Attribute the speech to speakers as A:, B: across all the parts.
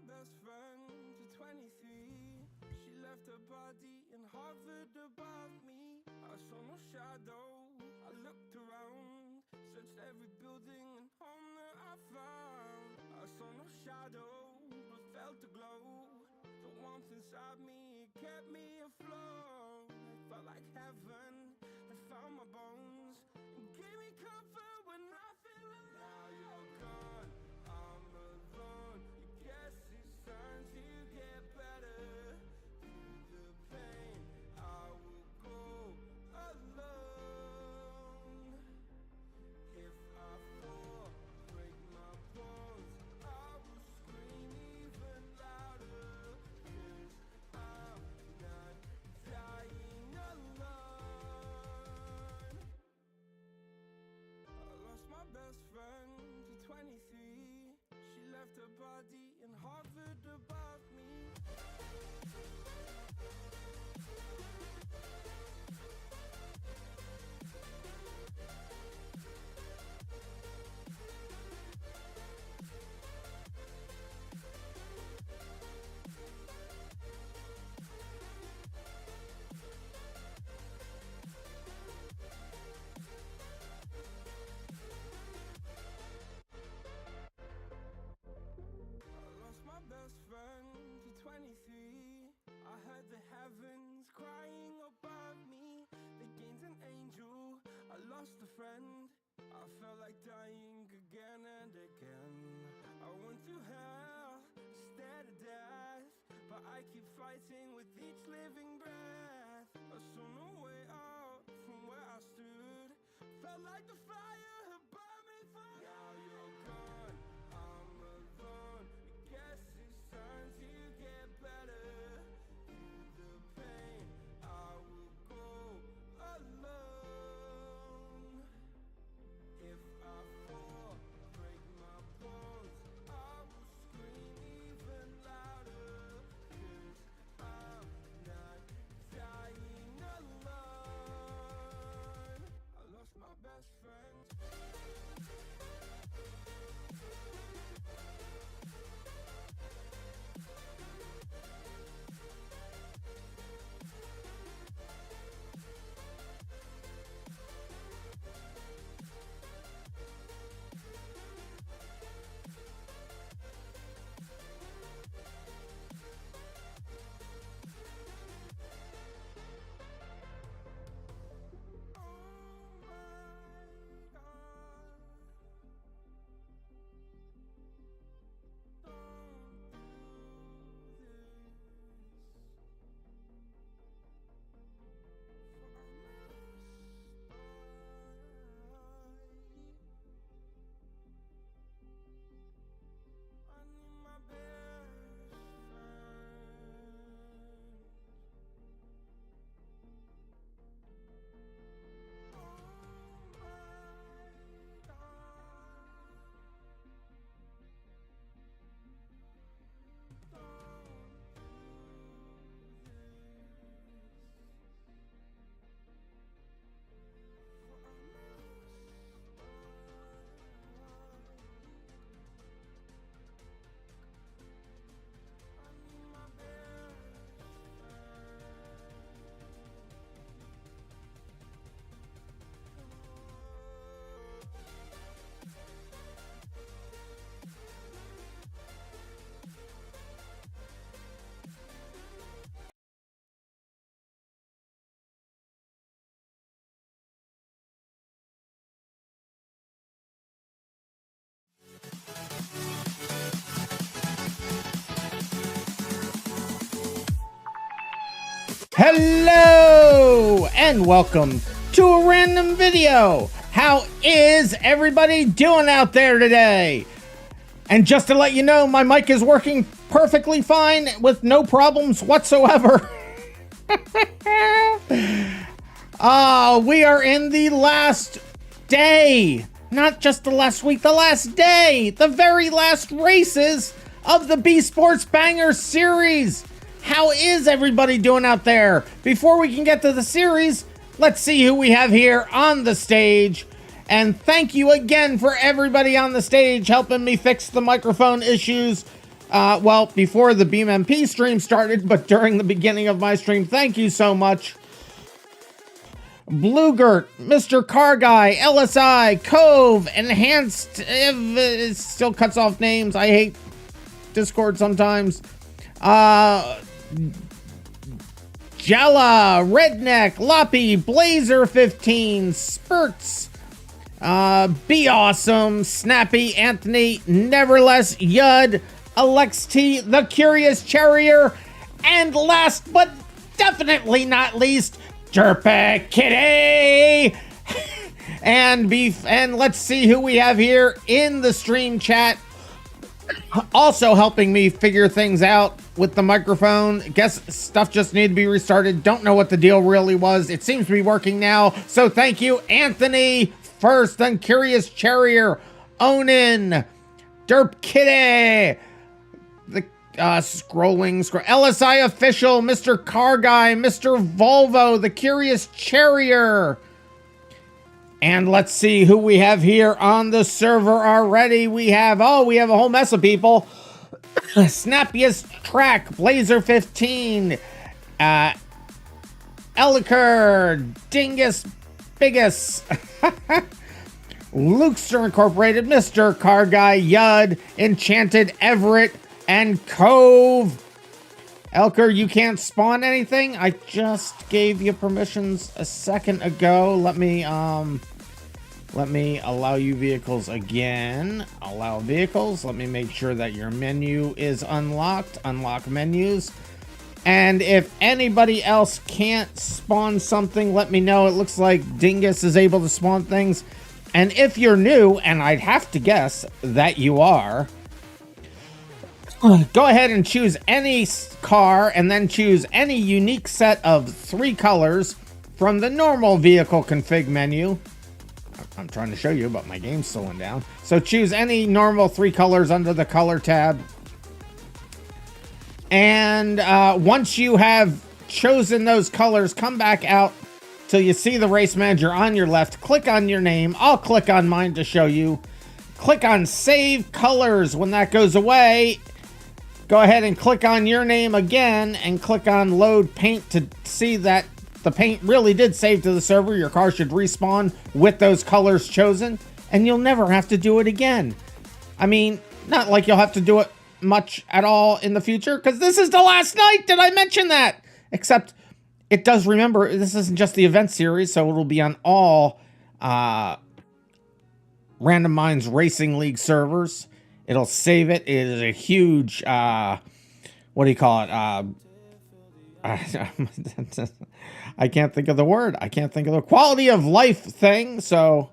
A: best friend to 23. She left her body and hovered above me. I saw no shadow, I looked around, searched every building and home that I found. I saw no shadow, but felt the glow. The warmth inside me, it kept me afloat. It felt like heaven, it found my bones and gave me comfort when I feel alone. Now you're gone, I'm alone. I guess it's time to get better. Through the pain, I will go alone. If I fall, break my bones, I will scream even louder. 'Cause I'm not dying alone. I lost my best friend to 23. She left her body and hovered above me. My best friend to 23. I heard the heavens crying above me. They gained an angel, I lost a friend. I felt like dying again and again. I went through hell, stared at death, but I keep fighting with each living breath. I saw no way out from where I stood. Felt like the fire had burned me through. Now you're gone, I'm alone. Guess it's time to get better. Through the pain, I will go alone. If I fall, break my bones, I will scream even louder. 'Cause I'm not dying alone. I lost my best friend.
B: Hello and welcome to a random video. How is everybody doing out there today? And just to let you know, my mic is working perfectly fine with no problems whatsoever. We are in the last day, not just the last week, the last day, the very last races of the BeSports Banger series. How is everybody doing out there? Before we can get to the series, let's see who we have here on the stage. And thank you again for everybody on the stage helping me fix the microphone issues. well, before the BeamMP stream started, but during the beginning of my stream. Thank you so much. Bluegert, Mr. Car Guy, LSI, Cove, Enhanced, it still cuts off names. I hate Discord sometimes. Jella, Redneck, Loppy, Blazer15, Spurts, Be Awesome, Snappy, Anthony, Neverless, Yud, Alex T, The Curious Charrier, and last but definitely not least, Derpa Kitty! and let's see who we have here in the stream chat. Also helping me figure things out with the microphone. Guess stuff just needed to be restarted. Don't know what the deal really was. It seems to be working now. So thank you, Anthony first, then Curious Charrier, Onin, Derp Kitty, the LSI Official, Mr. Car Guy, Mr. Volvo, the Curious Charrier. And let's see who we have here on the server already. We have a whole mess of people. Snappiest Track, Blazer15, Elliker, Dingus Biggest, Lukester Incorporated, Mr. Car Guy, Yud, Enchanted Everett, and Cove. Elker, you can't spawn anything? I just gave you permissions a second ago. Let me allow you vehicles again. Allow vehicles. Let me make sure that your menu is unlocked. Unlock menus. And if anybody else can't spawn something, let me know. It looks like Dingus is able to spawn things. And if you're new, and I'd have to guess that you are, go ahead and choose any car and then choose any unique set of 3 colors from the normal vehicle config menu. I'm trying to show you, but my game's slowing down. So choose any normal 3 colors under the color tab. And once you have chosen those colors, come back out till you see the race manager on your left. Click on your name. I'll click on mine to show you. Click on Save Colors. When that goes away, go ahead and click on your name again and click on Load Paint to see that the paint really did save to the server. Your car should respawn with those colors chosen, and you'll never have to do it again. I mean, not like you'll have to do it much at all in the future, because this is the last night. Did I mention that? Except it does remember this isn't just the event series, so it'll be on all RandomMinds Racing League servers. It'll save it. It is a huge, what do you call it? I can't think of the word. I can't think of the quality of life thing. So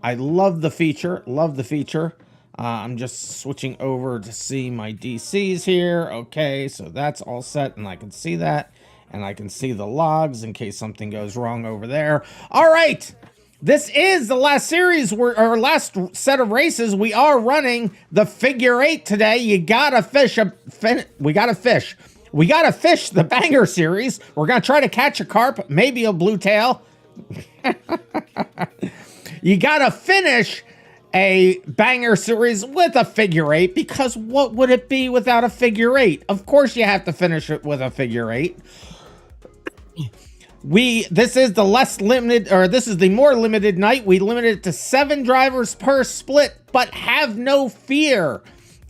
B: I love the feature. Love the feature. I'm just switching over to see my DCs here. Okay, so that's all set, and I can see that. And I can see the logs in case something goes wrong over there. All right. This is the last series, or last set of races. We are running the figure 8 today. You gotta fish we gotta fish the banger series. We're gonna try to catch a carp, maybe a blue tail. You gotta finish a banger series with a figure 8, because what would it be without a figure 8? Of course you have to finish it with a figure 8. This is the less limited, or this is the more limited night. We limited it to 7 drivers per split, but have no fear.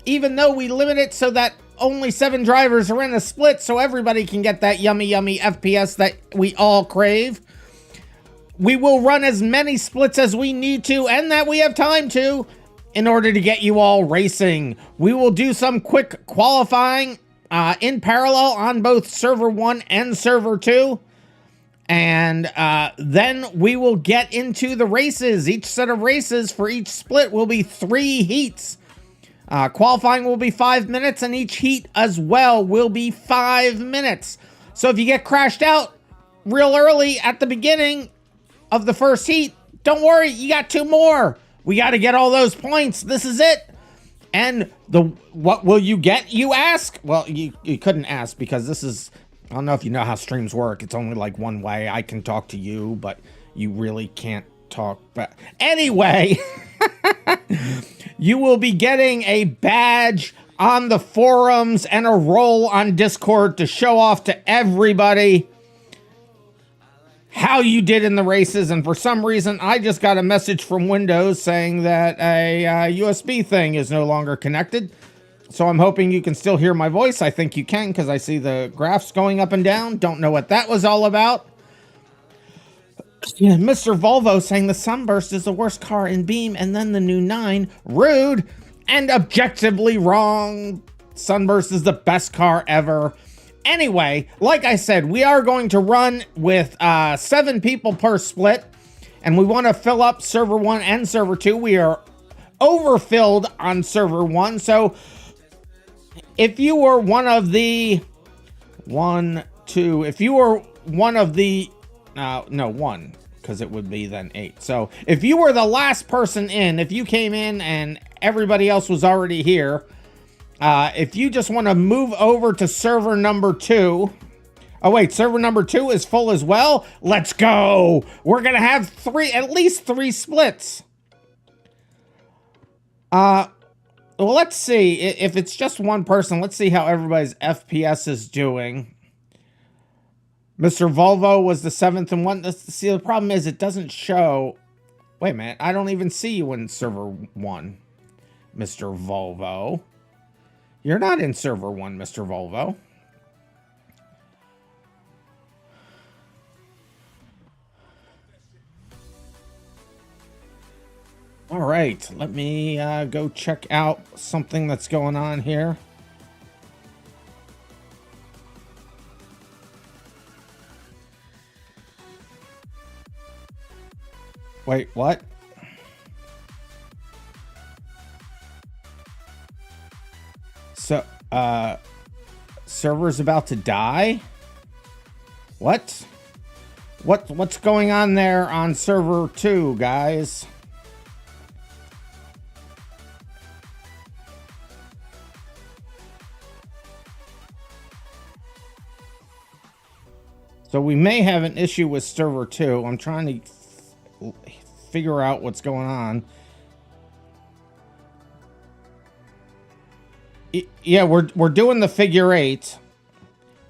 B: Even though we limit it so that only 7 drivers are in a split, so everybody can get that yummy, yummy FPS that we all crave. We will run as many splits as we need to, and that we have time to, in order to get you all racing. We will do some quick qualifying in parallel on both server 1 and server 2. And then we will get into the races. Each set of races for each split will be 3 heats. Qualifying will be 5 minutes, and each heat as well will be 5 minutes. So if you get crashed out real early at the beginning of the first heat, don't worry, you got 2 more. We got to get all those points. This is it. And what will you get, you ask? Well, you couldn't ask, because this is, I don't know if you know how streams work. It's only like one way. I can talk to you, but you really can't talk. But anyway, you will be getting a badge on the forums and a role on Discord to show off to everybody how you did in the races. And for some reason, I just got a message from Windows saying that a USB thing is no longer connected. So I'm hoping you can still hear my voice. I think you can because I see the graphs going up and down. Don't know what that was all about. Mr. Volvo saying the Sunburst is the worst car in Beam and then the new 9. Rude and objectively wrong. Sunburst is the best car ever. Anyway, like I said, we are going to run with 7 people per split, and we want to fill up server 1 and server 2. We are overfilled on server 1, so if you were one of the if you were one of the no, 1, because it would be then 8. So if you were the last person in, if you came in and everybody else was already here, if you just want to move over to server number 2. Oh, wait, server number 2 is full as well? Let's go. We're going to have at least 3 splits. Well, let's see. If it's just one person, let's see how everybody's FPS is doing. Mr. Volvo was the 7th and 1. See, the problem is it doesn't show. Wait a minute. I don't even see you in server 1, Mr. Volvo. You're not in server 1, Mr. Volvo. All right, let me go check out something that's going on here. Wait, what? So, server's about to die? What? What's going on there on server 2, guys? So we may have an issue with server 2. I'm trying to figure out what's going on. Yeah, we're doing the figure 8.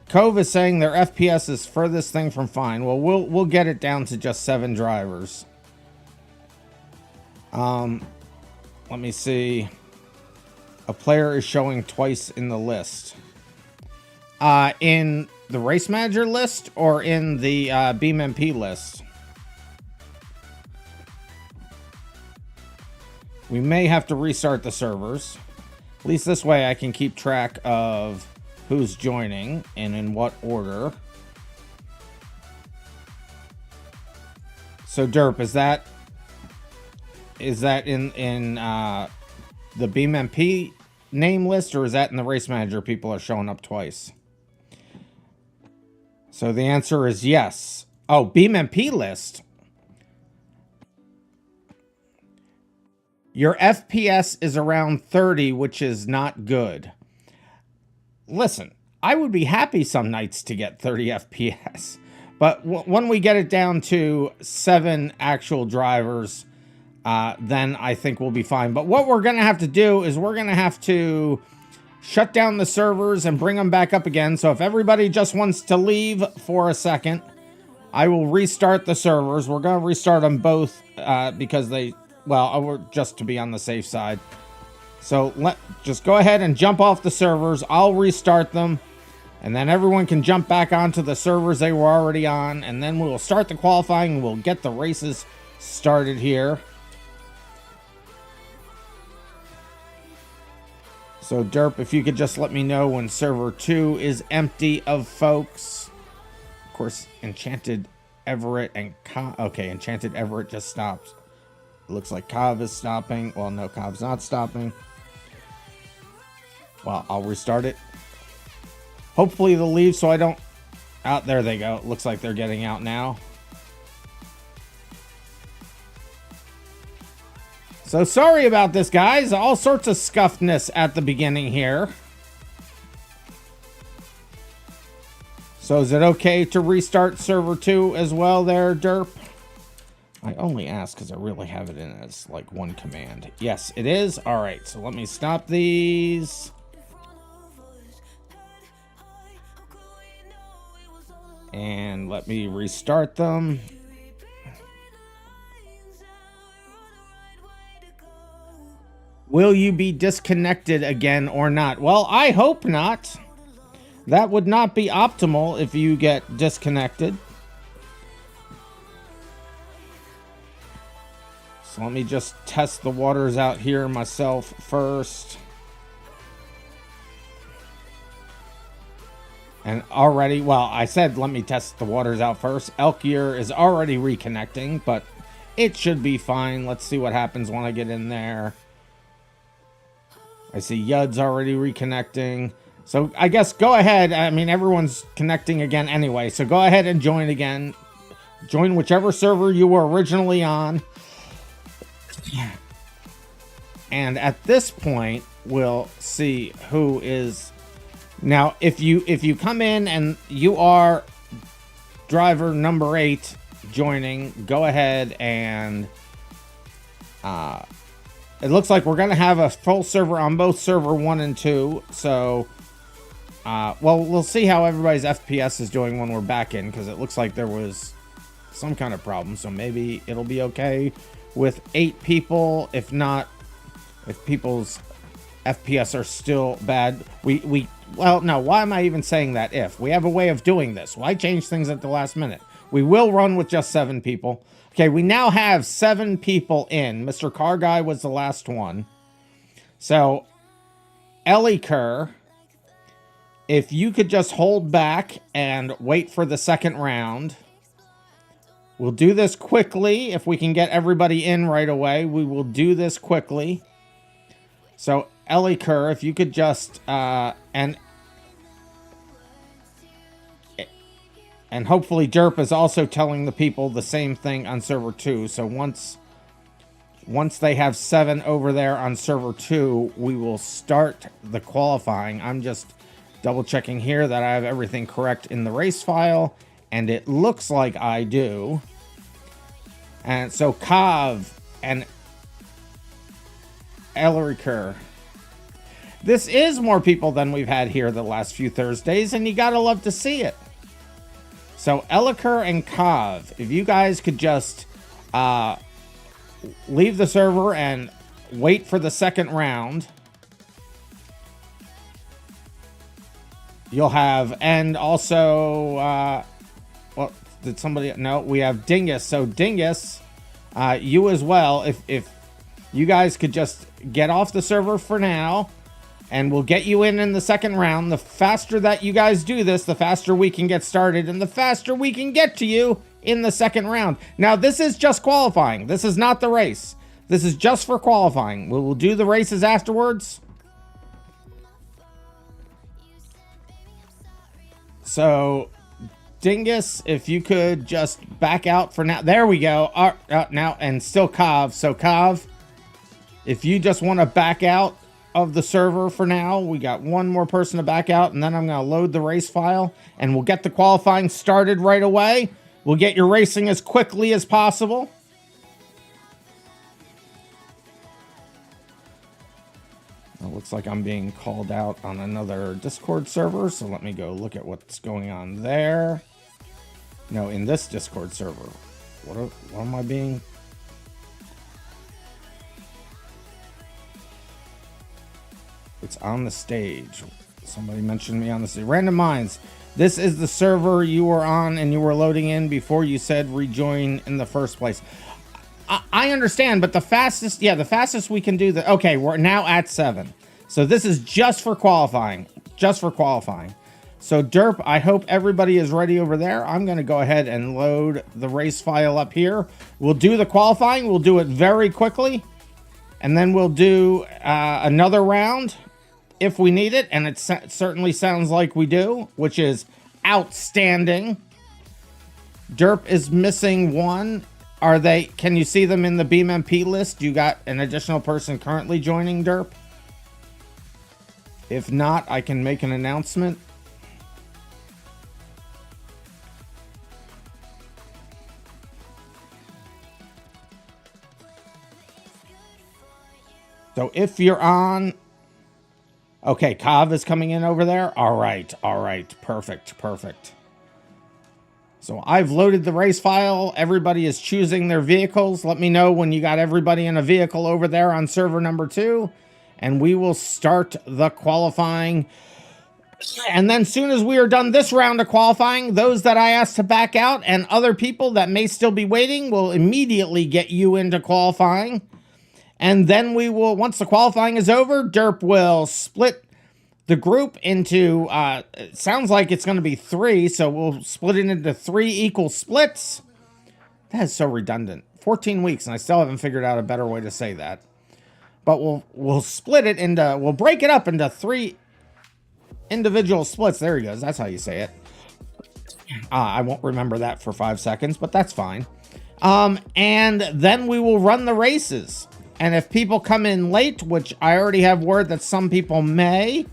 B: Cove is saying their FPS is furthest thing from fine. Well, we'll get it down to just 7 drivers. Let me see. A player is showing twice in the list. In the race manager list or in the BeamMP list? We may have to restart the servers. At least this way I can keep track of who's joining and in what order. So Derp, is that in the BeamMP name list, or is that in the race manager people are showing up twice? So the answer is yes. Oh, BeamMP list. Your FPS is around 30, which is not good. Listen, I would be happy some nights to get 30 FPS. But when we get it down to 7 actual drivers, then I think we'll be fine. But what we're going to have to do is we're going to have to shut down the servers and bring them back up again. So if everybody just wants to leave for a second, I will restart the servers. We're going to restart them both because they... Well, just to be on the safe side. So just go ahead and jump off the servers. I'll restart them. And then everyone can jump back onto the servers they were already on. And then we will start the qualifying and we'll get the races started here. So Derp, if you could just let me know when server 2 is empty of folks. Of course, Enchanted Everett and... Okay, Enchanted Everett just stopped. Looks like Kav is stopping. Well, no, Kav's not stopping. Well, I'll restart it. Hopefully they'll leave so I don't... Out, there they go. It looks like they're getting out now. So sorry about this, guys. All sorts of scuffedness at the beginning here. So is it okay to restart server 2 as well there, Derp? I only ask because I really have it in as like one command. Yes, it is. All right, so let me stop these. And let me restart them. Will you be disconnected again or not? Well, I hope not. That would not be optimal if you get disconnected. So let me just test the waters out here myself first. And already, well, I said let me test the waters out first. Elkier is already reconnecting, but it should be fine. Let's see what happens when I get in there. I see Yud's already reconnecting. So I guess go ahead. I mean, everyone's connecting again anyway. So go ahead and join again. Join whichever server you were originally on. And at this point, we'll see who is... Now, if you come in and you are driver number 8 joining, go ahead and... it looks like we're going to have a full server on both server 1 and 2. So, well, we'll see how everybody's FPS is doing when we're back in, because it looks like there was some kind of problem. So maybe it'll be okay with 8 people. If not, if people's FPS are still bad, well, no, why am I even saying that if? We have a way of doing this. Why change things at the last minute? We will run with just 7 people. Okay, we now have 7 people in. Mr. Car Guy was the last one. So, Ellie Kerr, if you could just hold back and wait for the second round. We'll do this quickly. If we can get everybody in right away, we will do this quickly. So, Ellie Kerr, if you could just, and hopefully Derp is also telling the people the same thing on server 2. So once they have 7 over there on server 2, we will start the qualifying. I'm just double checking here that I have everything correct in the race file, and it looks like I do. And so Kav and Ellery Kerr. This is more people than we've had here the last few Thursdays, and you gotta love to see it. So, Elliker and Kav, if you guys could just leave the server and wait for the second round, you'll have, and also, well, did somebody, no, we have Dingus. So, Dingus, you as well, if you guys could just get off the server for now, and we'll get you in the second round. The faster that you guys do this, the faster we can get started, and the faster we can get to you in the second round. Now, this is just qualifying. This is not the race. This is just for qualifying. We will do the races afterwards. So, Dingus, if you could just back out for now. There we go. Now, and still Kav. So, Kav, if you just want to back out of the server for now, we got one more person to back out, and then I'm going to load the race file, and we'll get the qualifying started right away. We'll get your racing as quickly as possible. It looks like I'm being called out on another Discord server, so let me go look at what's going on there. No, in this Discord server. What am I being... It's on the stage. Somebody mentioned me on the stage. RandomMinds. This is the server you were on and you were loading in before you said rejoin in the first place. I understand, but the fastest, yeah, the fastest we can do that. Okay, we're now at 7. So this is just for qualifying. Just for qualifying. So Derp, I hope everybody is ready over there. I'm going to go ahead and load the race file up here. We'll do the qualifying. We'll do it very quickly. And then we'll do another round if we need it, and it certainly sounds like we do, which is outstanding. Derp is missing 1. Are they? Can you see them in the BeamMP list? You got an additional person currently joining, Derp? If not, I can make an announcement. So if you're on... Okay, Kav is coming in over there. All right, perfect. So I've loaded the race file. Everybody is choosing their vehicles. Let me know when you got everybody in a vehicle over there on server number 2. And we will start the qualifying. And then soon as we are done this round of qualifying, those that I asked to back out and other people that may still be waiting will immediately get you into qualifying. And then we will, once the qualifying is over, Derp will split the group into, it sounds like it's going to be 3, so we'll split it into 3 equal splits. That is so redundant. 14 weeks, and I still haven't figured out a better way to say that. But we'll split it into, we'll break it up into 3 individual splits. There he goes. That's how you say it. I won't remember that for 5 seconds, but that's fine. And then we will run the races. And if people come in late, which I already have word that some people may,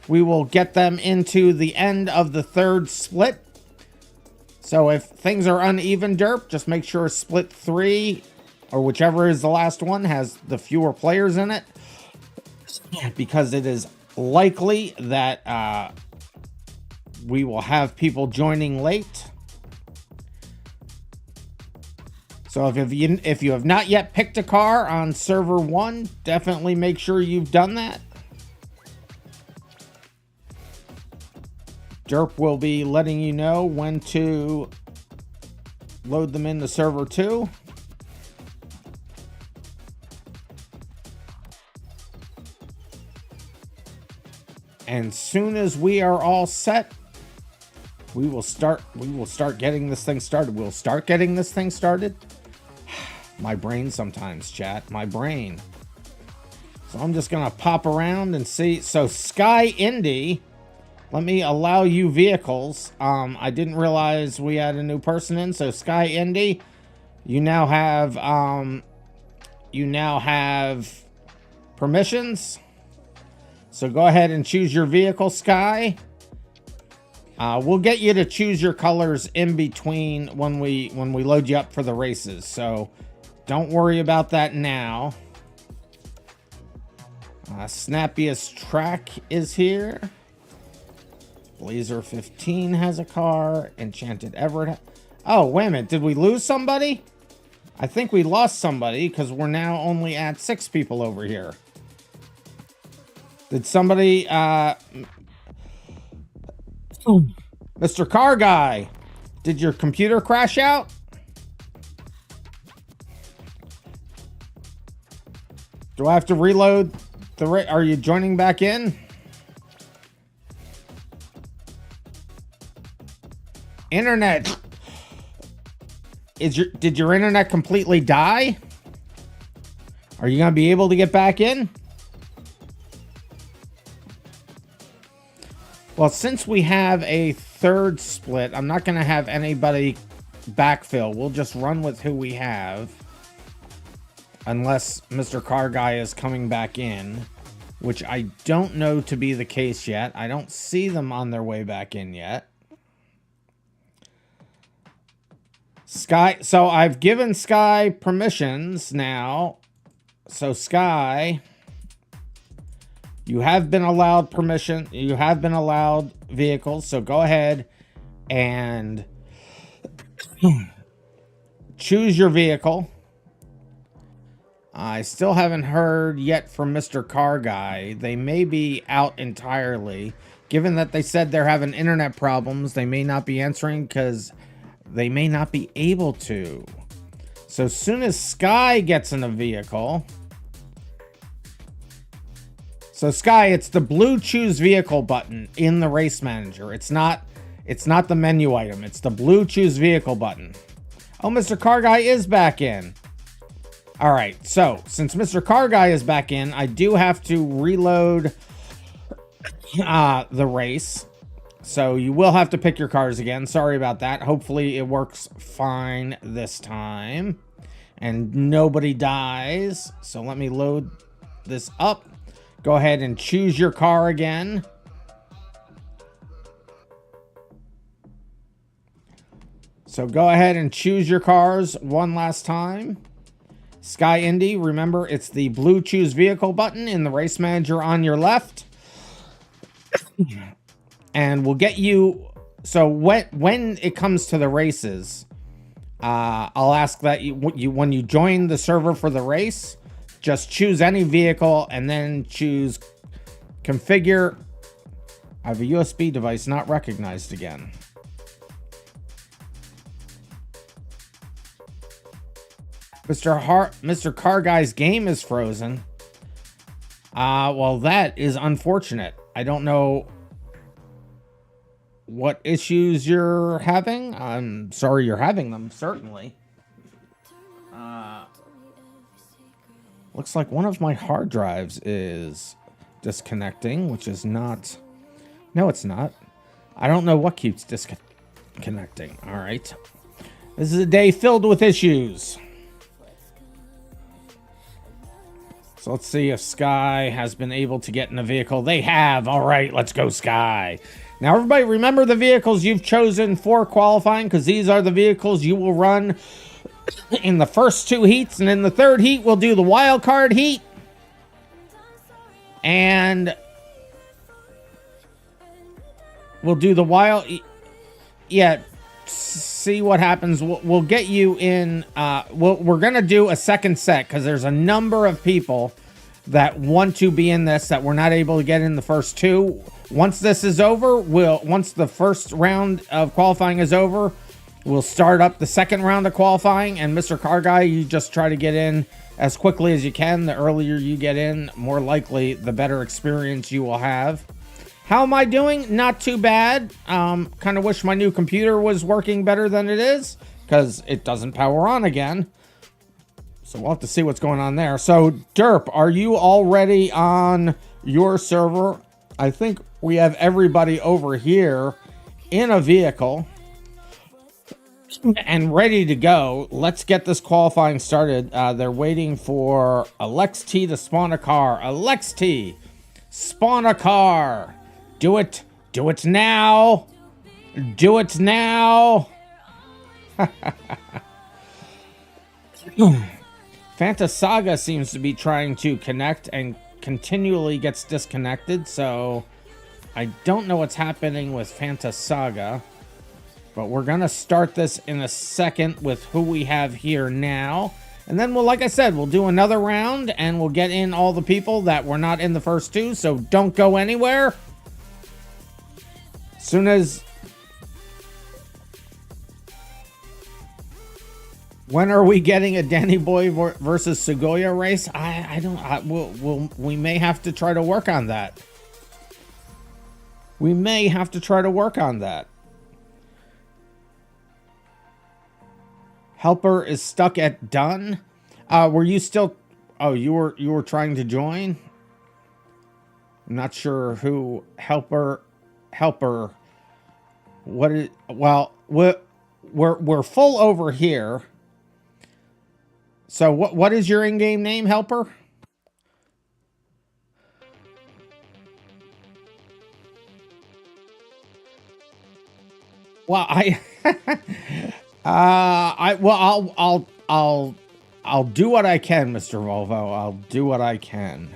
B: we will get them into the end of the 3rd split. So if things are uneven, Derp, just make sure split 3, or whichever is the last one, has the fewer players in it. Because it is likely that we will have people joining late. So if you have not yet picked a car on server 1, definitely make sure you've done that. Derp will be letting you know when to load them into server 2. And soon as we are all set, we will start getting this thing started. We'll start getting this thing started. My brain sometimes, chat. My brain. So I'm just going to pop around and see. So Sky Indy, let me allow you vehicles. I didn't realize we had a new person in. So Sky Indy, you now have permissions. So go ahead and choose your vehicle, Sky. We'll get you to choose your colors in between when we load you up for the races. So don't worry about that now. Snappiest Track is here. Blazer 15 has a car. Enchanted Everett. Oh, wait a minute. Did we lose somebody? I think we lost somebody because we're now only at 6 people over here. Did somebody, Mr. Car Guy, did your computer crash out? Do I have to reload are you joining back in? Internet. Did your internet completely die? Are you going to be able to get back in? Well, since we have a 3rd split, I'm not going to have anybody backfill. We'll just run with who we have. Unless Mr. Car Guy is coming back in, which I don't know to be the case yet. I don't see them on their way back in yet. Sky, so I've given Sky permissions now. So Sky, you have been allowed permission. You have been allowed vehicles. So go ahead and choose your vehicle. I still haven't heard yet from Mr. Car Guy. They may be out entirely. Given that they said they're having internet problems, they may not be answering because they may not be able to. So as soon as Sky gets in a vehicle... So Sky, it's the blue choose vehicle button in the race manager. It's not the menu item. It's the blue choose vehicle button. Oh, Mr. Car Guy is back in. All right, so since Mr. Car Guy is back in, I do have to reload the race. So you will have to pick your cars again. Sorry about that. Hopefully it works fine this time and nobody dies. So let me load this up. Go ahead and choose your car again. So go ahead and choose your cars one last time. Sky Indy, remember it's the blue choose vehicle button in the race manager on your left. And we'll get you So when it comes to the races, I'll ask that you when you join the server for the race, just choose any vehicle and then choose configure. I have a USB device not recognized again. Mr. Car Guy's game is frozen. Well, that is unfortunate. I don't know what issues you're having. I'm sorry you're having them, certainly. Looks like one of my hard drives is disconnecting, which is not... No, it's not. I don't know what keeps disconnecting. All right. This is a day filled with issues. So let's see if Sky has been able to get in the vehicle. They have. All right, let's go, Sky. Now, everybody, remember the vehicles you've chosen for qualifying, because these are the vehicles you will run in the first 2 heats. And in the 3rd heat, we'll do the wild card heat. And we'll do the wild... Yeah, see what happens. We'll get you in... we're going to do a second set, because there's a number of people that want to be in this that we're not able to get in the first 2. Once this is over, once the first round of qualifying is over, we'll start up the second round of qualifying. And Mr. Car Guy, you just try to get in as quickly as you can. The earlier you get in, more likely the better experience you will have. How am I doing? Not too bad. Kind of wish my new computer was working better than it is, because it doesn't power on again. So we'll have to see what's going on there. So, Derp, are you already on your server? I think we have everybody over here in a vehicle and ready to go. Let's get this qualifying started. They're waiting for Alex T to spawn a car. Alex T, spawn a car. Do it. Do it now. Do it now. Fantasaga seems to be trying to connect and continually gets disconnected, so I don't know what's happening with Fantasaga, but we're gonna start this in a second with who we have here now, and then we'll, like I said, we'll do another round and we'll get in all the people that were not in the first 2, so don't go anywhere. As soon as... When are we getting a Danny Boy versus Segoya race? We may have to try to work on that. We may have to try to work on that. Helper is stuck at done. Were you still... Oh, you were trying to join? I'm not sure who Helper... What is... Well, we're full over here. So what is your in-game name, Helper? Well, I'll do what I can, Mr. Volvo. I'll do what I can.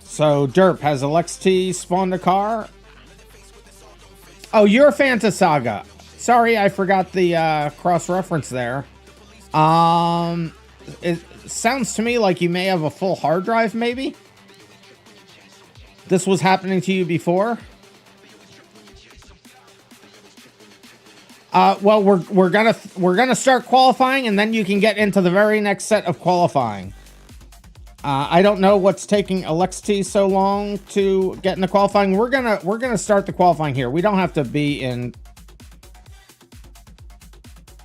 B: So, Derp, has LXT spawned a car? Oh, you're Fantasaga. Sorry, I forgot the cross-reference there. It sounds to me like you may have a full hard drive, maybe? This was happening to you before? Well, we're gonna start qualifying, and then you can get into the very next set of qualifying. I don't know what's taking LXT so long to get into qualifying. We're gonna start the qualifying here. We don't have to be in...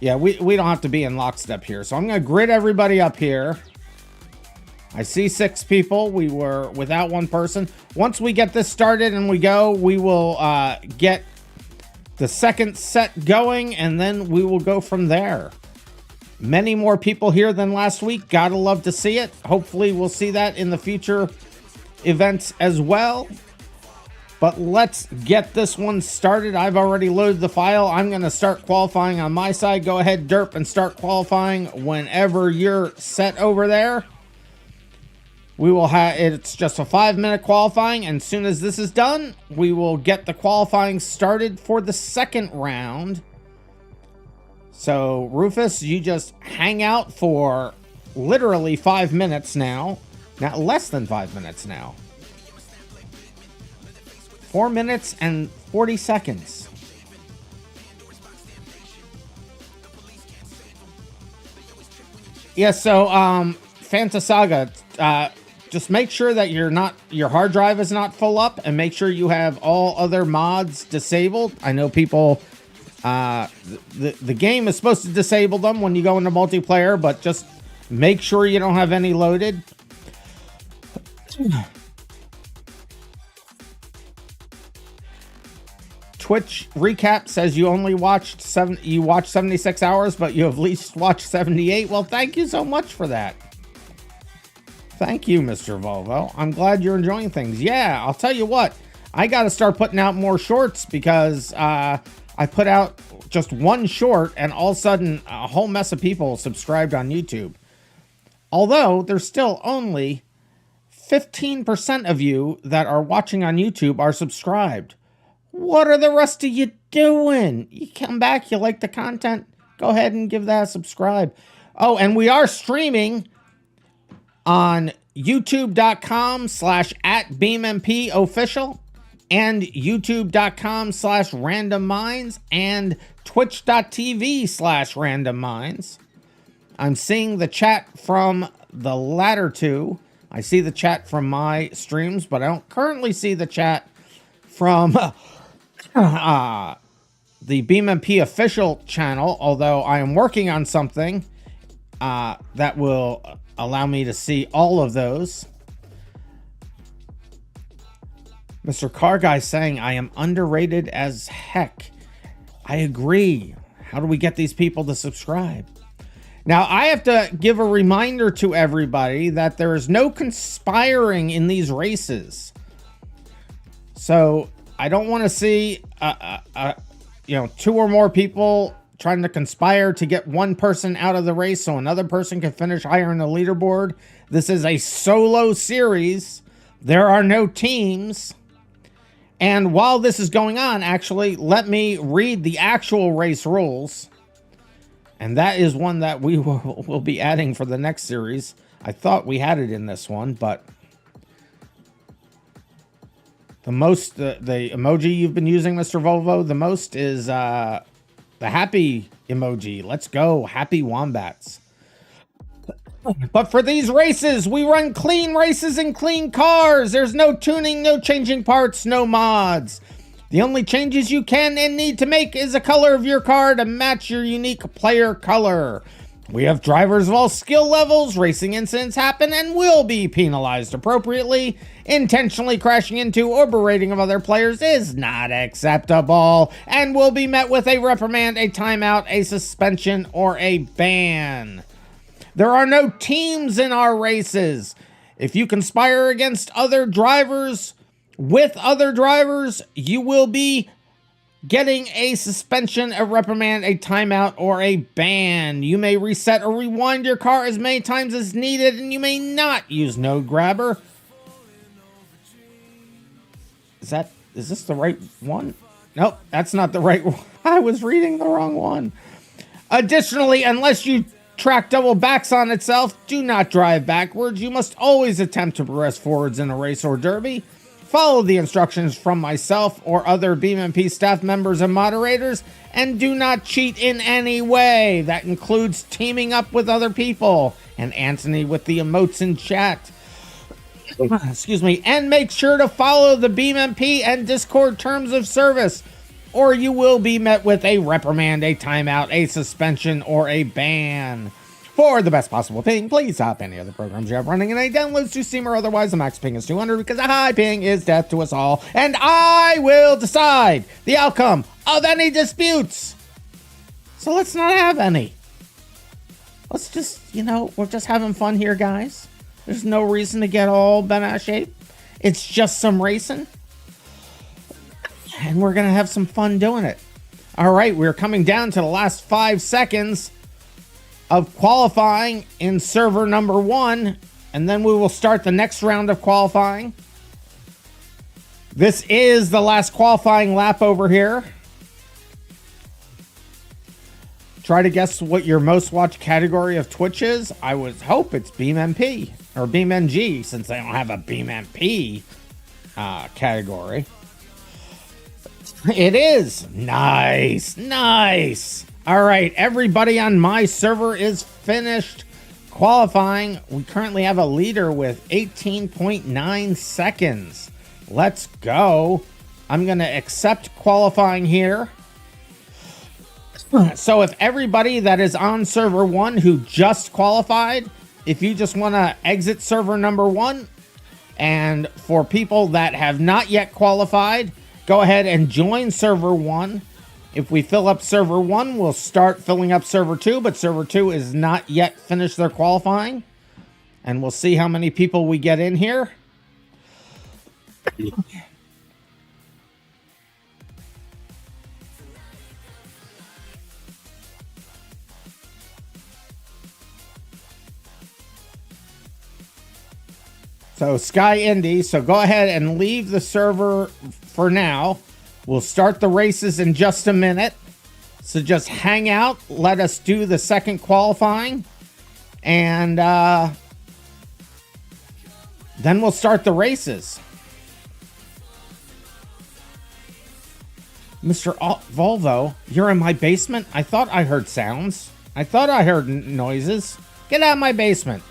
B: Yeah, we don't have to be in lockstep here. So I'm going to grid everybody up here. I see 6 people. We were without 1 person. Once we get this started and we go, we will get the second set going, and then we will go from there. Many more people here than last week. Gotta love to see it. Hopefully we'll see that in the future events as well. But let's get this one started. I've already loaded the file. I'm going to start qualifying on my side. Go ahead, Derp, and start qualifying whenever you're set over there. We will have, it's just a 5-minute qualifying, and as soon as this is done, we will get the qualifying started for the second round. So, Rufus, you just hang out for literally 5 minutes now. Not less than 5 minutes now. 4 minutes and 40 seconds. Yeah, so, Fantasaga, just make sure that your hard drive is not full up, and make sure you have all other mods disabled. I know people, the game is supposed to disable them when you go into multiplayer, but just make sure you don't have any loaded. Twitch recap says you only watched 76 hours, but you have at least watched 78. Well, thank you so much for that. Thank you, Mr. Volvo. I'm glad you're enjoying things. Yeah, I'll tell you what. I got to start putting out more shorts because I put out just one short and all of a sudden a whole mess of people subscribed on YouTube. Although there's still only 15% of you that are watching on YouTube are subscribed. What are the rest of you doing? You come back, you like the content, go ahead and give that a subscribe. Oh, and we are streaming on youtube.com/@BeamMP and youtube.com/RandomMinds and twitch.tv/RandomMinds. I'm seeing the chat from the latter two. I see the chat from my streams, but I don't currently see the chat from the BeamMP official channel, although I am working on something that will allow me to see all of those. Mr. Car Guy saying I am underrated as heck. I agree. How do we get these people to subscribe? Now, I have to give a reminder to everybody that there is no conspiring in these races. So I don't want to see, two or more people trying to conspire to get one person out of the race so another person can finish higher in the leaderboard. This is a solo series. There are no teams. And while this is going on, actually, let me read the actual race rules. And that is one that we will be adding for the next series. I thought we had it in this one, but the emoji you've been using, Mr. Volvo, the most is the happy emoji. Let's go, happy wombats. But for these races, we run clean races and clean cars. There's no tuning, no changing parts, no mods. The only changes you can and need to make is the color of your car to match your unique player color. We have drivers of all skill levels. Racing incidents happen and will be penalized appropriately. Intentionally crashing into or berating of other players is not acceptable and will be met with a reprimand, a timeout, a suspension, or a ban. There are no teams in our races. If you conspire against other drivers, with other drivers, you will be getting a suspension, a reprimand, a timeout, or a ban. You may reset or rewind your car as many times as needed, and you may not use node grabber. Is this the right one? Nope, that's not the right one. I was reading the wrong one. Additionally, unless you track double backs on itself, do not drive backwards. You must always attempt to progress forwards in a race or derby. Follow the instructions from myself or other BeamMP staff members and moderators, and do not cheat in any way. That includes teaming up with other people. And Anthony with the emotes in chat. Excuse me. And make sure to follow the BeamMP and Discord terms of service, or you will be met with a reprimand, a timeout, a suspension, or a ban. For the best possible ping, please stop any other programs you have running in any downloads to Steam or otherwise. The max ping is 200 because a high ping is death to us all. And I will decide the outcome of any disputes. So let's not have any. Let's just, we're just having fun here, guys. There's no reason to get all bent out of shape. It's just some racing. And we're going to have some fun doing it. All right, we're coming down to the last 5 seconds of qualifying in server number 1. and then we will start the next round of qualifying. This is the last qualifying lap over here. Try to guess what your most watched category of Twitch is. I would hope it's BeamMP or BeamNG, since they don't have a BeamMP category. It is. Nice. Nice. All right, everybody on my server is finished qualifying. We currently have a leader with 18.9 seconds. Let's go. I'm going to accept qualifying here. So if everybody that is on server 1 who just qualified, if you just want to exit server number 1, and for people that have not yet qualified, go ahead and join server 1. If we fill up server 1, we'll start filling up server 2, but server 2 is not yet finished their qualifying. And we'll see how many people we get in here. So Sky Indy, so go ahead and leave the server for now. We'll start the races in just a minute. So just hang out, let us do the second qualifying, and then we'll start the races. Mr. Volvo, you're in my basement? I thought I heard sounds. I thought I heard noises. Get out of my basement.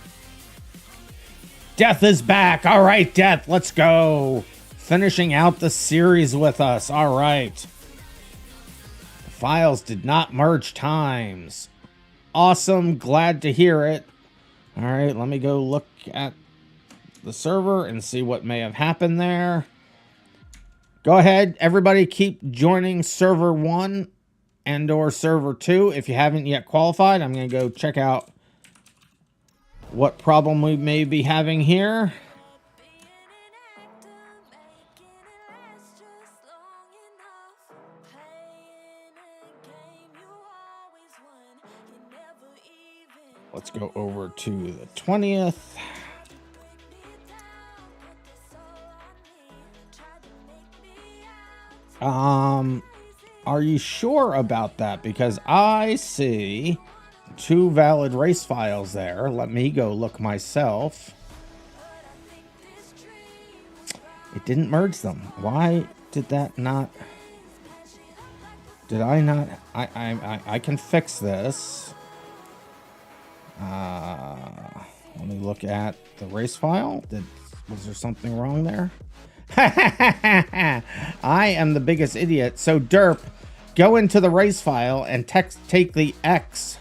B: Death is back. All right, Death, let's go. Finishing out the series with us. All right. The files did not merge times. Awesome. Glad to hear it. All right, let me go look at the server and see what may have happened there. Go ahead, everybody, keep joining server 1 and or server 2 if you haven't yet qualified. I'm going to go check out what problem we may be having here. Let's go over to the 20th. Are you sure about that? Because I see 2 valid race files there. Let me go look myself. It didn't merge them. Why did that not? Did I not? I can fix this. Let me look at the race file. Was there something wrong there? I am the biggest idiot. So Derp, go into the race file and take the X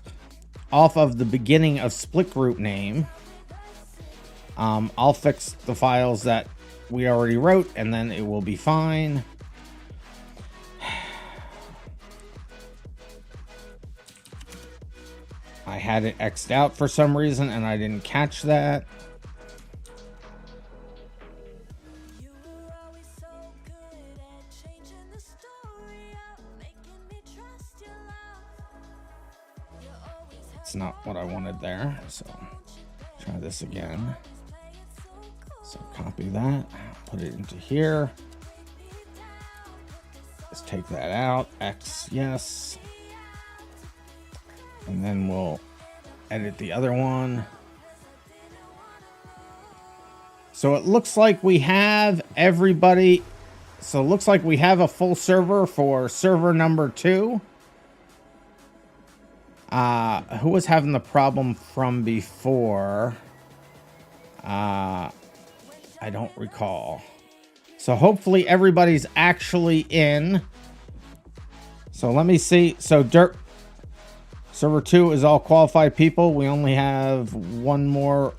B: off of the beginning of split group name. I'll fix the files that we already wrote, and then it will be fine. I had it X'd out for some reason, and I didn't catch that. It's not what I wanted there, so try this again. So copy that, put it into here. Let's take that out, X, yes. And then we'll edit the other one. So it looks like we have everybody. So it looks like we have a full server for server number 2. Who was having the problem from before? I don't recall. So hopefully everybody's actually in. So let me see. So server 2 is all qualified people. We only have one more,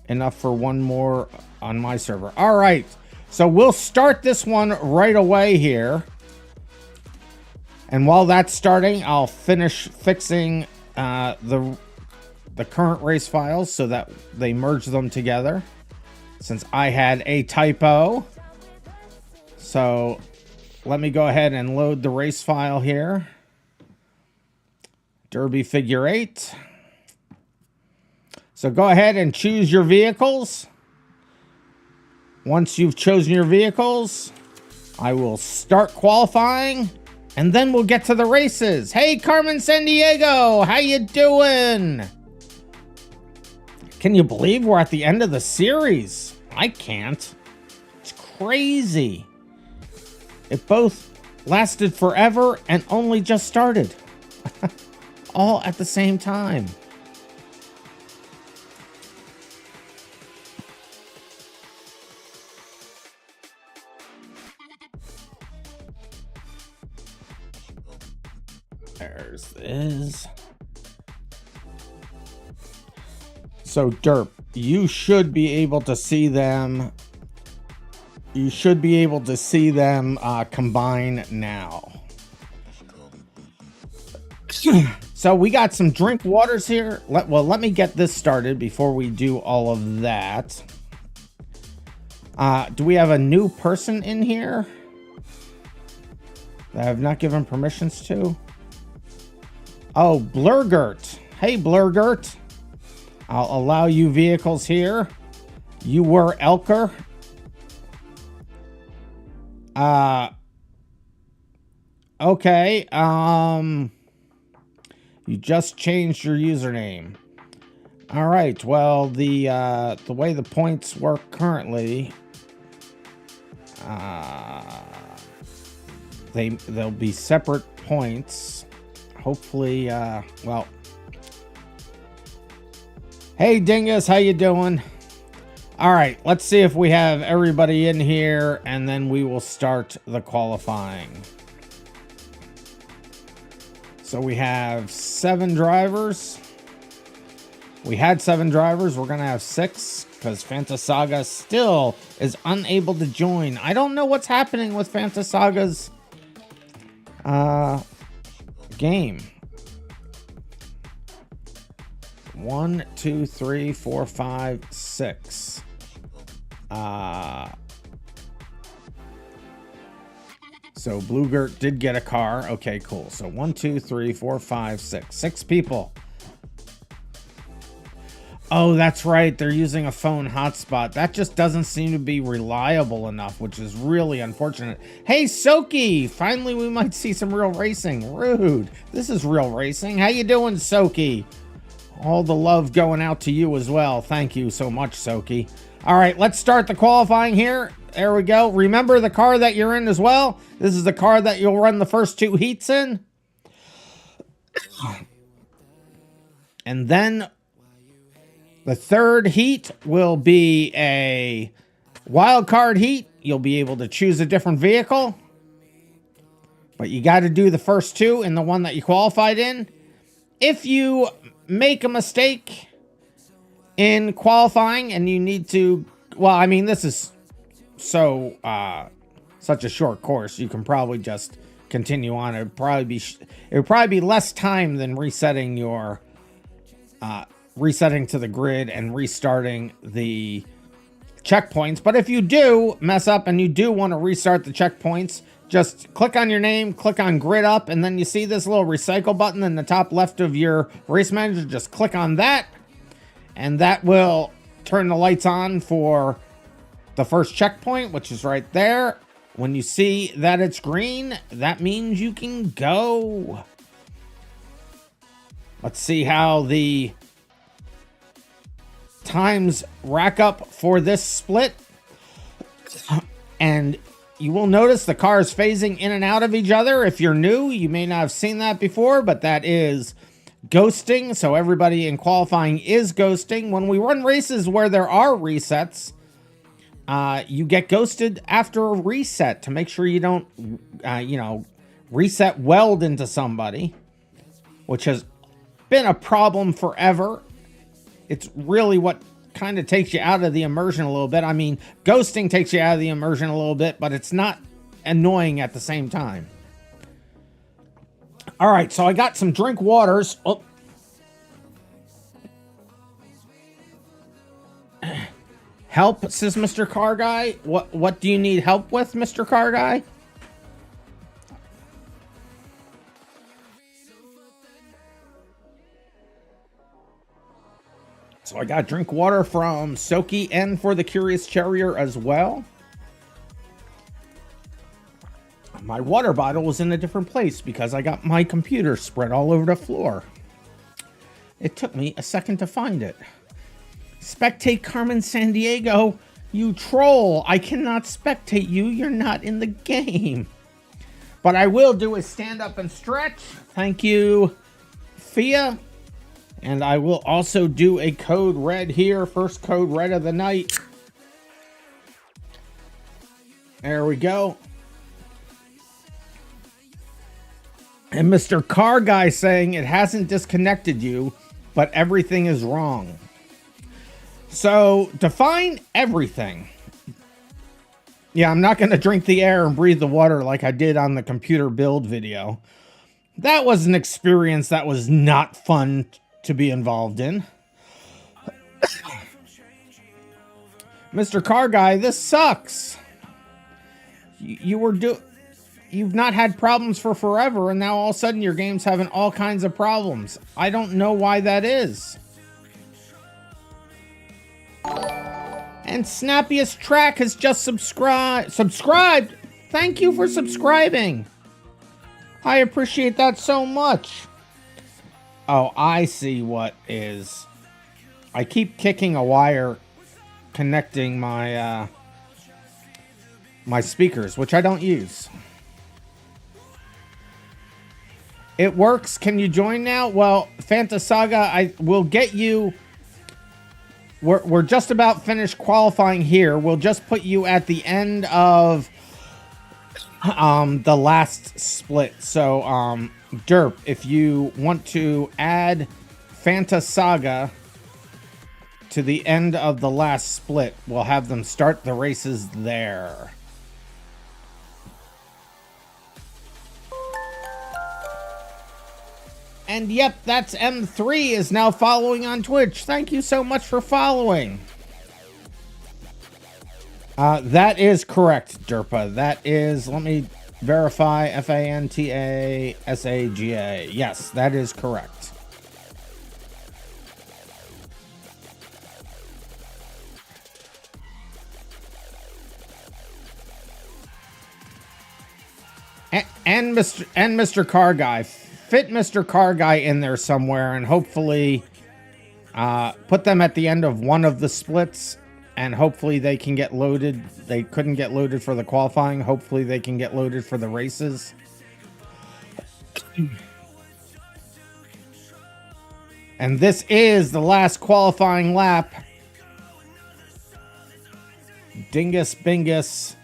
B: enough for one more on my server. All right. So we'll start this one right away here. And while that's starting, I'll finish fixing the current race files so that they merge them together, since I had a typo. So let me go ahead and load the race file here. Derby figure 8. So go ahead and choose your vehicles. Once you've chosen your vehicles, I will start qualifying, and then we'll get to the races. Hey, Carmen Sandiego, how you doing? Can you believe we're at the end of the series? I can't. It's crazy. It both lasted forever and only just started. All at the same time. There's this. So, Derp, you should be able to see them. You should be able to see them combine now. So we got some drink waters here. Let me get this started before we do all of that. Do we have a new person in here that I have not given permissions to? Oh, Blurgert. Hey, Blurgert. I'll allow you vehicles here. You were Elker. Okay. You just changed your username. All right. Well, the way the points work currently, they'll be separate points. Hopefully, well. Hey, Dingus, how you doing? All right, let's see if we have everybody in here, and then we will start the qualifying. So we have 7 drivers. We had 7 drivers. We're going to have 6 because Fantasaga still is unable to join. I don't know what's happening with Fantasaga's game. 1, 2, 3, 4, 5, 6. So Bluegert did get a car. Okay, cool. So 1, 2, 3, 4, 5, 6. 6 people. Oh, that's right. They're using a phone hotspot. That just doesn't seem to be reliable enough, which is really unfortunate. Hey, Soki! Finally, we might see some real racing. Rude. This is real racing. How you doing, Soki? All the love going out to you as well. Thank you so much, Soki. All right, let's start the qualifying here. There we go. Remember the car that you're in as well. This is the car that you'll run the first 2 heats in. And then the 3rd heat will be a wild card heat. You'll be able to choose a different vehicle. But you got to do the first 2 in the one that you qualified in. If you make a mistake in qualifying and you need to, well, I mean, this is so such a short course, you can probably just continue on. It would probably be less time than resetting your resetting to the grid and restarting the checkpoints. But if you do mess up and you do want to restart the checkpoints, just click on your name, click on grid up, and then you see this little recycle button in the top left of your race manager. Just click on that, and that will turn the lights on for the first checkpoint, which is right there. When you see that it's green, that means you can go. Let's see how the times rack up for this split. And you will notice the cars phasing in and out of each other. If you're new, you may not have seen that before, but that is ghosting. So everybody in qualifying is ghosting. When we run races where there are resets, you get ghosted after a reset to make sure you don't, reset weld into somebody, which has been a problem forever. It's really what kind of takes you out of the immersion a little bit. I mean, ghosting takes you out of the immersion a little bit, but it's not annoying at the same time. All right, so I got some drink waters. Oh. Help, says Mr. Car Guy. What do you need help with, Mr. Car Guy? So I got drink water from Soki and for the Curious Terrier as well. My water bottle was in a different place because I got my computer spread all over the floor. It took me a second to find it. Spectate Carmen Sandiego, you troll. I cannot spectate you. You're not in the game. But I will do a stand up and stretch. Thank you, Fia. And I will also do a code red here. First code red of the night. There we go. And Mr. Car Guy saying it hasn't disconnected you, but everything is wrong. So define everything. Yeah, I'm not going to drink the air and breathe the water like I did on the computer build video. That was an experience that was not fun to be involved in. Mr. Car Guy, this sucks. You've not had problems for forever, and now all of a sudden your game's having all kinds of problems. I don't know why that is. And Snappiest Track has just subscribed. Thank you for subscribing. I appreciate that so much. Oh, I see what is. I keep kicking a wire connecting my my speakers, which I don't use. It works. Can you join now? Well, Fantasaga, I will get you. We're just about finished qualifying here. We'll just put you at the end of the last split. So, Derp, if you want to add Fantasaga to the end of the last split, we'll have them start the races there. And yep, that's M3 is now following on Twitch. Thank you so much for following. That is correct, Derpa. That is, let me verify, Fantasaga. Yes, that is correct. And Mr. Car Guy. Fit Mr. Car Guy in there somewhere and hopefully put them at the end of one of the splits and hopefully they can get loaded. They couldn't get loaded for the qualifying. Hopefully they can get loaded for the races. And this is the last qualifying lap. Dingus Bingus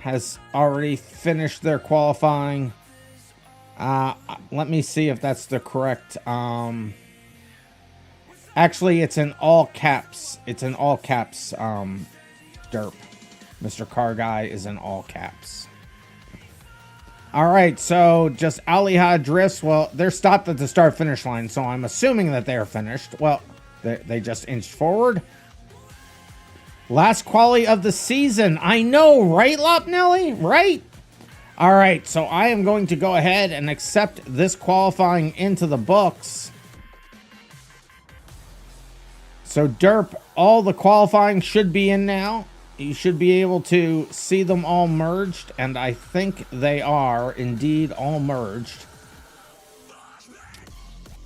B: has already finished their qualifying. Let me see if that's the correct, actually, it's in all caps. It's in all caps, Derp. Mr. Car Guy is in all caps. All right, so just Aliha drifts. Well, they're stopped at the start-finish line, so I'm assuming that they're finished. Well, they just inched forward. Last quali of the season. I know, right, Lopnelli? Right? All right, so I am going to go ahead and accept this qualifying into the books. So, Derp, all the qualifying should be in now. You should be able to see them all merged, and I think they are indeed all merged.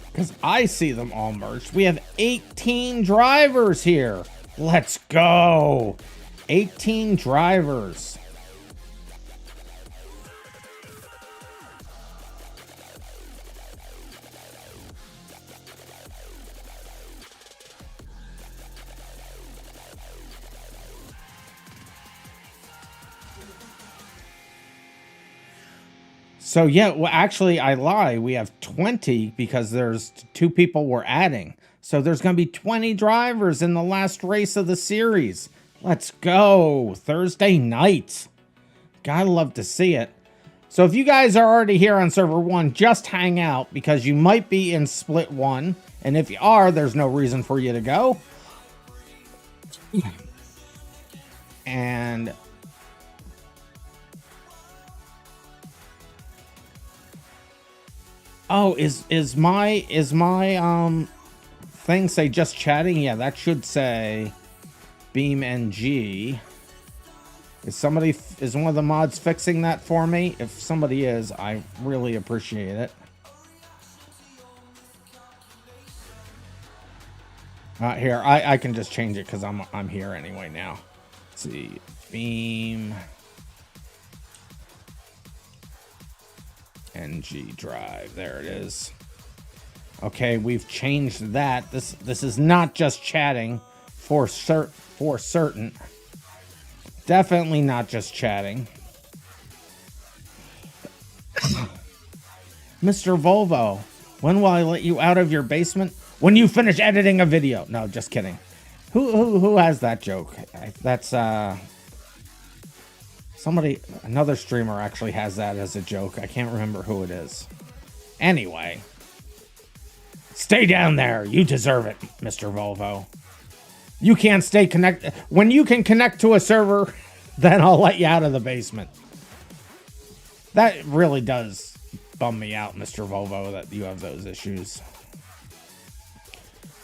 B: Because I see them all merged. We have 18 drivers here. Let's go. 18 drivers. So, yeah, well, actually, I lie. We have 20 because there's 2 people we're adding. So there's going to be 20 drivers in the last race of the series. Let's go. Thursday night. Gotta love to see it. So if you guys are already here on server 1, just hang out because you might be in split 1. And if you are, there's no reason for you to go. And oh, is my thing say just chatting? Yeah, that should say BeamNG. Is one of the mods fixing that for me? If somebody is, I really appreciate it. Here, I can just change it because I'm here anyway now. Let's see, BeamNG drive. There it is. Okay, we've changed that. This is not just chatting for certain. Definitely not just chatting. Mr. Volvo, when will I let you out of your basement? When you finish editing a video. No, just kidding. Who has that joke? That's somebody, another streamer actually has that as a joke. I can't remember who it is. Anyway, stay down there. You deserve it, Mr. Volvo. You can't stay connected. When you can connect to a server, then I'll let you out of the basement. That really does bum me out, Mr. Volvo, that you have those issues.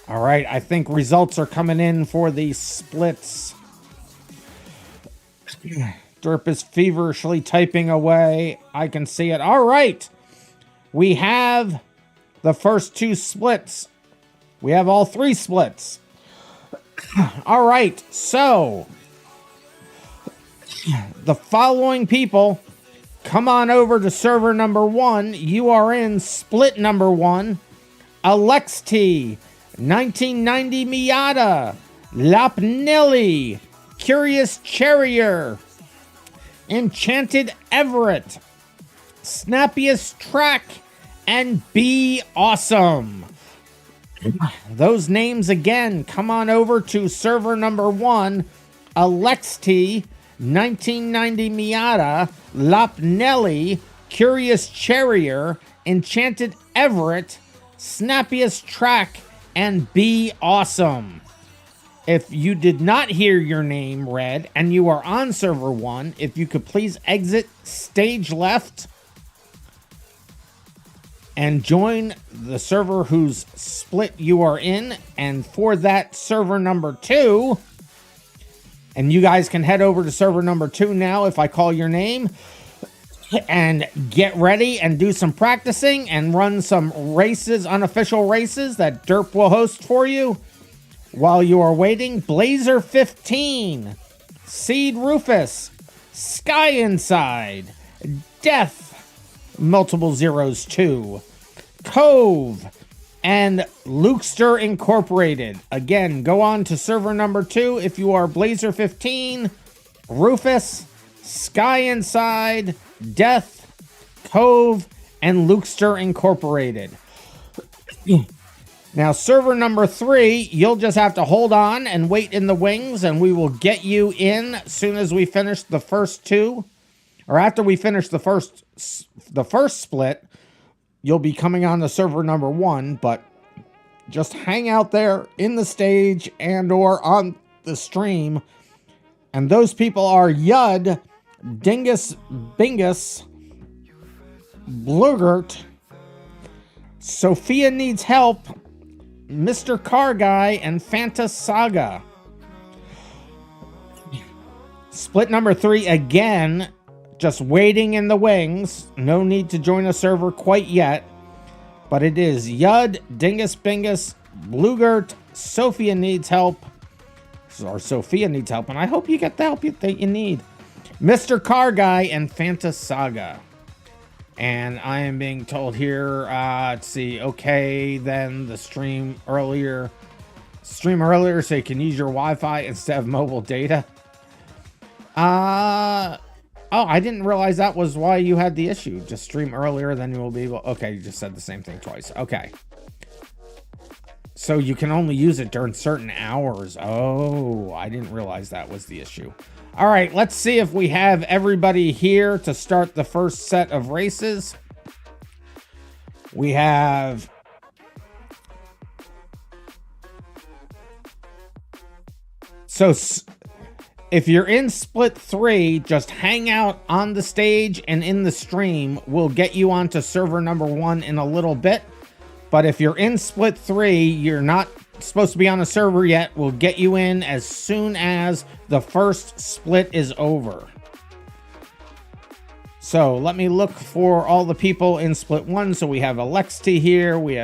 B: All right, I think results are coming in for the splits. Derp is feverishly typing away. I can see it. All right. We have the first two splits. We have all three splits. All right, so the following people, come on over to server number 1. You are in split number 1. Alext, 1990 Miata, Lopnelli, Curious Charrier, Enchanted Everett, Snappiest Track, and Be Awesome. Those names again, come on over to server number 1, Alext, 1990 Miata, Lopnelli, Curious Charrier, Enchanted Everett, Snappiest Track, and Be Awesome. If you did not hear your name read and you are on server 1, if you could please exit stage left and join the server whose split you are in. And for that server number 2, and you guys can head over to server number 2 now if I call your name, and get ready and do some practicing and run some races, unofficial races that Derp will host for you. While you are waiting, Blazer15, Seed Rufus, Sky Inside, Death, multiple zeros 2, Cove, and Lukester Incorporated. Again, go on to server number 2 if you are Blazer15, Rufus, Sky Inside, Death, Cove, and Lukester Incorporated. Now, server number 3, you'll just have to hold on and wait in the wings, and we will get you in as soon as we finish the first 2. Or after we finish the first split, you'll be coming on to server number 1, but just hang out there in the stage and or on the stream. And those people are Yud, Dingus Bingus, Blugert, Sophia Needs Help, Mr. Car Guy, and Fanta Saga. Split number 3 again, just waiting in the wings. No need to join a server quite yet. But it is Yud, Dingus Bingus, Blugert, Sophia Needs Help. Or Sophia Needs Help, and I hope you get the help that you need. Mr. Car Guy and Fanta Saga. And I am being told here, let's see, okay, then the stream earlier so you can use your Wi-Fi instead of mobile data. Oh, I didn't realize that was why you had the issue. Just stream earlier, then you will be able, okay, you just said the same thing twice. Okay. So you can only use it during certain hours. Oh, I didn't realize that was the issue. All right, let's see if we have everybody here to start the first set of races. We have... So if you're in split 3, just hang out on the stage and in the stream. We'll get you onto server number 1 in a little bit. But if you're in split 3, you're not supposed to be on a server yet, we'll get you in as soon as the first split is over. So let me look for all the people in split 1. So we have Alexti here. We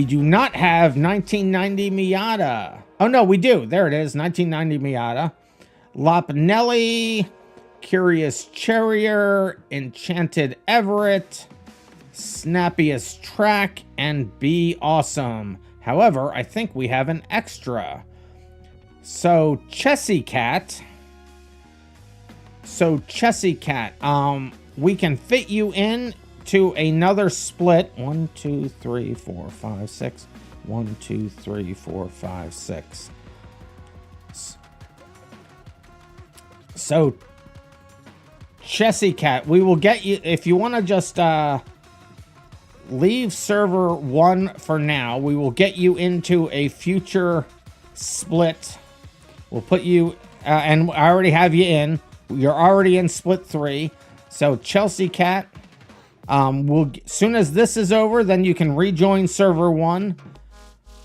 B: do not have 1990 Miata. Oh no, we do. There it is, 1990 Miata. Lopinelli, Curious Charrier, Enchanted Everett, Snappiest Track, and Be Awesome. However, I think we have an extra. So Chessy Cat, we can fit you in to another split. 1, 2, 3, 4, 5, 6. 1, 2, 3, 4, 5, 6. So Chessy Cat, we will get you, if you want to just leave server 1 for now, we will get you into a future split. We'll put you, and I already have you in. You're already in split 3. So Chelsea Cat, soon as this is over, then you can rejoin server 1.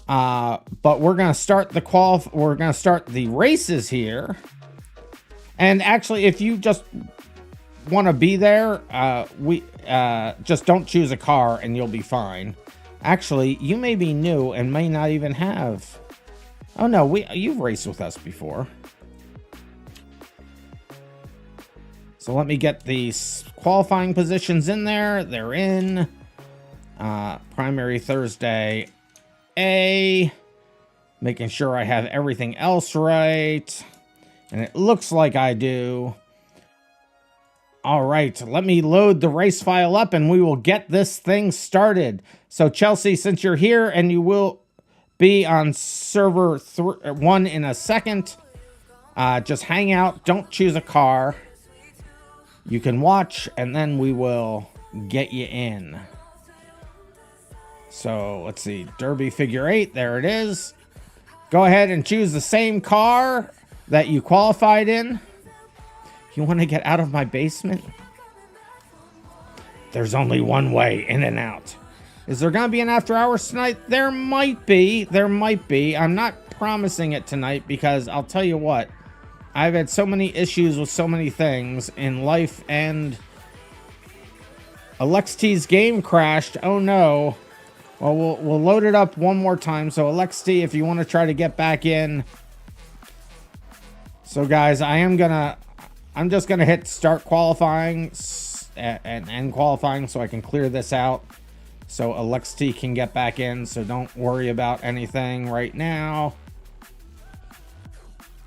B: But we're gonna start the races here. And actually, if you just want to be there, just don't choose a car and you'll be fine. Actually, you may be new and may not even have. Oh no, you've raced with us before. So let me get these qualifying positions in there. They're in. Primary Thursday A. Making sure I have everything else right. And it looks like I do. All right, let me load the race file up and we will get this thing started. So Chelsea, since you're here and you will be on server 1 in a second, just hang out. Don't choose a car. You can watch, and then we will get you in. So let's see, Derby Figure 8, there it is. Go ahead and choose the same car that you qualified in. You want to get out of my basement? There's only one way in and out. Is there going to be an after hours tonight? There might be. There might be. I'm not promising it tonight because I'll tell you what. I've had so many issues with so many things in life, and Alexti's game crashed. Oh no. Well, we'll load it up one more time. So Alexti, if you want to try to get back in. So guys, I'm just gonna hit start qualifying and end qualifying so I can clear this out so Alexti can get back in. So don't worry about anything right now.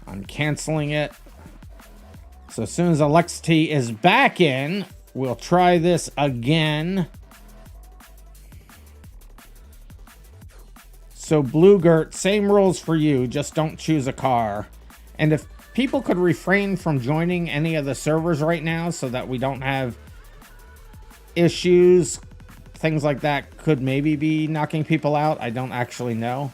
B: I'm canceling it. So as soon as Alexti is back in, we'll try this again. So Bluegert, same rules for you, just don't choose a car. And if people could refrain from joining any of the servers right now so that we don't have issues, things like that could maybe be knocking people out. I don't actually know.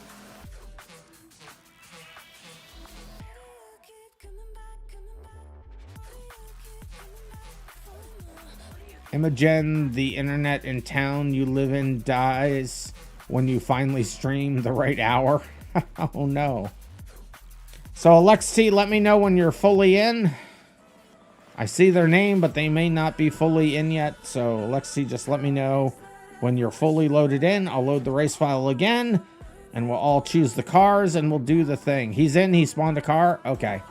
B: Imogen, the internet in town you live in dies when you finally stream the right hour. Oh no. So Alexi, let me know when you're fully in. I see their name, but they may not be fully in yet. So Alexi, just let me know when you're fully loaded in. I'll load the race file again, and we'll all choose the cars, and we'll do the thing. He's in, he spawned a car. Okay.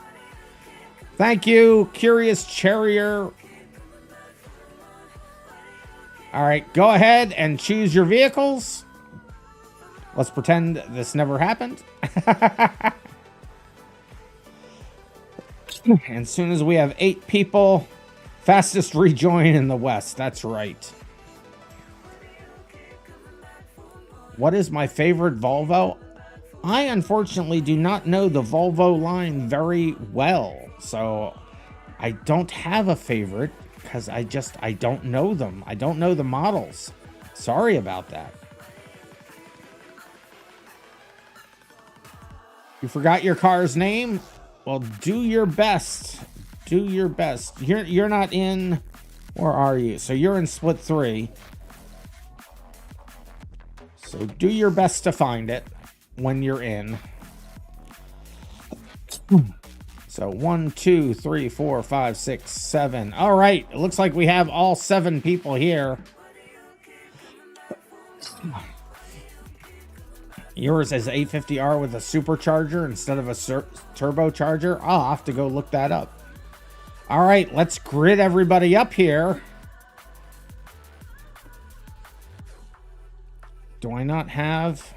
B: Thank you, Curious Charrier. All right, go ahead and choose your vehicles. Let's pretend this never happened. And as soon as we have 8 people, fastest rejoin in the West. That's right. What is my favorite Volvo? I unfortunately do not know the Volvo line very well. So I don't have a favorite because I don't know them. I don't know the models. Sorry about that. You forgot your car's name? Well, do your best. Do your best. You're not in. Where are you? So you're in split 3. So do your best to find it when you're in. So 1, 2, 3, 4, 5, 6, 7. All right. It looks like we have all 7 people here. Yours is 850R with a supercharger instead of a turbocharger. I'll have to go look that up. All right. Let's grid everybody up here. Do I not have...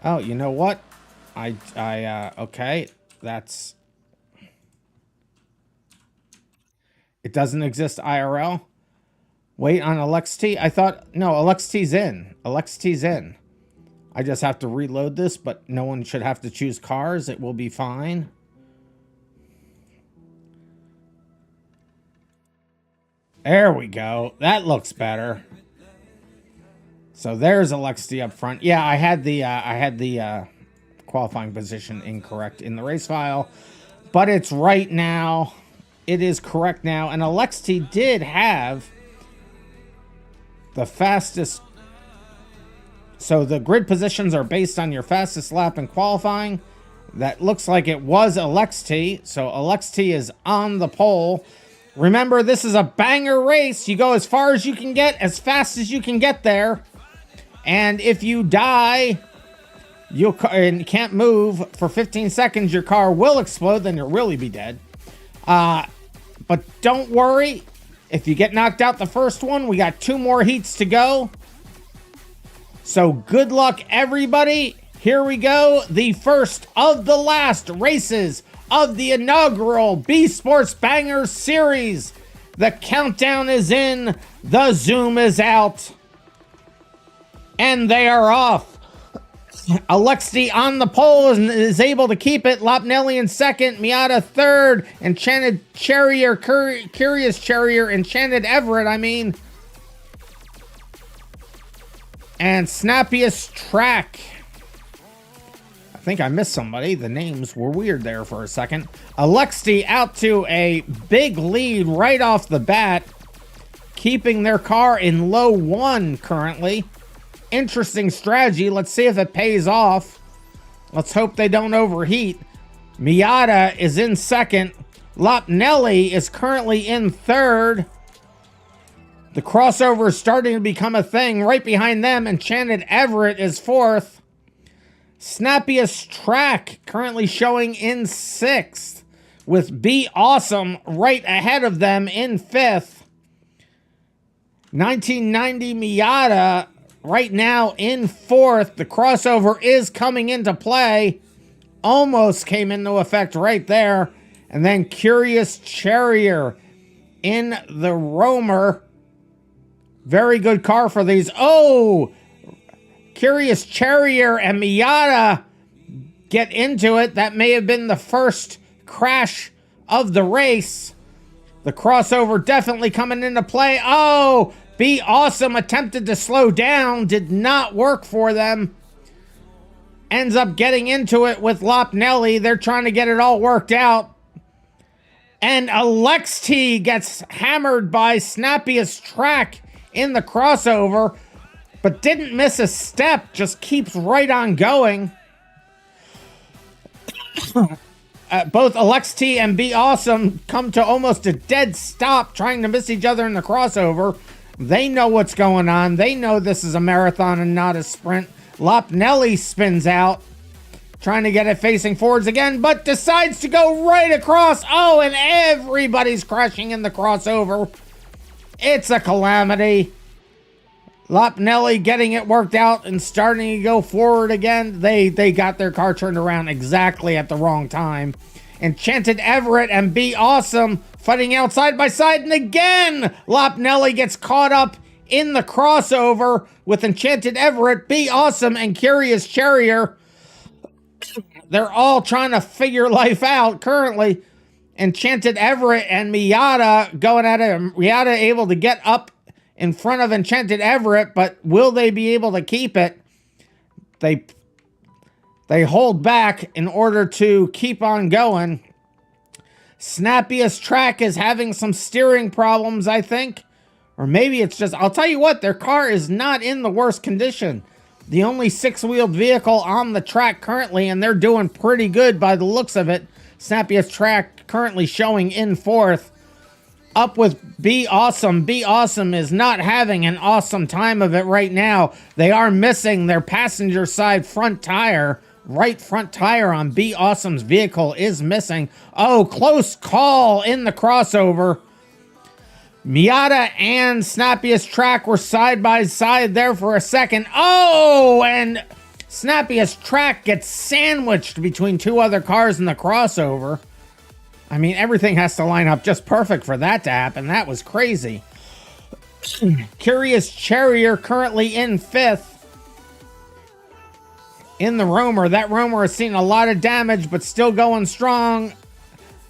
B: Oh, you know what? Okay. That's... It doesn't exist IRL. Wait on LXT. I thought... No, LXT's in. LXT's in. I just have to reload this, but no one should have to choose cars. It will be fine. There we go. That looks better. So there's LXT up front. Yeah, I had the qualifying position incorrect in the race file, but it's right now. It is correct now, and LXT did have the fastest. So the grid positions are based on your fastest lap in qualifying. That looks like it was LXT. So LXT is on the pole. Remember, this is a banger race. You go as far as you can get, as fast as you can get there. And if you die, and can't move for 15 seconds, your car will explode. Then you'll really be dead. But don't worry. If you get knocked out the first one, we got 2 more heats to go. So good luck, everybody. Here we go. The first of the last races of the inaugural BeSports Bangers series. The countdown is in. The zoom is out. And they are off. Alexi on the pole is able to keep it. Lopnelli in second. Miata third. Enchanted Charrier, Curious Charrier, Enchanted Everett, and Snappiest Track. I think I missed somebody. The names were weird there for a second. Alexi out to a big lead right off the bat, keeping their car in low 1 currently. Interesting strategy. Let's see if it pays off. Let's hope they don't overheat. Miata is in second. Lopnelli is currently in third. The crossover is starting to become a thing. Right behind them, Enchanted Everett is fourth. Snappiest Track currently showing in sixth, with Be Awesome right ahead of them in fifth. 1990 Miata right now in fourth. The crossover is coming into play. Almost came into effect right there. And then Curious Charrier in the Roamer. Very good car for these. Oh! Curious Charrier and Miata get into it. That may have been the first crash of the race. The crossover definitely coming into play. Oh! Be Awesome attempted to slow down. Did not work for them. Ends up getting into it with Lopnelli. They're trying to get it all worked out. And Alexi gets hammered by Snappiest Track in the crossover, but didn't miss a step. Just keeps right on going. Both Alexi and Be Awesome come to almost a dead stop trying to miss each other in the crossover. They know what's going on. They know this is a marathon and not a sprint. Lopnelli spins out, trying to get it facing forwards again, but decides to go right across. Oh, and everybody's crashing in the crossover. It's a calamity. Lopnelli getting it worked out and starting to go forward again. They got their car turned around exactly at the wrong time. Enchanted Everett and Be Awesome fighting out side by side, and again Lopnelli gets caught up in the crossover with Enchanted Everett, Be Awesome, and Curious Charrier. They're all trying to figure life out currently. Enchanted Everett and Miata going at it. Miata able to get up in front of Enchanted Everett, but will they be able to keep it? They hold back in order to keep on going. Snappiest Track is having some steering problems, I think. Or maybe it's just, I'll tell you what, their car is not in the worst condition. the only six-wheeled vehicle on the track currently, and they're doing pretty good by the looks of it. Snappiest Track currently showing in fourth. Up with Be Awesome. Be Awesome is not having an awesome time of it right now. They are missing their passenger side front tire. Right front tire on Be Awesome's vehicle is missing. Oh, close call in the crossover. Miata and Snappiest Track were side by side there for a second. Oh, and Snappiest Track gets sandwiched between two other cars in the crossover. I mean, everything has to line up just perfect for that to happen. That was crazy. Curious Charrier currently in fifth. In the Roamer. That Roamer has seen a lot of damage, but still going strong.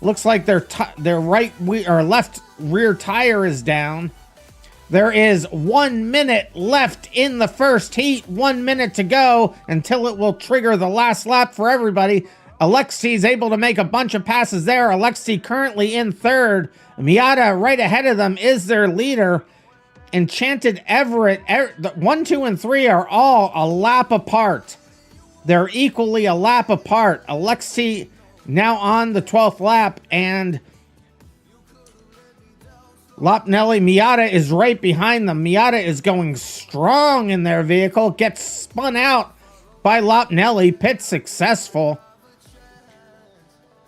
B: Looks like their left rear tire is down. There is 1 minute left in the first heat. 1 minute to go until it will trigger the last lap for everybody. Alexi is able to make a bunch of passes there. Alexi currently in third. Miata right ahead of them is their leader. Enchanted Everett, 1, 2, and 3 are all a lap apart. They're equally a lap apart. Alexi now on the 12th lap, and Lopnelli Miata is right behind them. Miata is going strong in their vehicle. Gets spun out by Lopnelli. Pit successful.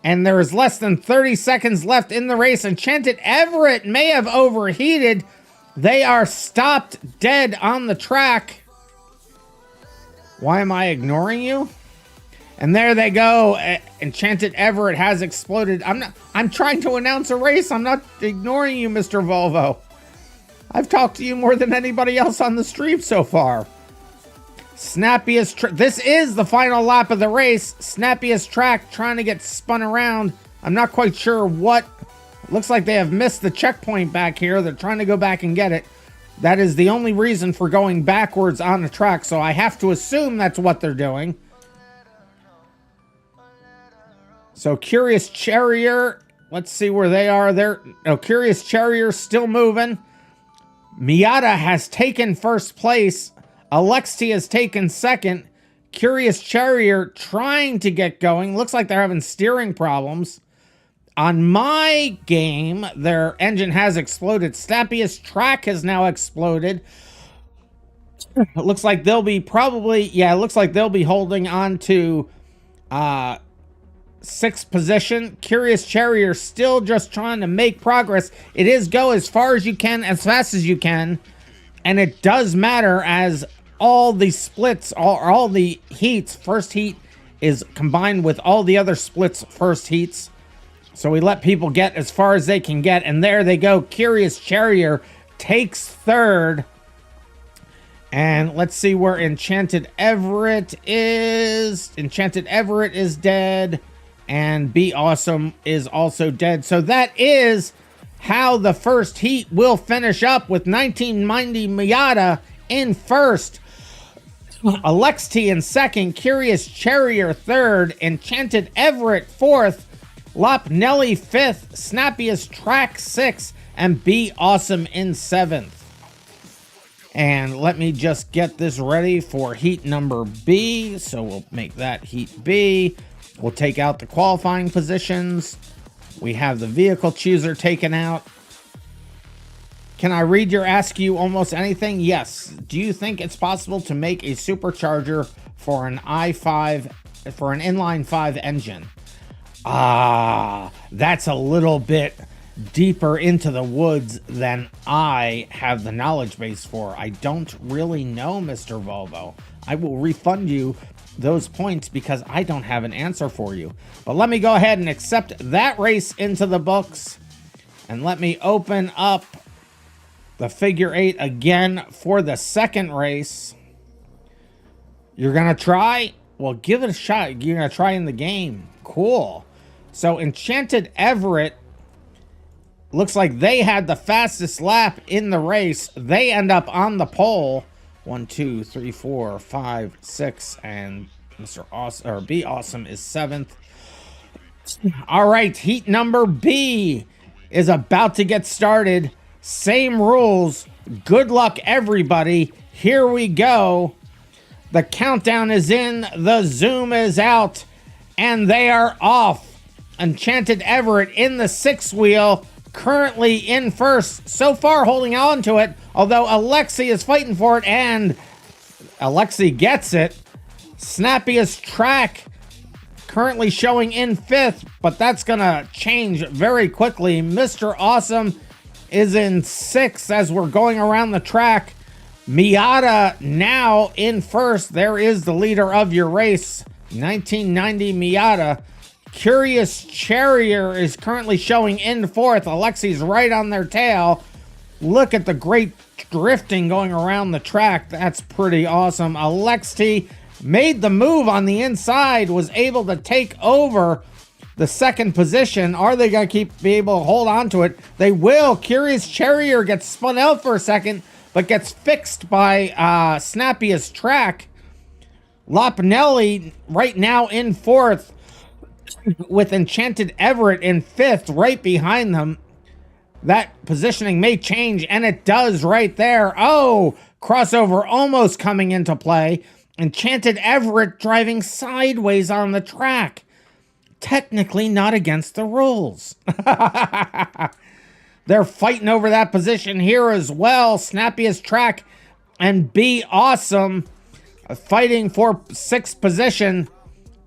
B: And there is less than 30 seconds left in the race. Enchanted Everett may have overheated. They are stopped dead on the track. Why am I ignoring you? And there they go. Enchanted Everett has exploded. I'm trying to announce a race. I'm not ignoring you, Mr. Volvo. I've talked to you more than anybody else on the stream so far. This is the final lap of the race. Snappiest Track trying to get spun around. I'm not quite sure what. Looks like they have missed the checkpoint back here. They're trying to go back and get it. That is the only reason for going backwards on the track, so I have to assume that's what they're doing. So Curious Charrier, let's see where they are. Curious Charrier still moving. Miata has taken first place. Alexi has taken second. Curious Charrier trying to get going. Looks like they're having steering problems. On my game, their engine has exploded. Snappiest Track has now exploded. It looks like they'll be holding on to sixth position. Curious Charrier still just trying to make progress. It is go as far as you can, as fast as you can. And it does matter as all the splits, all the heats, first heat is combined with all the other splits first heats. So we let people get as far as they can get. And there they go. Curious Charrier takes third. And let's see where Enchanted Everett is. Enchanted Everett is dead. And Be Awesome is also dead. So that is how the first heat will finish up, with 1990 Miata in first. Alexi in second. Curious Charrier third. Enchanted Everett fourth. Lopnelli fifth. Snappiest Track sixth. And Be Awesome in seventh. And let me just get this ready for heat number B. So we'll make that heat B. We'll take out the qualifying positions. We have the vehicle chooser taken out. Can I read your Ask You Almost Anything? Yes. Do you think it's possible to make a supercharger for an i5, for an inline 5 engine? That's a little bit deeper into the woods than I have the knowledge base for. I don't really know, Mr. Volvo. I will refund you those points because I don't have an answer for you. But let me go ahead and accept that race into the books. And let me open up the figure 8 again for the second race. You're going to try? Well, give it a shot. You're going to try in the game. Cool. So Enchanted Everett, looks like they had the fastest lap in the race. They end up on the pole. 1, 2, 3, 4, 5, 6, and Mr. Awesome, or Be Awesome, is 7th. All right, heat number B is about to get started. Same rules. Good luck, everybody. Here we go. The countdown is in, the zoom is out, and they are off. Enchanted Everett in the 6th wheel, currently in first. So far holding on to it, although Alexi is fighting for it, and Alexi gets it. Snappiest Track currently showing in 5th, but that's going to change very quickly. Mr. Awesome is in 6th as we're going around the track. Miata now in first. There is the leader of your race, 1990 Miata. Curious Charrier is currently showing in 4th. Alexi's right on their tail. Look at the great drifting going around the track. That's pretty awesome. Alexi made the move on the inside, was able to take over the 2nd position. Are they going to be able to hold on to it? They will. Curious Charrier gets spun out for a second, but gets fixed by Snappiest Track. Lopnelli right now in 4th, with Enchanted Everett in 5th, right behind them. That positioning may change, and it does right there. Oh, crossover almost coming into play. Enchanted Everett driving sideways on the track. Technically not against the rules. They're fighting over that position here as well. Snappiest Track and Be Awesome fighting for 6th position.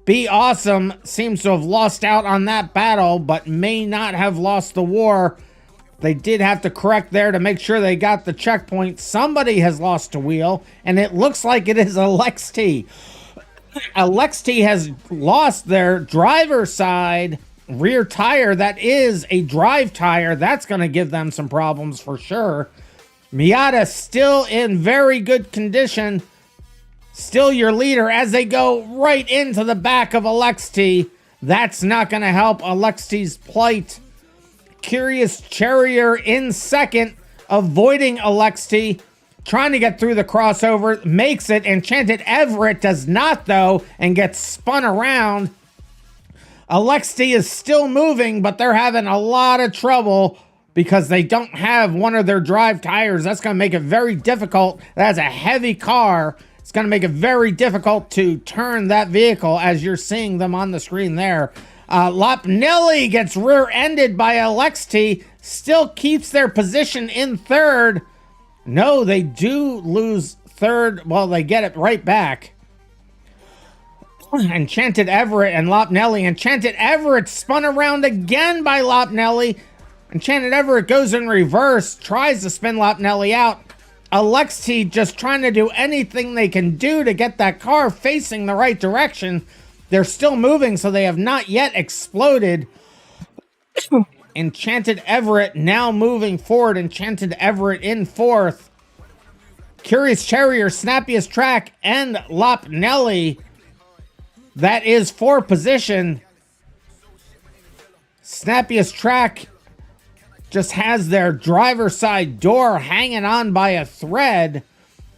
B: Be Awesome seems to have lost out on that battle, but may not have lost the war. They did have to correct there to make sure they got the checkpoint. Somebody has lost a wheel, and it looks like it is Alexi. Alexi has lost their driver's side rear tire. That is a drive tire. That's going to give them some problems for sure. Miata still in very good condition. Still your leader as they go right into the back of Alexi. That's not going to help Alexi's plight. Curious Charrier in 2nd, avoiding Alexi. Trying to get through the crossover. Makes it. Enchanted Everett does not, though, and gets spun around. Alexi is still moving, but they're having a lot of trouble because they don't have one of their drive tires. That's going to make it very difficult. That's a heavy car. It's going to make it very difficult to turn that vehicle, as you're seeing them on the screen there. Lopnelli gets rear-ended by Alexi. Still keeps their position in 3rd. No, they do lose 3rd. Well, they get it right back. Enchanted Everett and Lopnelli. Enchanted Everett spun around again by Lopnelli. Enchanted Everett goes in reverse, tries to spin Lopnelli out. Alexi just trying to do anything they can do to get that car facing the right direction. They're still moving, so they have not yet exploded. Enchanted Everett now moving forward. Enchanted Everett in 4th. Curious Charrier, Snappiest Track, and Lopnelli. That is 4th position. Snappiest Track just has their driver's side door hanging on by a thread.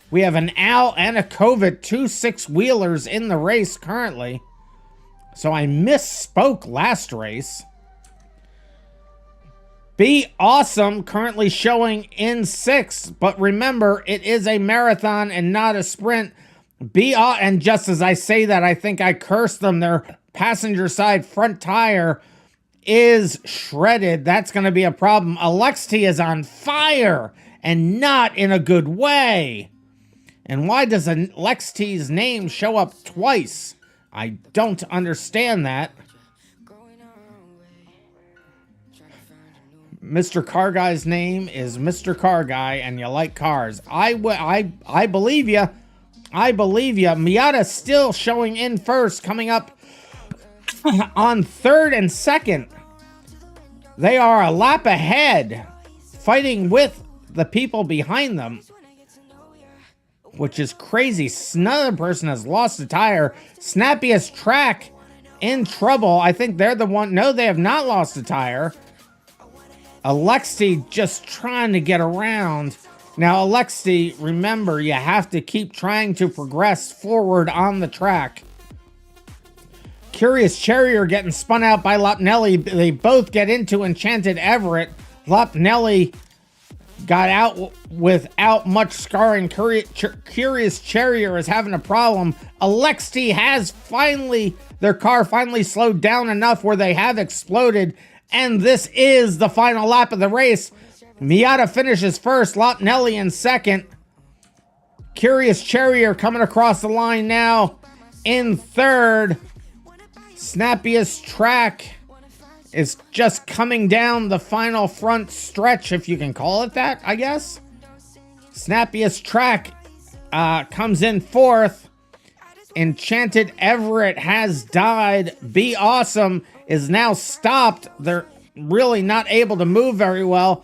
B: We have an Al and a Kovic, 2 6-wheelers in the race currently. So I misspoke last race. Be Awesome currently showing in 6th, but remember, it is a marathon and not a sprint. And just as I say that, I think I cursed them. Their passenger side front tire is shredded. That's going to be a problem. Alexi is on fire and not in a good way. And why does Alexi's name show up twice? I don't understand that. Mr. Car Guy's name is Mr. Car Guy, and you like cars. I believe you. I believe you. Miata still showing in 1st, coming up on 3rd and 2nd. They are a lap ahead, fighting with the people behind them, which is crazy. Another person has lost a tire. Snappiest Track in trouble. I think they're the one. No, they have not lost a tire. Alexi just trying to get around. Now, Alexi, remember, you have to keep trying to progress forward on the track. Curious Charrier getting spun out by Lopnelli. They both get into Enchanted Everett. Lopnelli got out without much scarring. Curious Charrier is having a problem. Alexi has their car finally slowed down enough where they have exploded. And this is the final lap of the race. Miata finishes first, Lopnelli in second. Curious Charrier coming across the line now in third. Snappiest Track is just coming down the final front stretch, if you can call it that, I guess. Snappiest Track comes in fourth. Enchanted Everett has died. Be Awesome is now stopped. They're really not able to move very well.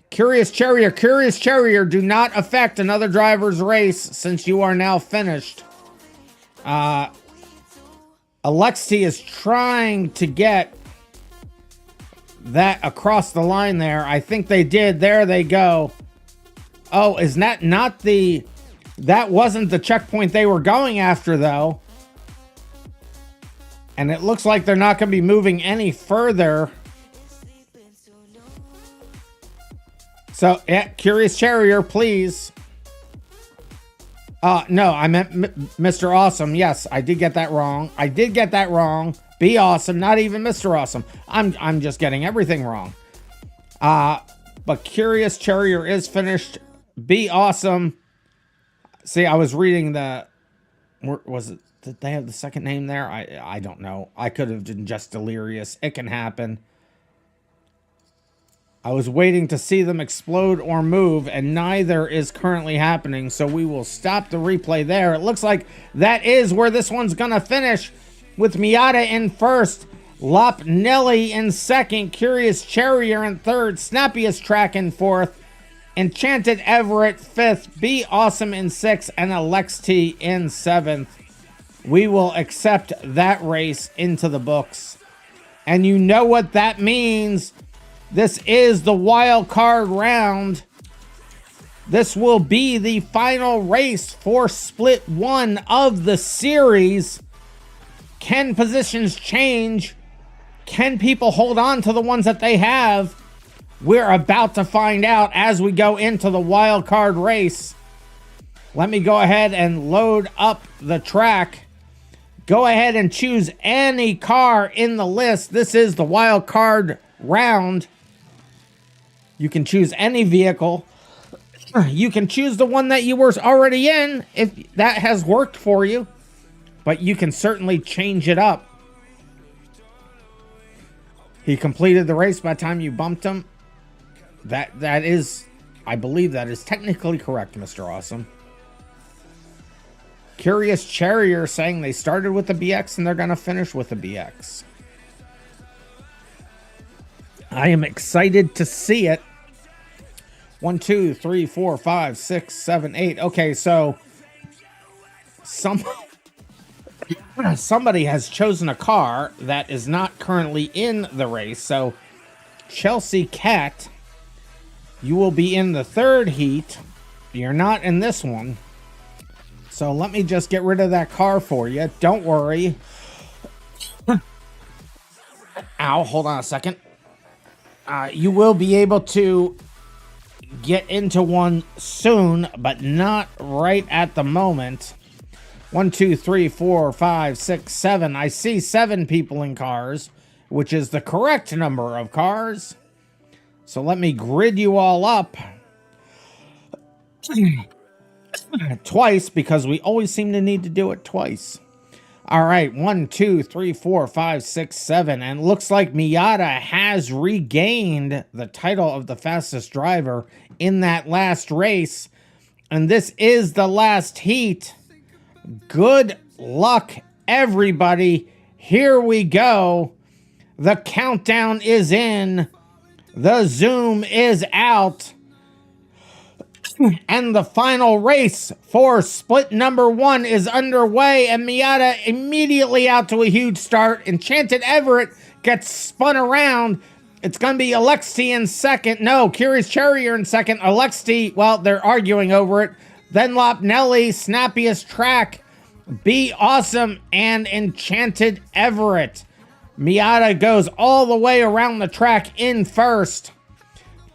B: Curious Charrier, do not affect another driver's race since you are now finished. Alexi is trying to get that across the line there. I think they did. There they go. Oh, is that not the... That wasn't the checkpoint they were going after, though. And it looks like they're not going to be moving any further. So, yeah, Curious Charrier, please. No, I meant Mr. Awesome. Yes, I did get that wrong. Be Awesome, not even Mr. Awesome. I'm just getting everything wrong. But Curious Charrier is finished. Be Awesome. See, I was reading the... Was it... Did they have the second name there? I don't know. I could have been just delirious. It can happen. I was waiting to see them explode or move, and neither is currently happening, so we will stop the replay there. It looks like that is where this one's going to finish, with Miata in first, Lopnelli in second, Curious Charrier in third, Snappiest Track in fourth, Enchanted Everett fifth, Be Awesome in sixth, and Alexi in seventh. We will accept that race into the books. And you know what that means. This is the wild card round. This will be the final race for split one of the series. Can positions change? Can people hold on to the ones that they have? We're about to find out as we go into the wild card race. Let me go ahead and load up the track. Go ahead and choose any car in the list. This is the wild card round. You can choose any vehicle. You can choose the one that you were already in if that has worked for you. But you can certainly change it up. He completed the race by the time you bumped him. That is, I believe that is technically correct, Mr. Awesome. Curious Charrier saying they started with the BX and they're going to finish with the BX. I am excited to see it. 1, 2, 3, 4, 5, 6, 7, 8. Okay, so somebody has chosen a car that is not currently in the race. So Chelsea Cat, you will be in the third heat. You're not in this one. So let me just get rid of that car for you. Don't worry. Ow, hold on a second. You will be able to get into one soon, but not right at the moment. 1, 2, 3, 4, 5, 6, 7. I see 7 people in cars, which is the correct number of cars. So let me grid you all up. Twice, because we always seem to need to do it twice. All right, 1, 2, 3, 4, 5, 6, 7. And looks like Miata has regained the title of the fastest driver in that last race. And this is the last heat. Good luck, everybody. Here we go. The countdown is in. The zoom is out. And the final race for split number 1 is underway, and Miata immediately out to a huge start. Enchanted Everett gets spun around. It's going to be Alexi in second. No, Curious Charrier in second. Alexi, well, they're arguing over it. Then Lopnelli, Snappiest Track, Be Awesome, and Enchanted Everett. Miata goes all the way around the track in first.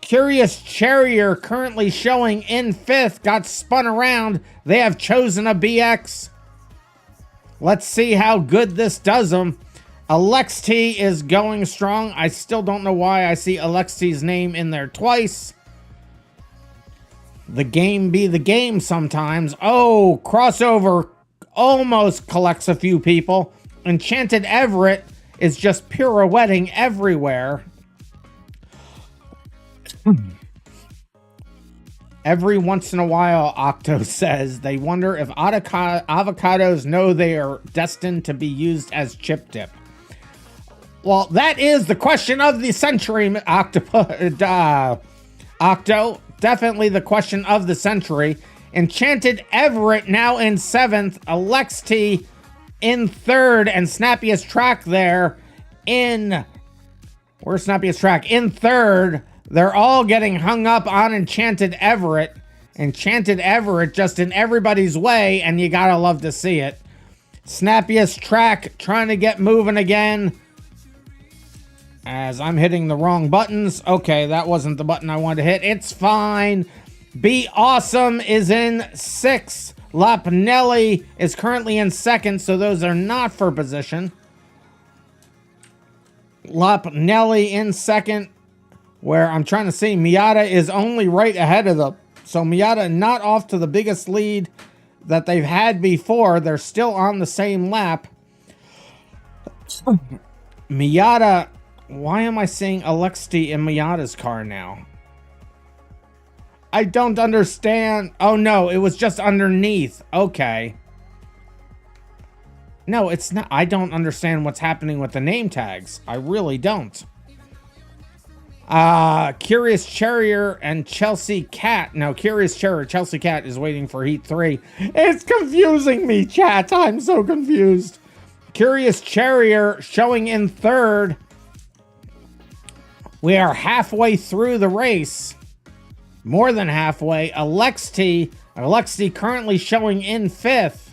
B: Curious Charrier currently showing in 5th. Got spun around. They have chosen a BX. Let's see how good this does them. Alext is going strong. I still don't know why I see Alext's name in there twice. The game be the game sometimes. Oh, crossover almost collects a few people. Enchanted Everett is just pirouetting everywhere. Every once in a while, Octo says, they wonder if avocados know they are destined to be used as chip dip. Well, that is the question of the century, Octo. Definitely the question of the century. Enchanted Everett now in 7th. Alext in 3rd. And Snappiest Track there in... Where's Snappiest Track? In 3rd. They're all getting hung up on Enchanted Everett. Enchanted Everett just in everybody's way, and you gotta love to see it. Snappiest Track trying to get moving again. As I'm hitting the wrong buttons. Okay, that wasn't the button I wanted to hit. It's fine. Be Awesome is in 6th. Lapnelli is currently in 2nd, so those are not for position. Lapnelli in 2nd. Where I'm trying to see, Miata is only right ahead of them. So Miata not off to the biggest lead that they've had before. They're still on the same lap. Miata, why am I seeing Alext in Miata's car now? I don't understand. Oh no, it was just underneath. Okay. No, it's not. I don't understand what's happening with the name tags. I really don't. Curious Charrier and Chelsea Cat. No, Curious Charrier, Chelsea Cat is waiting for Heat 3. It's confusing me, chat. I'm so confused. Curious Charrier showing in 3rd. We are halfway through the race. More than halfway. Alext currently showing in 5th.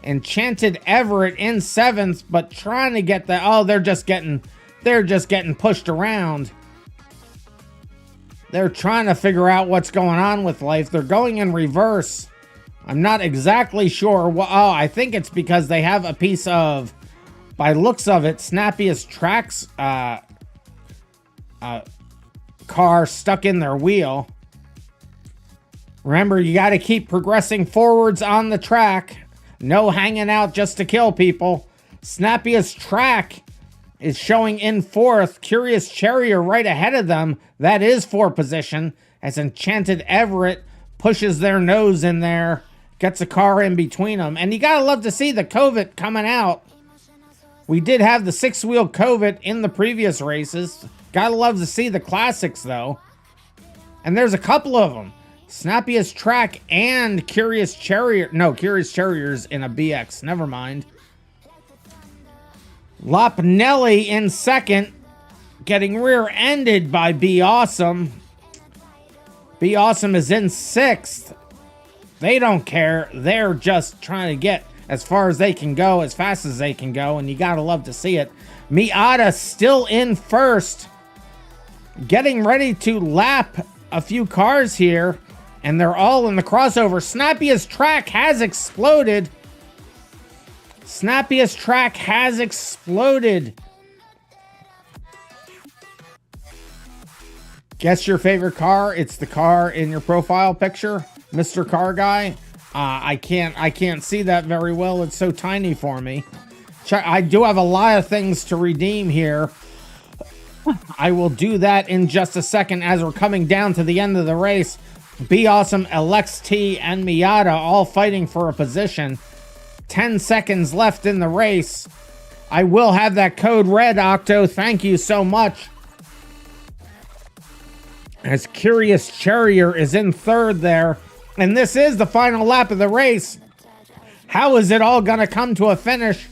B: Enchanted Everett in 7th, but trying to get the... Oh, they're just getting pushed around. They're trying to figure out what's going on with life. They're going in reverse. I'm not exactly sure. Oh, I think it's because they have a piece of, by looks of it, Snappiest Track's car stuck in their wheel. Remember, you got to keep progressing forwards on the track. No hanging out just to kill people. Snappiest Track is showing in 4th. Curious Charrier right ahead of them. That is for position. As Enchanted Everett pushes their nose in there. Gets a car in between them. And you gotta love to see the Covet coming out. We did have the 6-wheel Covet in the previous races. Gotta love to see the classics though. And there's a couple of them. Snappiest Track and Curious Charrier. No, Curious Charrier's in a BX. Never mind. Lapnelli in 2nd, getting rear-ended by Be Awesome. Be Awesome is in 6th. They don't care. They're just trying to get as far as they can go, as fast as they can go, and you gotta love to see it. Miata still in 1st, getting ready to lap a few cars here, and they're all in the crossover. Snappiest Track has exploded. Snappiest Track has exploded. Guess your favorite car? It's the car in your profile picture, Mr. Car Guy. I can't see that very well. It's so tiny for me. I do have a lot of things to redeem here. I will do that in just a second as we're coming down to the end of the race. Be Awesome, Alext, and Miata all fighting for a position. 10 seconds left in the race. I will have that code red, Octo. Thank you so much. As Curious Charrier is in 3rd there. And this is the final lap of the race. How is it all going to come to a finish?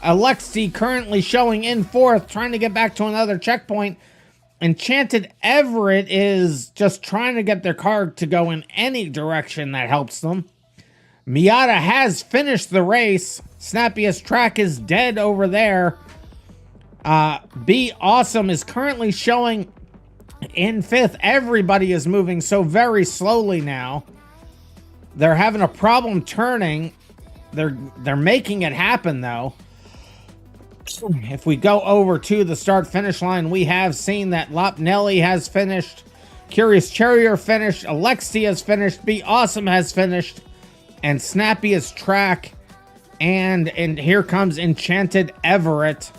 B: Alext currently showing in 4th, trying to get back to another checkpoint. Enchanted Everett is just trying to get their car to go in any direction that helps them. Miata has finished the race. Snappiest Track is dead over there. Be Awesome is currently showing In 5th, everybody is moving so very slowly now. They're having a problem turning. They're making it happen, though. If we go over to the start-finish line, we have seen that Lopnelli has finished, Curious Charrier finished, Alexi has finished, Be Awesome has finished, and Snappy is track. And here comes Enchanted Everett,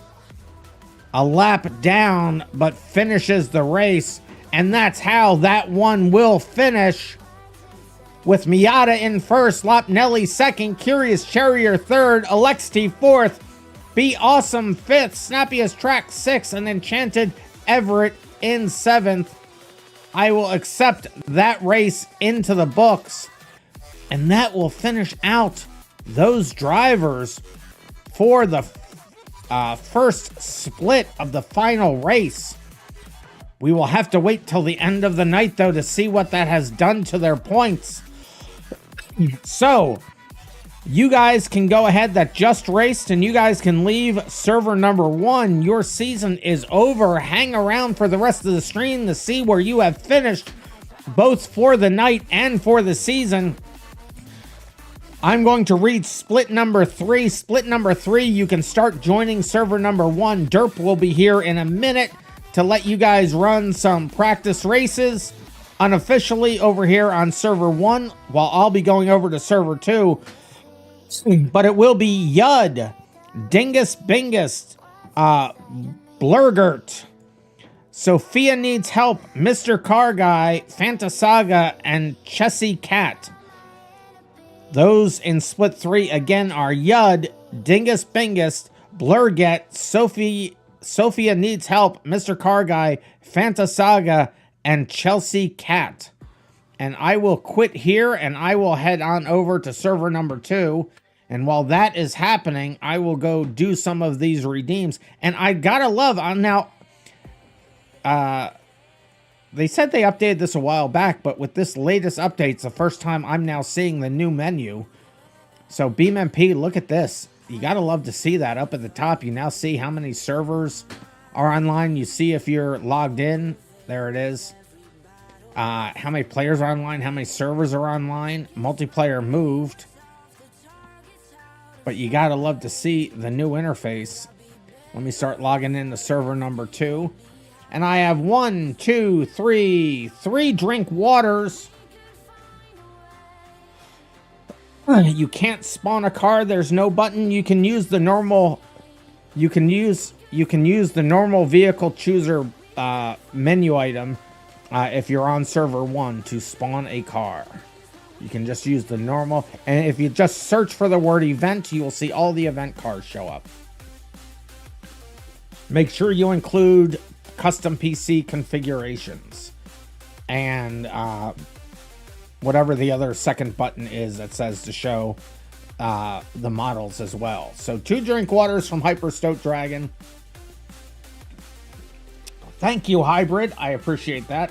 B: a lap down, but finishes the race. And that's how that one will finish, with Miata in 1st, Lopnelli 2nd, Curious Charrier 3rd, Alexi 4th, Be Awesome 5th, Snappy as Track 6th, and Enchanted Everett in 7th. I will accept that race into the books, and that will finish out those drivers for the first split of the final race. We will have to wait till the end of the night, though, to see what that has done to their points. So, you guys can go ahead that just raced, and you guys can leave server number 1. Your season is over. Hang around for the rest of the stream to see where you have finished, both for the night and for the season. I'm going to read split number 3. Split number 3, you can start joining server number 1. Derp will be here in a minute to let you guys run some practice races unofficially over here on server 1, while I'll be going over to server 2. But it will be Yud, Dingus Bingus, Blurgert, Sophia Needs Help, Mr. Car Guy, Fantasaga, and Chessie Cat. Those in split 3 again are Yud, Dingus Bingus, Blurget, Sophia Needs Help, Mr. Car Guy, Fantasaga, and Chelsea Cat. And I will quit here, and I will head on over to server number 2. And while that is happening, I will go do some of these redeems. And I gotta love, now, they said they updated this a while back, but with this latest update, it's the first time I'm now seeing the new menu. So BeamMP, look at this. You gotta love to see that up at the top. You now see how many servers are online. You see if you're logged in. There it is. How many players are online, how many servers are online. Multiplayer moved. But you gotta love to see the new interface. Let me start logging into server number 2. And I have 3 drink waters. You can't spawn a car. There's no button. You can use the normal. You can use the normal vehicle chooser menu item if you're on server 1 to spawn a car. You can just use the normal, and if you just search for the word event, you will see all the event cars show up. Make sure you include custom PC configurations and whatever the other second button is that says to show the models as well. So 2 drink waters from Hyper Stoat Dragon. Thank you, Hybrid. I appreciate that.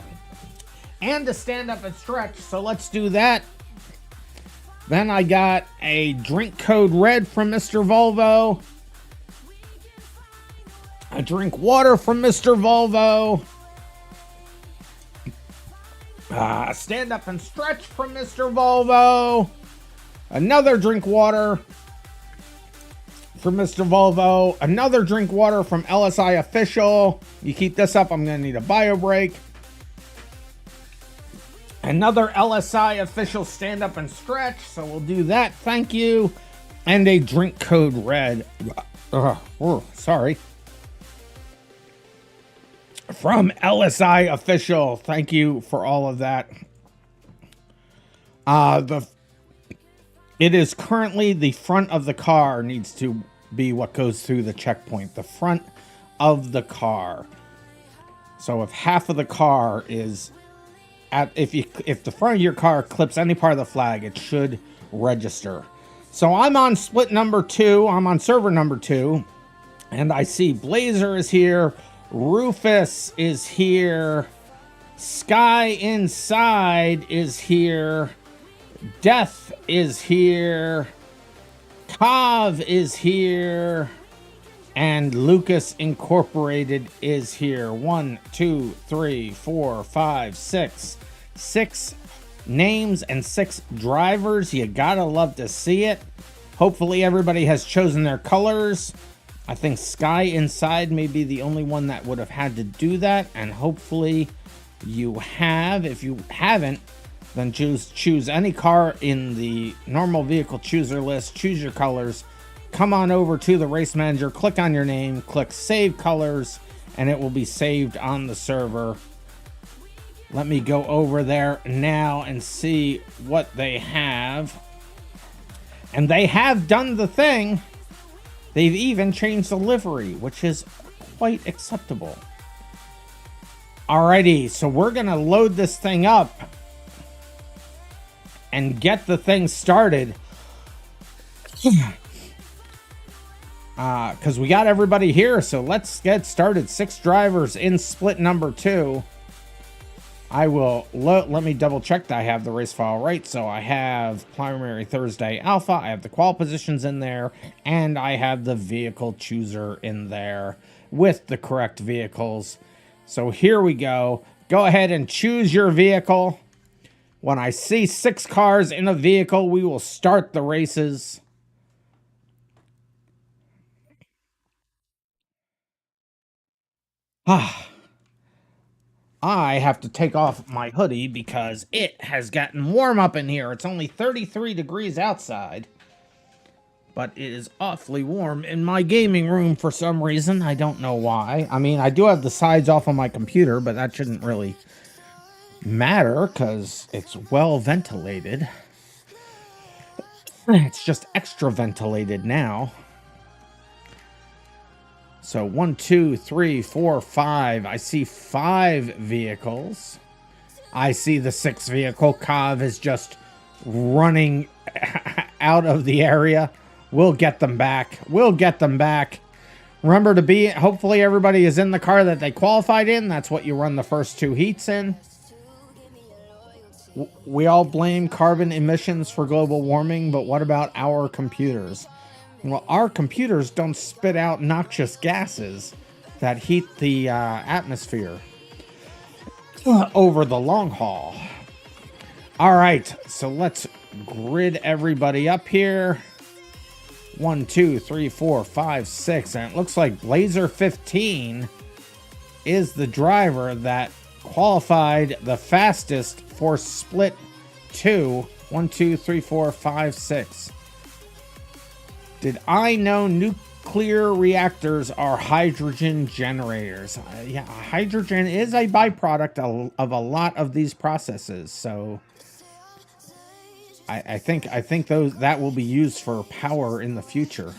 B: And to stand up and stretch, so let's do that. Then I got a drink code red from Mr. Volvo. A drink water from Mr. Volvo. Stand up and stretch from Mr. Volvo. Another drink water from Mr. Volvo. Another drink water from LSI Official. You keep this up, I'm going to need a bio break. Another LSI Official stand up and stretch, so we'll do that. Thank you. And a drink code red. Sorry. From LSI Official. Thank you for all of that. It is currently the front of the car needs to be what goes through the checkpoint. The front of the car. So if half of the car is if the front of your car clips any part of the flag, it should register. So I'm on split number 2. I'm on server number 2. And I see Blazer is here. Rufus is here. Sky Inside is here. Death is here. Kav is here. And Lucas Incorporated is here. 1, 2, 3, 4, 5, 6. 6 names and 6 drivers. You gotta love to see it. Hopefully everybody has chosen their colors. I think Sky Inside may be the only one that would have had to do that, and hopefully you have. If you haven't, then choose any car in the normal vehicle chooser list, choose your colors, come on over to the race manager, click on your name, click save colors, and it will be saved on the server. Let me go over there now and see what they have. And they have done the thing. They've even changed the livery, which is quite acceptable. Alrighty, so we're gonna load this thing up and get the thing started. Because we got everybody here, so let's get started. 6 drivers in split number 2. I will let me double check that I have the race file right. So I have primary Thursday alpha, I have the qual positions in there, and I have the vehicle chooser in there with the correct vehicles. So here we go. Go ahead and choose your vehicle. When I see 6 cars in a vehicle, we will start the races. I have to take off my hoodie because it has gotten warm up in here. It's only 33 degrees outside, but it is awfully warm in my gaming room for some reason. I don't know why. I mean, I do have the sides off on my computer, but that shouldn't really matter because it's well ventilated. It's just extra ventilated now. So 1, 2, 3, 4, 5. I see 5 vehicles. I see the 6th vehicle. Kav is just running out of the area. We'll get them back. We'll get them back. Remember to be, hopefully everybody is in the car that they qualified in. That's what you run the first 2 heats in. We all blame carbon emissions for global warming, but what about our computers? Well, our computers don't spit out noxious gases that heat the atmosphere over the long haul. All right, so let's grid everybody up here. 1, 2, 3, 4, 5, 6. And it looks like Blazer15 is the driver that qualified the fastest for split 2. 1, 2, 3, 4, 5, 6. Did I know nuclear reactors are hydrogen generators? Yeah, hydrogen is a byproduct of a lot of these processes. So I think that will be used for power in the future.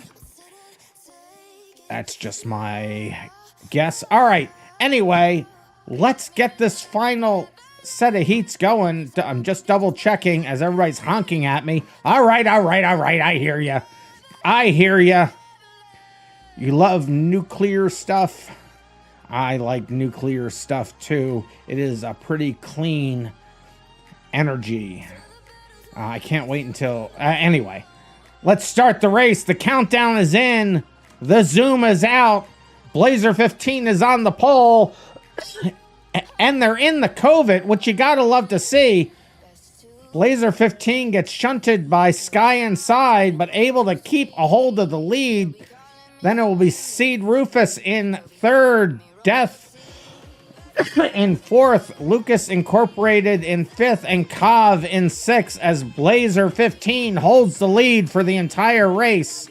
B: That's just my guess. All right. Anyway, let's get this final set of heats going. I'm just double checking as everybody's honking at me. All right. I hear you. I hear ya. You love nuclear stuff. I like nuclear stuff too. It is a pretty clean energy. I can't wait until... anyway, let's start the race. The countdown is in. The zoom is out. Blazer15 is on the pole. And they're in the covert, which you gotta love to see. Blazer15 gets shunted by Sky Inside, but able to keep a hold of the lead. Then it will be Seed Rufus in 3rd, Death in 4th, Lucas Incorporated in 5th, and Kav in 6th as Blazer15 holds the lead for the entire race,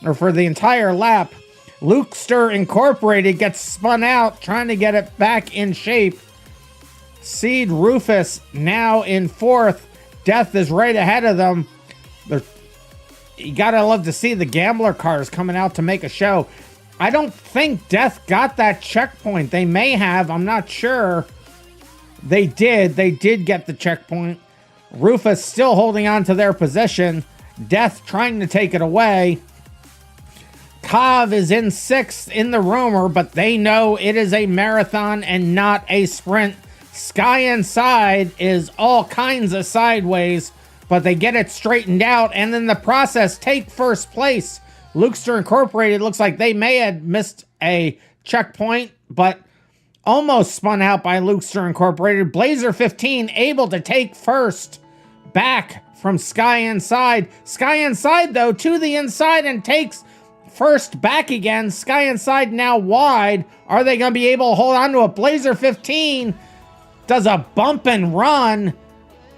B: or for the entire lap. Lukester Incorporated gets spun out, trying to get it back in shape. Seed Rufus now in 4th. Death is right ahead of them. You gotta love to see the gambler cars coming out to make a show. I don't think Death got that checkpoint. They may have. I'm not sure. They did. They did get the checkpoint. Rufus still holding on to their position. Death trying to take it away. Kav is in 6th in the rumor, but they know it is a marathon and not a sprint. Sky Inside is all kinds of sideways, but they get it straightened out and in the process take first place. Lukester Incorporated looks like they may have missed a checkpoint, but almost spun out by Lukester Incorporated. Blazer 15 able to take first back from Sky Inside. Sky Inside, though, to the inside and takes first back again. Sky Inside now wide. Are they going to be able to hold on to it? Blazer 15 does a bump and run,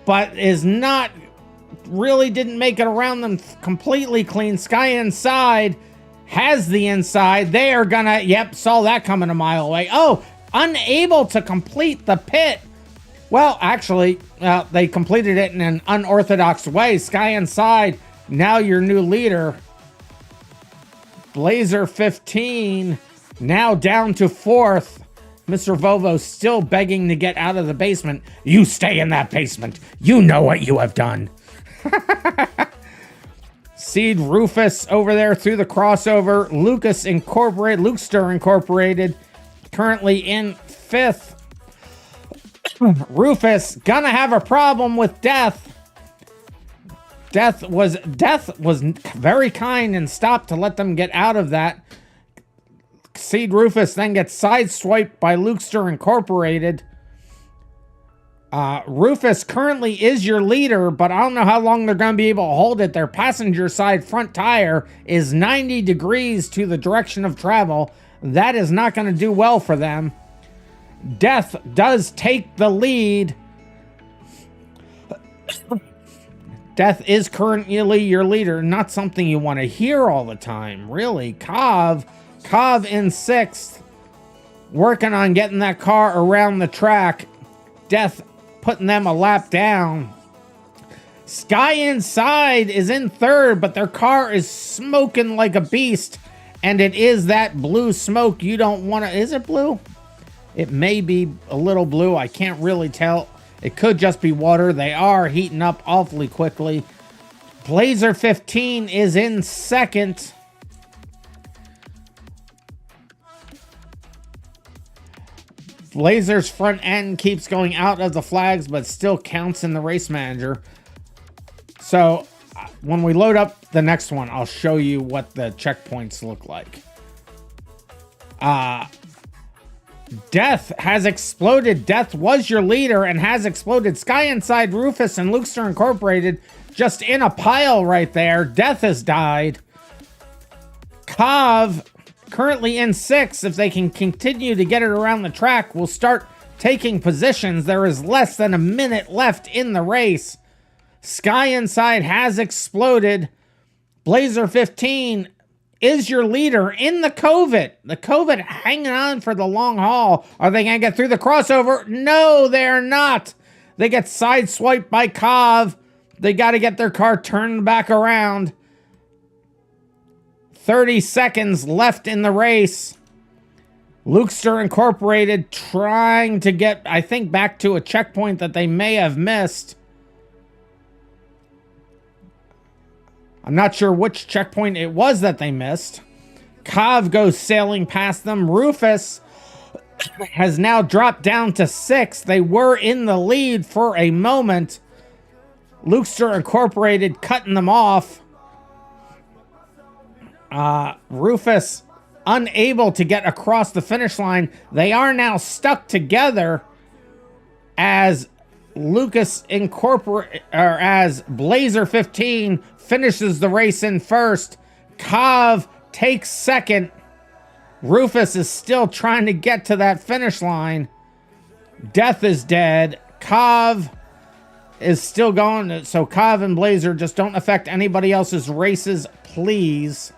B: but is not really, didn't make it around them completely clean. Sky Inside has the inside. They are gonna, yep, saw that coming a mile away. Oh, unable to complete the pit. Well, actually, they completed it in an unorthodox way. Sky Inside, now your new leader. Blazer 15, now down to 4th. Mr. Vovo still begging to get out of the basement. You stay in that basement. You know what you have done. Seed Rufus over there through the crossover. Lukester Incorporated, currently in 5th. Rufus gonna have a problem with Death. Death was very kind and stopped to let them get out of that. Seed Rufus then gets sideswiped by Lukester Incorporated. Rufus currently is your leader, but I don't know how long they're going to be able to hold it. Their passenger side front tire is 90 degrees to the direction of travel. That is not going to do well for them. Death does take the lead. Death is currently your leader. Not something you want to hear all the time, really. Cov in 6th, working on getting that car around the track. Death putting them a lap down. Sky Inside is in 3rd, but their car is smoking like a beast, and it is that blue smoke you don't want to... Is it blue? It may be a little blue. I can't really tell. It could just be water. They are heating up awfully quickly. Blazer 15 is in 2nd. Blazer's front end keeps going out of the flags, but still counts in the race manager. So when we load up the next one, I'll show you what the checkpoints look like. Death has exploded. Death was your leader and has exploded. Sky Inside, Rufus, and Lukester Incorporated just in a pile right there. Death has died. Cov currently in 6th. If they can continue to get it around the track, will start taking positions. There is less than a minute left in the race. Sky Inside has exploded. Blazer 15 is your leader in the COVID. The COVID hanging on for the long haul. Are they going to get through the crossover? No, they're not. They get sideswiped by Cov. They got to get their car turned back around. 30 seconds left in the race. Lukester Incorporated trying to get, I think, back to a checkpoint that they may have missed. I'm not sure which checkpoint it was that they missed. Cov goes sailing past them. Rufus has now dropped down to 6th. They were in the lead for a moment. Lukester Incorporated cutting them off. Rufus unable to get across the finish line. They are now stuck together as as Blazer 15 finishes the race in 1st. Cov takes 2nd. Rufus is still trying to get to that finish line. Death is dead. Cov is still going. So Cov and Blazer, just don't affect anybody else's races, please.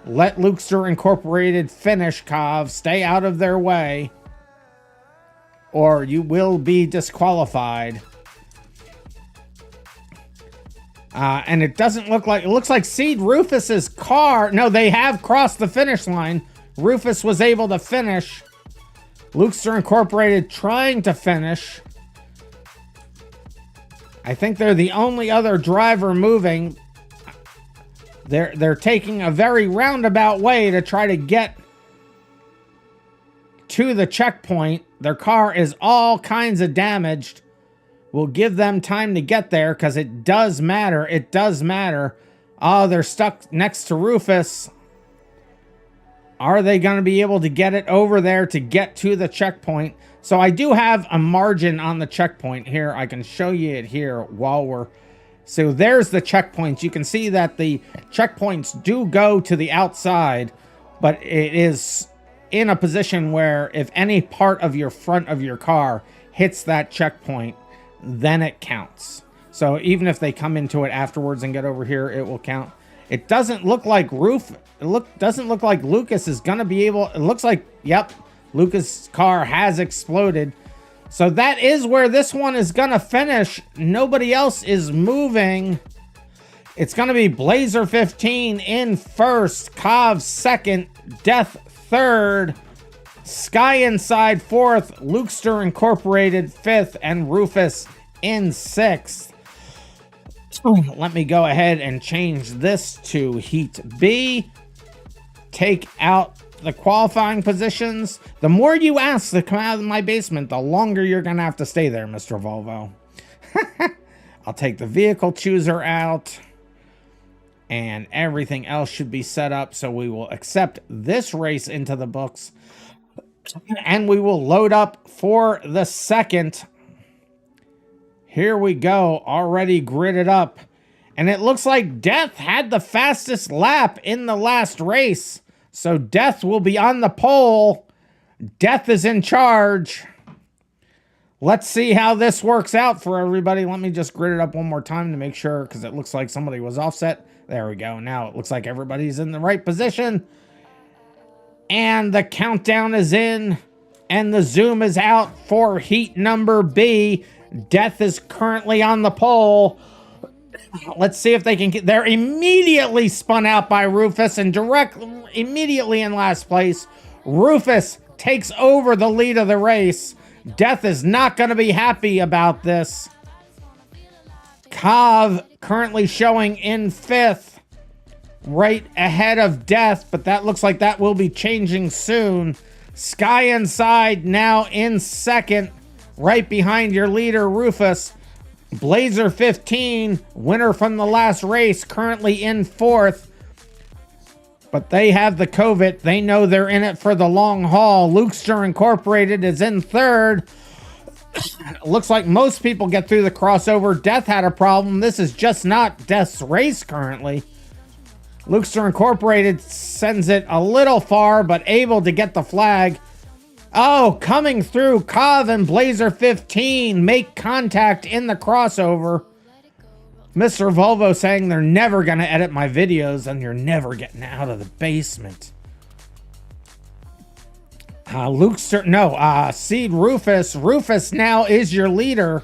B: Let Lukester Incorporated finish, Cov. Stay out of their way, or you will be disqualified. And it doesn't look like... It looks like Seed Rufus's car... No, they have crossed the finish line. Rufus was able to finish. Lukester Incorporated trying to finish. I think they're the only other driver moving. They're taking a very roundabout way to try to get to the checkpoint. Their car is all kinds of damaged. We'll give them time to get there because it does matter. It does matter. Oh, they're stuck next to Rufus. Are they going to be able to get it over there to get to the checkpoint? So I do have a margin on the checkpoint here. I can show you it here while we're... So there's the checkpoints. You can see that the checkpoints do go to the outside, but it is in a position where if any part of your front of your car hits that checkpoint, then it counts. So even if they come into it afterwards and get over here, it will count. It doesn't look like doesn't look like Lucas is gonna be able. It looks like, yep, Lucas' car has exploded. So that is where this one is gonna finish. Nobody else is moving. It's gonna be Blazer15 in first, Cov second, Death third, Sky Inside fourth, Lukester Incorporated fifth, and Rufus in sixth. Let me go ahead and change this to Heat B. Take out the qualifying positions. The more you ask to come out of my basement, the longer you're going to have to stay there, Mr. Volvo. I'll take the vehicle chooser out. And everything else should be set up. So we will accept this race into the books. And we will load up for the second. Here we go, already gridded up. And it looks like Death had the fastest lap in the last race. So Death will be on the pole. Death is in charge. Let's see how this works out for everybody. Let me just grid it up one more time to make sure, because it looks like somebody was offset. There we go. Now it looks like everybody's in the right position. And the countdown is in. And the zoom is out for heat number B. Death is currently on the pole. Let's see if they can get there. Immediately spun out by Rufus and immediately in last place. Rufus takes over the lead of the race. Death is not going to be happy about this. Cov currently showing in fifth, right ahead of Death, but that looks like that will be changing soon. Sky Inside now in second, right behind your leader, Rufus. Blazer15, winner from the last race, currently in fourth. But they have the COVID. They know they're in it for the long haul. Lukester Incorporated is in third. Looks like most people get through the crossover. Death had a problem. This is just not Death's race currently. Lukester Incorporated sends it a little far, but able to get the flag. Oh, coming through, Cov and Blazer15 make contact in the crossover. Mr. Volvo saying they're never going to edit my videos and you're never getting out of the basement. Seed Rufus. Rufus now is your leader.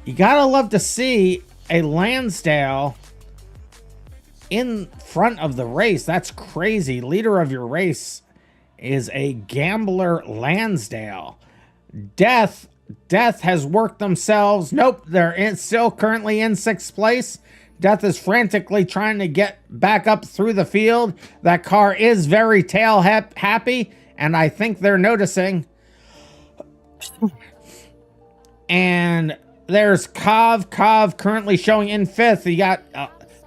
B: You gotta love to see a Lansdale in front of the race. That's crazy. Leader of your race is a Gambler Lansdale. Death has worked themselves. Nope, they're still currently in sixth place. Death is frantically trying to get back up through the field. That car is very tail happy, and I think they're noticing. And there's Cov currently showing in fifth. You got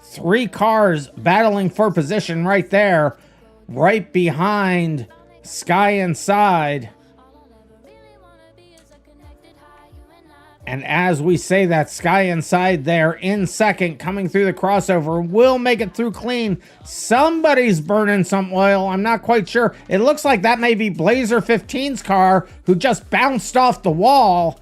B: three cars battling for position right there, right behind Sky Inside. And as we say that, Sky Inside there in second, coming through the crossover, will make it through clean. Somebody's burning some oil. I'm not quite sure. It looks like that may be Blazer15's car, who just bounced off the wall.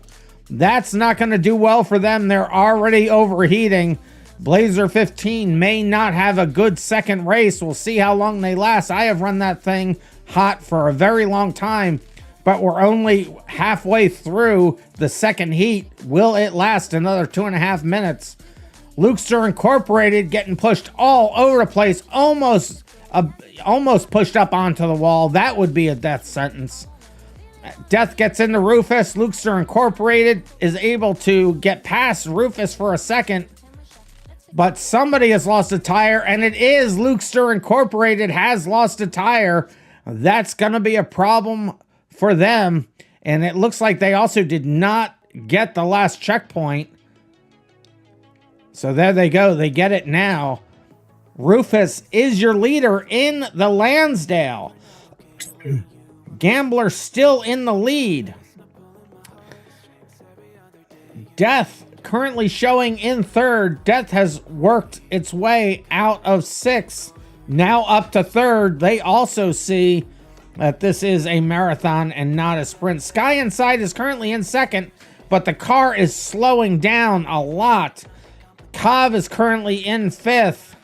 B: That's not going to do well for them. They're already overheating. Blazer15 may not have a good second race. We'll see how long they last. I have run that thing hot for a very long time, but we're only halfway through the second heat. Will it last another 2.5 minutes? Lukester Incorporated getting pushed all over the place, almost pushed up onto the wall. That would be a death sentence. Death gets into Rufus. Lukester Incorporated is able to get past Rufus for a second, but somebody has lost a tire, and it is Lukester Incorporated has lost a tire. That's going to be a problem for them, and it looks like they also did not get the last checkpoint. So there they go. They get it now. Rufus is your leader in the Lansdale. Gambler still in the lead. Death currently showing in third. Death has worked its way out of sixth. Now up to third. They also see that this is a marathon and not a sprint. Sky Inside is currently in second, but the car is slowing down a lot. Kav is currently in fifth.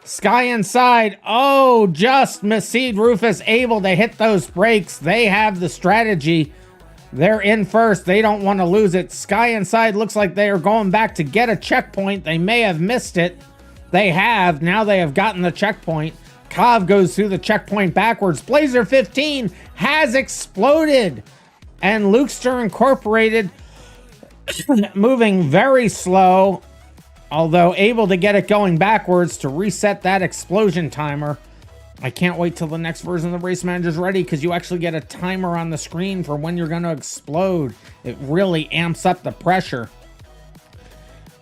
B: Sky Inside, oh, just misseed Rufus, able to hit those brakes. They have the strategy. They're in first. They don't want to lose it. Sky Inside looks like they are going back to get a checkpoint. They may have missed it. They have. Now they have gotten the checkpoint. Kav goes through the checkpoint backwards. Blazer 15 has exploded. And Lukester Incorporated moving very slow, although able to get it going backwards to reset that explosion timer. I can't wait till the next version of the Race Manager is ready, because you actually get a timer on the screen for when you're going to explode. It really amps up the pressure.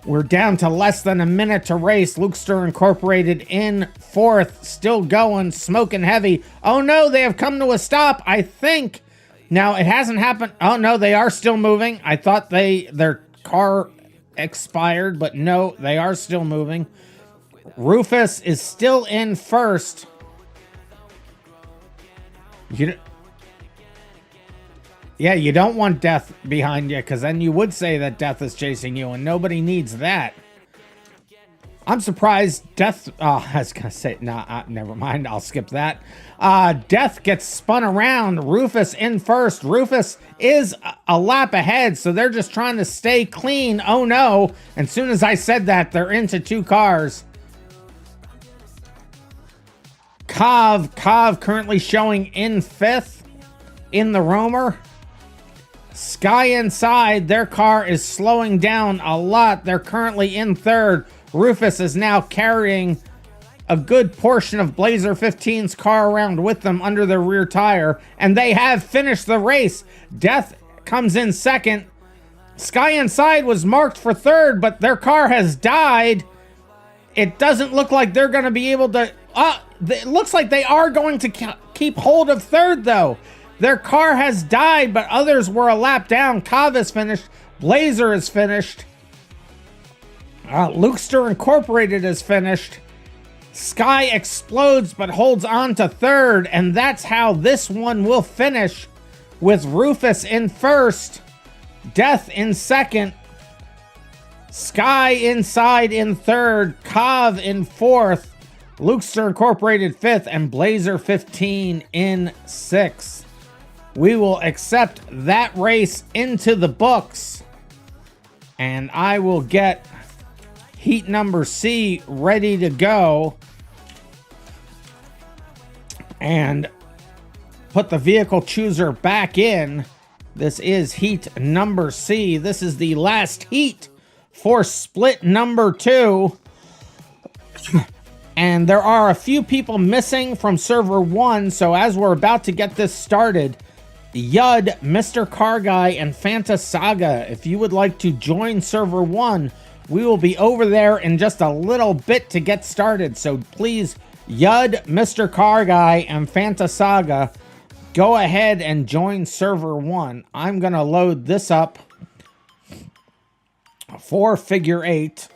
B: We're down to less than a minute to race. Lukester Incorporated in fourth, still going, smoking heavy. Oh no, they have come to a stop, I think. Now, it hasn't happened. Oh no, they are still moving. I thought their car expired, but no, they are still moving. Rufus is still in first. Yeah, you don't want Death behind you, because then you would say that Death is chasing you, and nobody needs that. I'm surprised Death... Oh, I was going to say... Nah, never mind. I'll skip that. Death gets spun around. Rufus in first. Rufus is a lap ahead, so they're just trying to stay clean. Oh, no. And as soon as I said that, they're into two cars. Kav currently showing in fifth in the Roamer. Sky Inside, their car is slowing down a lot. They're currently in third. Rufus is now carrying a good portion of Blazer 15's car around with them under their rear tire, and they have finished the race. Death comes in second. Sky Inside was marked for third, but their car has died. It doesn't look like they're going to be able to... it looks like they are going to keep hold of third, though. Their car has died, but others were a lap down. Kav is finished. Blazer is finished. Lukester Incorporated is finished. Sky explodes, but holds on to third, and that's how this one will finish, with Rufus in first, Death in second, Sky Inside in third, Kav in fourth, Lukester Incorporated fifth, and Blazer 15 in sixth. We will accept that race into the books, and I will get heat number C ready to go and put the vehicle chooser back in. This is heat number C. This is the last heat for split number 2. And there are a few people missing from server 1, so as we're about to get this started, Yud, Mr. Car Guy, and Fanta Saga, if you would like to join server 1, we will be over there in just a little bit to get started. So please, Yud, Mr. Car Guy, and Fanta Saga, go ahead and join server 1. I'm going to load this up for the figure 8.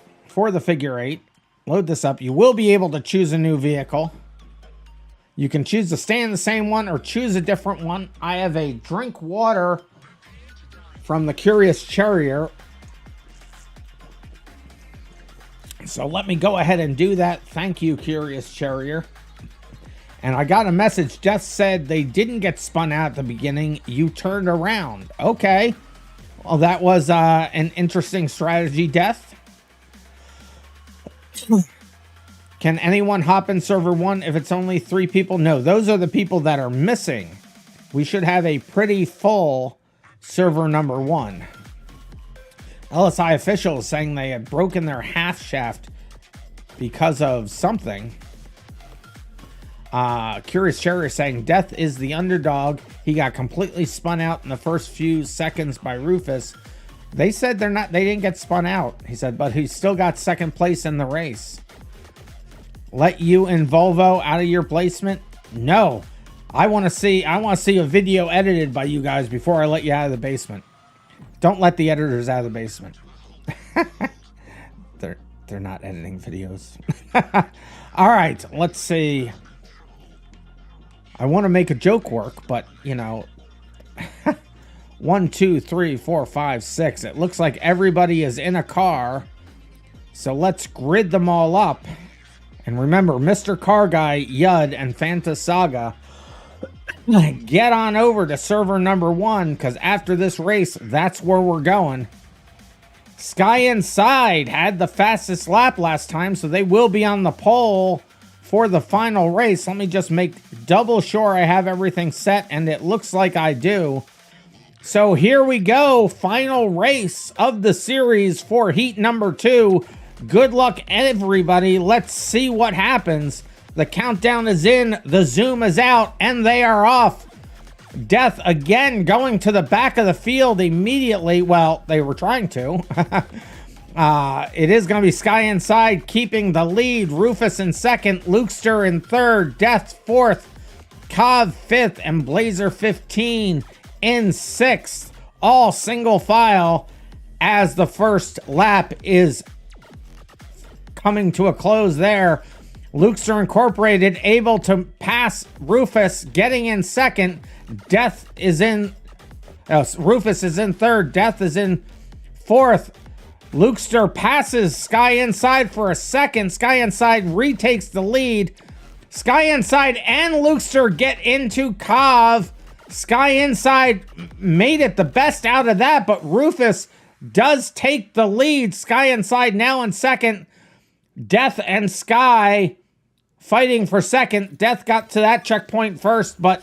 B: Load this up. You will be able to choose a new vehicle. You can choose to stay in the same one or choose a different one. I have a drink water from the Curious Charrier. So let me go ahead and do that. Thank you, Curious Charrier. And I got a message. Death said they didn't get spun out at the beginning. You turned around. Okay. Well, that was an interesting strategy, Death. Can anyone hop in server 1 if it's only 3 people? No, those are the people that are missing. We should have a pretty full server number 1. LSI official is saying they had broken their half shaft because of something. Curious Cherry is saying Death is the underdog. He got completely spun out in the first few seconds by Rufus. They said they didn't get spun out. He said, but he still got second place in the race. Let you and Volvo out of your placement? No. I want to see a video edited by you guys before I let you out of the basement. Don't let the editors out of the basement. They're not editing videos. All right, let's see. I want to make a joke work, but you know, 1, 2, 3, 4, 5, 6. It looks like everybody is in a car. So let's grid them all up. And remember, Mr. Car Guy, Yud, and Fanta Saga, get on over to server number 1, because after this race, that's where we're going. Sky Inside had the fastest lap last time, so they will be on the pole for the final race. Let me just make double sure I have everything set, and it looks like I do. So here we go, final race of the series for heat number 2. Good luck, everybody. Let's see what happens. The countdown is in, the zoom is out, and they are off. Death again going to the back of the field immediately. Well, they were trying to. It is going to be Sky Inside keeping the lead. Rufus in second, Lukester in third, Death fourth, Cov fifth, and Blazer 15 in sixth. All single file as the first lap is coming to a close there. Lukester Incorporated able to pass Rufus, getting in second. Death is in... Rufus is in third. Death is in fourth. Lukester passes Sky Inside for a second. Sky Inside retakes the lead. Sky Inside and Lukester get into Cov. Sky Inside made it the best out of that, but Rufus does take the lead. Sky Inside now in second. Death and Sky fighting for second. Death got to that checkpoint first, but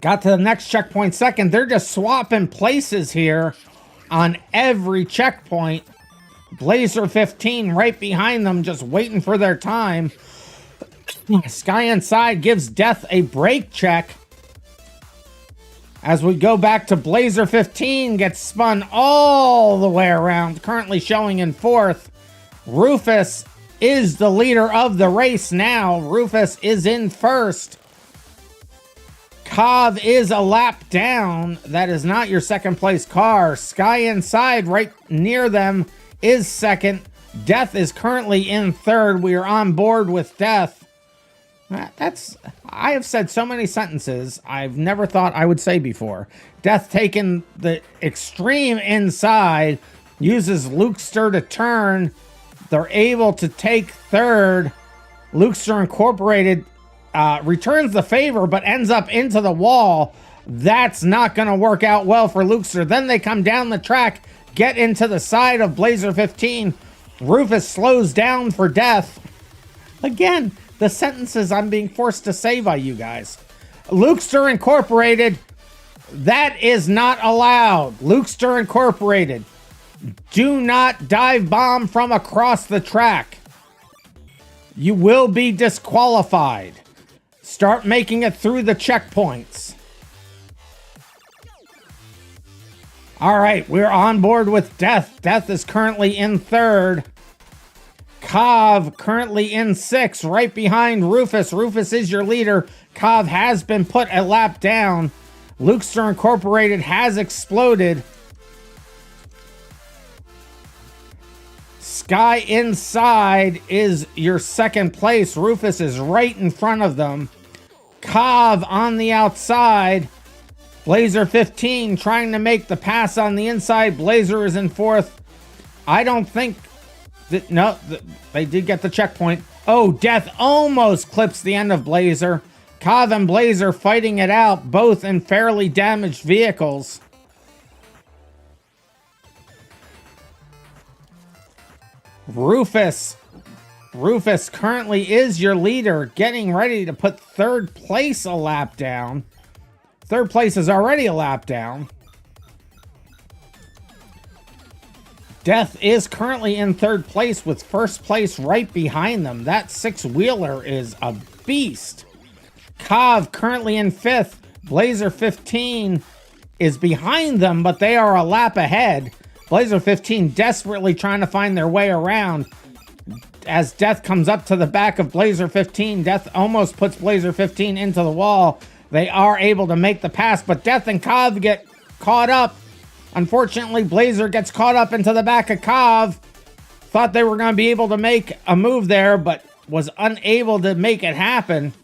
B: got to the next checkpoint second. They're just swapping places here on every checkpoint. Blazer 15 right behind them, just waiting for their time. Sky Inside gives Death a brake check. As we go back to Blazer 15, gets spun all the way around, currently showing in fourth. Rufus is the leader of the race now. Rufus is in first. Cov is a lap down. That is not your second place car. Sky Inside right near them is second. Death is currently in third. We are on board with Death. I have said so many sentences I've never thought I would say before. Death taking the extreme inside, uses Lukester to turn. They're able to take third. Lukester Incorporated returns the favor, but ends up into the wall. That's not going to work out well for Lukester. Then they come down the track, get into the side of Blazer 15. Rufus slows down for Death. Again, the sentences I'm being forced to say by you guys. Lukester Incorporated, that is not allowed. Lukester Incorporated, do not dive bomb from across the track. You will be disqualified. Start making it through the checkpoints. All right, we're on board with Death. Death is currently in third. Cov currently in sixth, right behind Rufus. Rufus is your leader. Cov has been put a lap down. Lukester Incorporated has exploded. Sky Inside is your second place. Rufus is right in front of them. Cov on the outside. Blazer 15 trying to make the pass on the inside. Blazer is in fourth. I don't think that... No, they did get the checkpoint. Oh, Death almost clips the end of Blazer. Cov and Blazer fighting it out, both in fairly damaged vehicles. Rufus currently is your leader, getting ready to put third place a lap down. Third place is already a lap down. Death is currently in third place with first place right behind them. That six-wheeler is a beast. Cov currently in fifth. Blazer 15 is behind them, but they are a lap ahead. Blazer 15 desperately trying to find their way around. As Death comes up to the back of Blazer 15, Death almost puts Blazer 15 into the wall. They are able to make the pass, but Death and Cov get caught up. Unfortunately, Blazer gets caught up into the back of Cov. Thought they were going to be able to make a move there, but was unable to make it happen.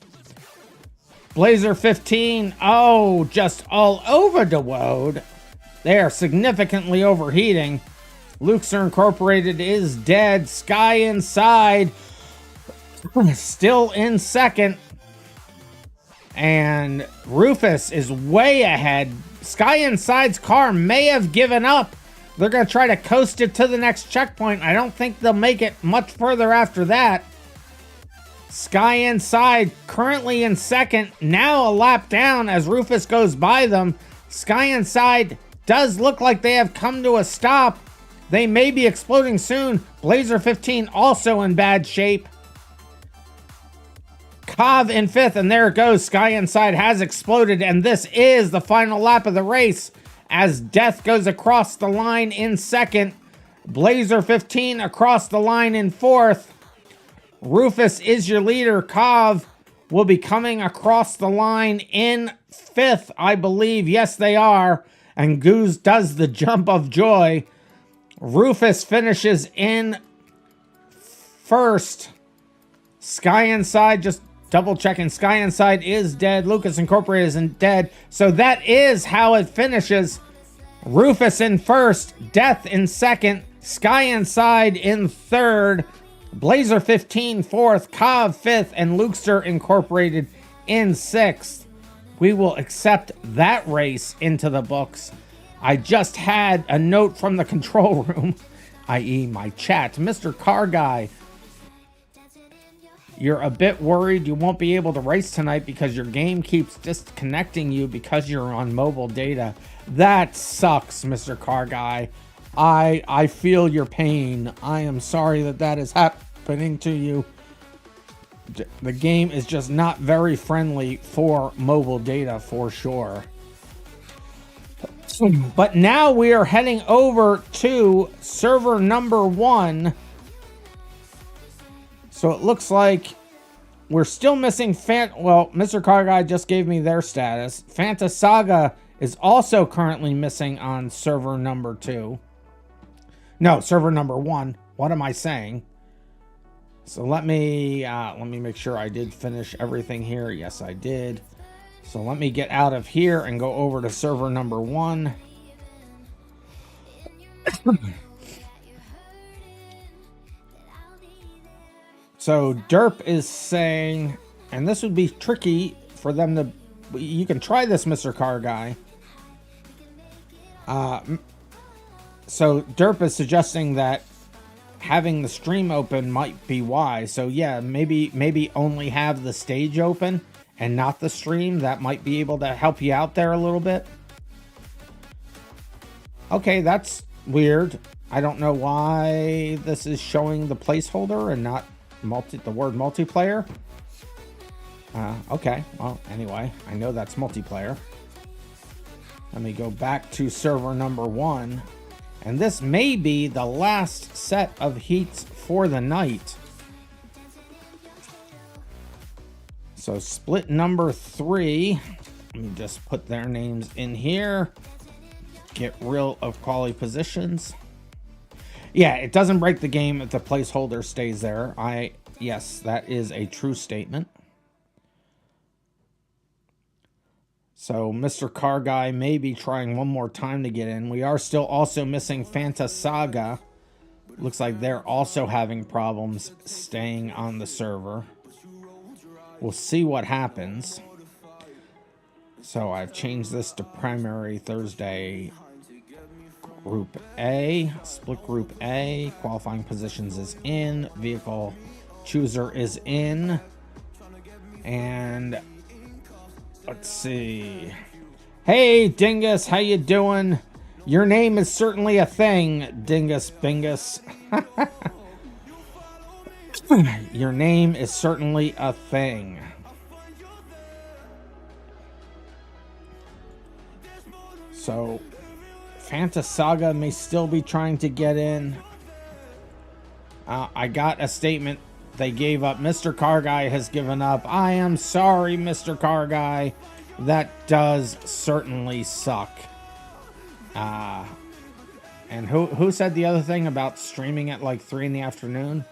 B: Blazer 15, oh, just all over the road. They are significantly overheating. Luxor Incorporated is dead. Sky Inside still in second. And Rufus is way ahead. Sky Inside's car may have given up. They're going to try to coast it to the next checkpoint. I don't think they'll make it much further after that. Sky Inside currently in second. Now a lap down as Rufus goes by them. Sky Inside does look like they have come to a stop. They may be exploding soon. Blazer 15 also in bad shape. Cov in fifth, and there it goes. Sky Inside has exploded, and this is the final lap of the race as Death goes across the line in second. Blazer 15 across the line in fourth. Rufus is your leader. Cov will be coming across the line in fifth, I believe. Yes, they are. And Goose does the jump of joy. Rufus finishes in first. Sky Inside, just double checking. Sky Inside is dead. Lucas Incorporated isn't dead. So that is how it finishes. Rufus in first. Death in second. Sky Inside in third. Blazer 15 fourth. Cov fifth. And Luxor Incorporated in sixth. We will accept that race into the books. I just had a note from the control room, i.e. my chat. Mr. Car Guy, you're a bit worried you won't be able to race tonight because your game keeps disconnecting you because you're on mobile data. That sucks, Mr. Car Guy. I feel your pain. I am sorry that that is happening to you. The game is just not very friendly for mobile data for sure. But now we are heading over to server number 1. So it looks like we're still missing well, Mr. Car Guy just gave me their status. Fantasaga is also currently missing on server number 2. No, server number 1. What am I saying? So let me make sure I did finish everything here. Yes, I did. So let me get out of here and go over to server number 1. So Derp is saying, and this would be tricky for them to, you can try this, Mr. Car Guy. So Derp is suggesting that having the stream open might be wise. So yeah, maybe only have the stage open and not the stream. That might be able to help you out there a little bit. Okay, that's weird. I don't know why this is showing the placeholder and not the word multiplayer. Okay, well, anyway, I know that's multiplayer. Let me go back to server number 1. And this may be the last set of heats for the night. So split number 3. Let me just put their names in here. Get rid of quality positions. Yeah, it doesn't break the game if the placeholder stays there. Yes, that is a true statement. So Mr. Car Guy may be trying one more time to get in. We are still also missing Fantasaga. Looks like they're also having problems staying on the server. We'll see what happens. So I've changed this to primary Thursday group A, split group A, qualifying positions is in, vehicle chooser is in, and let's see. Hey Dingus, how you doing? Your name is certainly a thing, Dingus Bingus. Your name is certainly a thing. So Fantasaga may still be trying to get in. I got a statement. They gave up. Mr. Car Guy has given up. I am sorry, Mr. Car Guy. That does certainly suck. And who said the other thing about streaming at like 3 in the afternoon?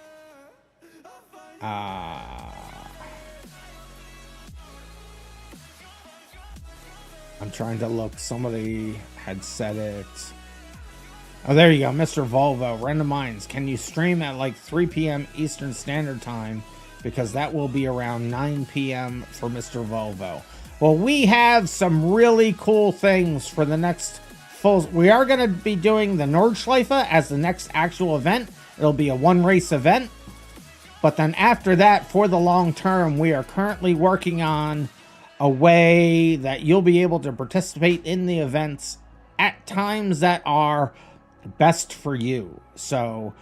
B: I'm trying to look. Somebody had said it. Oh, there you go. Mr. Volvo. RandomMinds. Can you stream at like 3 p.m. Eastern Standard Time? Because that will be around 9 p.m. for Mr. Volvo. Well, we have some really cool things for the next full... We are going to be doing the Nordschleife as the next actual event. It'll be a one-race event. But then after that, for the long term, we are currently working on a way that you'll be able to participate in the events at times that are best for you. So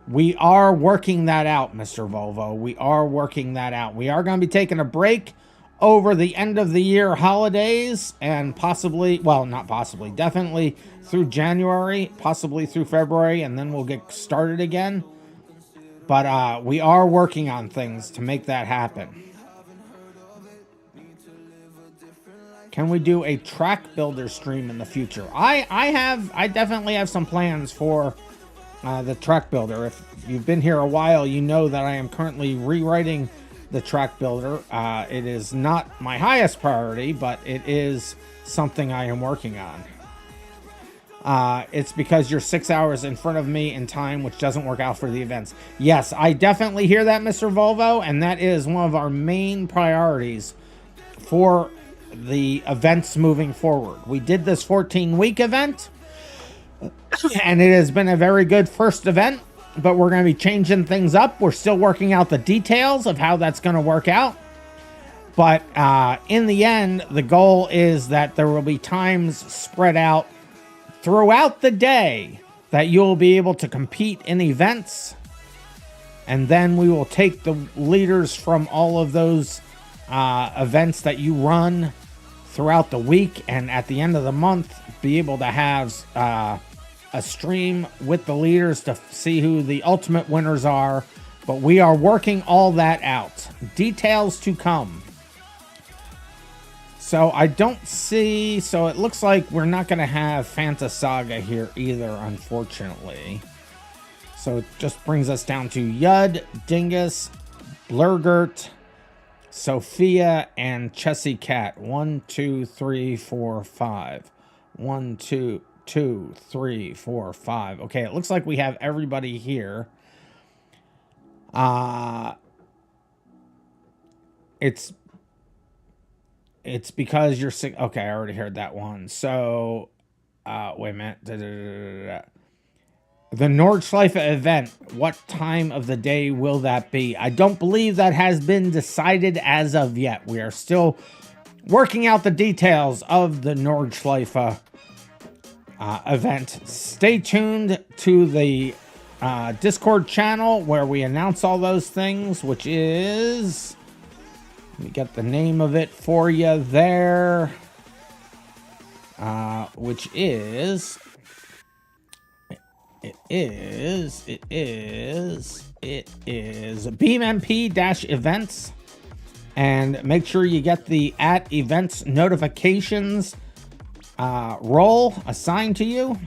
B: we are working that out, Mr. Volvo. We are working that out. We are going to be taking a break over the end of the year holidays and possibly, well, not possibly, definitely through January, possibly through February, and then we'll get started again. But we are working on things to make that happen. Can we do a track builder stream in the future? I definitely have some plans for the track builder. If you've been here a while, you know that I am currently rewriting the track builder. It is not my highest priority, but it is something I am working on. It's because you're 6 hours in front of me in time, which doesn't work out for the events. Yes, I definitely hear that, Mr. Volvo, and that is one of our main priorities for the events moving forward. We did this 14-week event, and it has been a very good first event, but we're going to be changing things up. We're still working out the details of how that's going to work out. But in the end, the goal is that there will be times spread out throughout the day that you'll be able to compete in events. And then we will take the leaders from all of those events that you run throughout the week, and at the end of the month be able to have a stream with the leaders to see who the ultimate winners are. But we are working all that out. Details to come. So I don't see... So it looks like we're not going to have Fantasaga here either, unfortunately. So it just brings us down to Yud, Dingus, Blurgert, Sophia, and Chessy Cat. 1, 2, 3, 4, 5. 1, 2, 3, 4, 5. Okay, it looks like we have everybody here. It's because you're sick. Okay, I already heard that one. So, wait a minute. The Nordschleife event, what time of the day will that be? I don't believe that has been decided as of yet. We are still working out the details of the Nordschleife event. Stay tuned to the Discord channel where we announce all those things, which is... Let me get the name of it for you there. Which is... It is BeamMP-events. And make sure you get the @events notifications role assigned to you.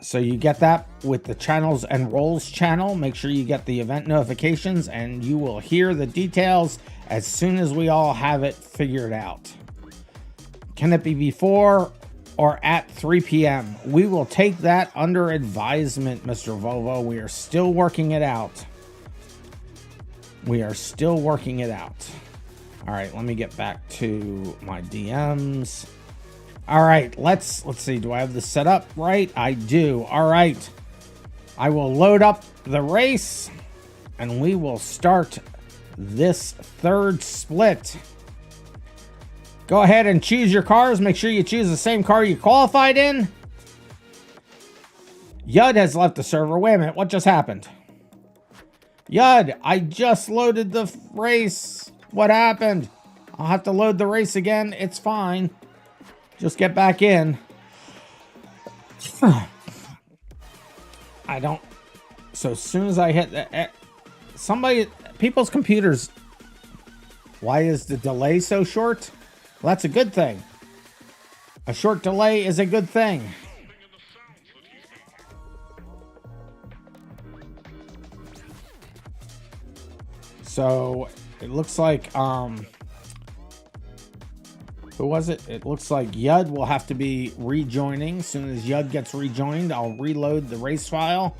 B: So you get that with the channels and roles channel. Make sure you get the event notifications, and you will hear the details as soon as we all have it figured out. Can it be before or at 3 p.m.? We will take that under advisement, Mr. Volvo. We are still working it out. We are still working it out. All right, let me get back to my DMs. All right, let's see. Do I have this set up right? I do. All right. I will load up the race, and we will start this third split. Go ahead and choose your cars. Make sure you choose the same car you qualified in. Yud has left the server. Wait a minute. What just happened? Yud, I just loaded the race. What happened? I'll have to load the race again. It's fine. Just get back in. I don't. So as soon as I hit the, people's computers. Why is the delay so short? Well, that's a good thing. A short delay is a good thing. So it looks like who was it? It looks like Yud will have to be rejoining. As soon as Yud gets rejoined, I'll reload the race file.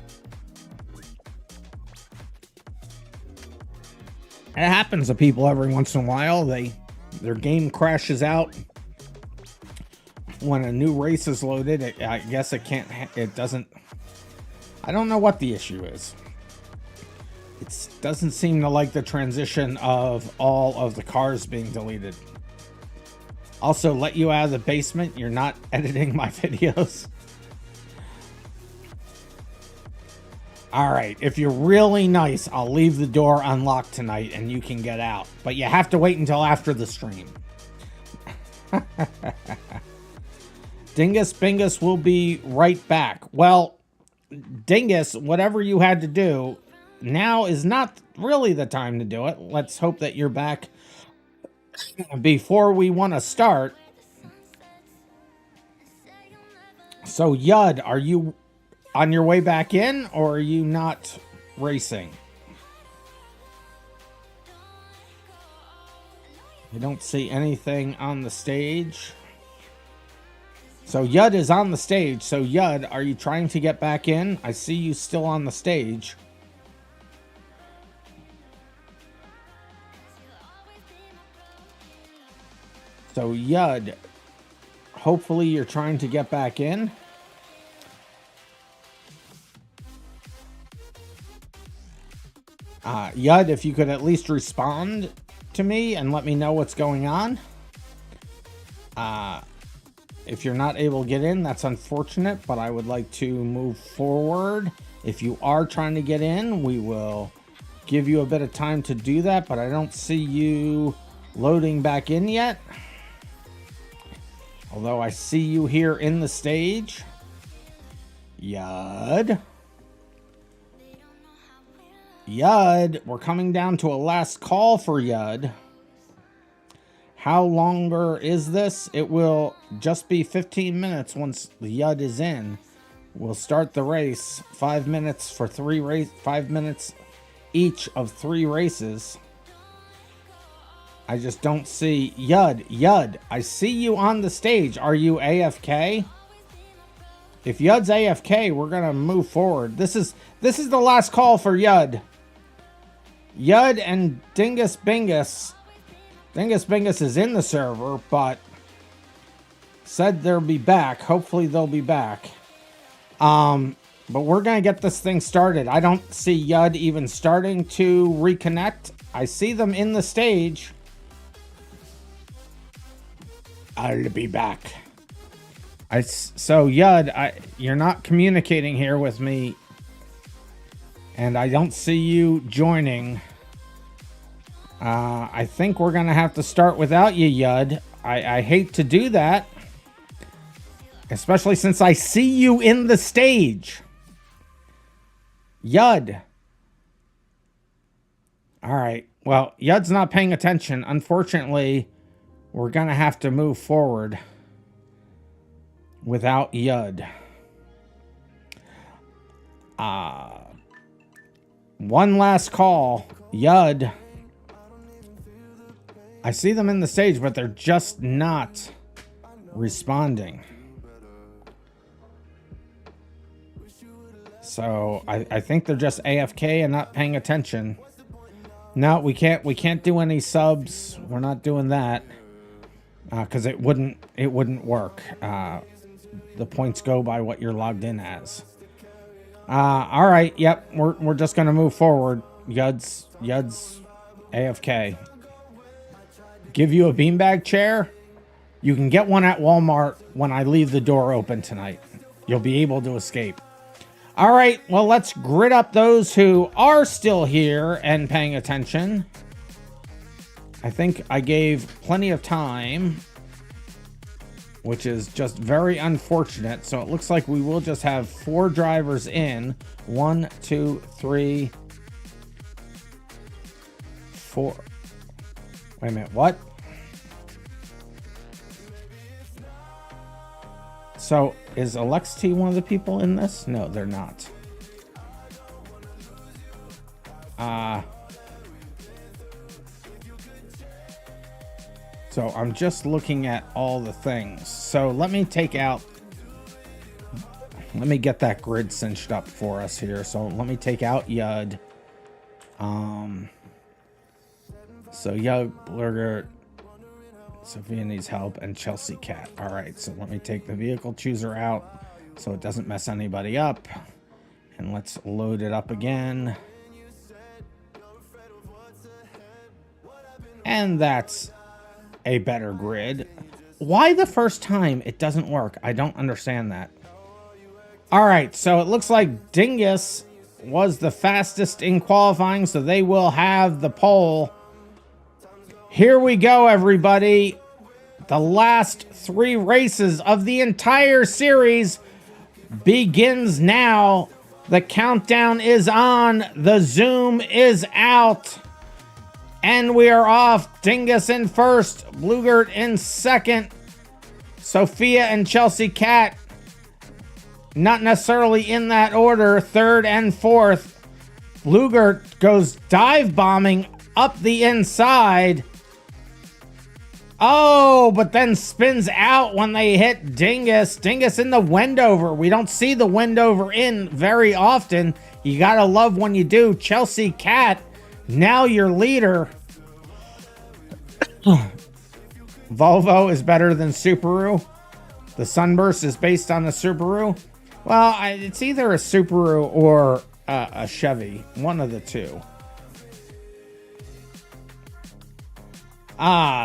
B: It happens to people every once in a while. Their game crashes out when a new race is loaded. I guess it can't. It doesn't. I don't know what the issue is. It doesn't seem to like the transition of all of the cars being deleted. Also, let you out of the basement. You're not editing my videos. All right, if you're really nice, I'll leave the door unlocked tonight and you can get out. But you have to wait until after the stream. Dingus Bingus will be right back. Well, Dingus, whatever you had to do, now is not really the time to do it. Let's hope that you're back before we want to start. So, Yud, are you on your way back in, or are you not racing? I don't see anything on the stage. So Yud is on the stage. So Yud, are you trying to get back in? I see you still on the stage. So Yud, hopefully you're trying to get back in. Yud, if you could at least respond to me and let me know what's going on. If you're not able to get in, that's unfortunate, but I would like to move forward. If you are trying to get in, we will give you a bit of time to do that, but I don't see you loading back in yet. Although I see you here in the stage. Yud. Yud, we're coming down to a last call for Yud. How longer is this? It will just be 15 minutes once the Yud is in. We'll start the race. 5 minutes for 5 minutes each of 3 races. I just don't see Yud, I see you on the stage. Are you AFK? If Yud's AFK, we're gonna move forward. This is the last call for Yud. Yud and Dingus Bingus. Dingus Bingus is in the server, but said they'll be back. Hopefully they'll be back. But we're gonna get this thing started. I don't see Yud even starting to reconnect. I see them in the stage. I'll be back. So Yud, you're not communicating here with me, and I don't see you joining. I think we're gonna have to start without you, Yud. I hate to do that, especially since I see you in the stage. Yud. All right. Well, Yud's not paying attention. Unfortunately, we're gonna have to move forward without Yud. One last call. Yud. I see them in the stage, but they're just not responding. So I think they're just AFK and not paying attention. No, we can't do any subs. We're not doing that. Because it wouldn't work. The points go by what you're logged in as. All right, yep, we're just gonna move forward. Yud's AFK. Give you a beanbag chair. You can get one at Walmart when I leave the door open tonight. You'll be able to escape. All right, well, let's grid up those who are still here and paying attention. I think I gave plenty of time which is just very unfortunate. So it looks like we will just have 4 drivers in. 1, 2, 3, 4. Wait a minute, what? So is Alex-T one of the people in this? No, they're not. So I'm just looking at all the things. So let me get that grid cinched up for us here. So let me take out Yud. So Yud, Blurger, Sophia needs help, and Chelsea Cat. All right, so let me take the vehicle chooser out so it doesn't mess anybody up. And let's load it up again. And that's a better grid. Why the first time it doesn't work? I don't understand that. All right, so it looks like Dingus was the fastest in qualifying, so they will have the pole. Here we go, everybody. The last 3 races of the entire series begins now. The countdown is on. The zoom is out. And we are off. Dingus in first. Blugert in second. Sophia and Chelsea Cat, not necessarily in that order, third and fourth. Blugert goes dive bombing up the inside. Oh, but then spins out when they hit Dingus. Dingus in the Wendover. We don't see the Wendover in very often. You gotta love when you do. Chelsea Cat, now your leader. Volvo is better than Subaru. The Sunburst is based on a Subaru. Well, it's either a Subaru or a Chevy. One of the two.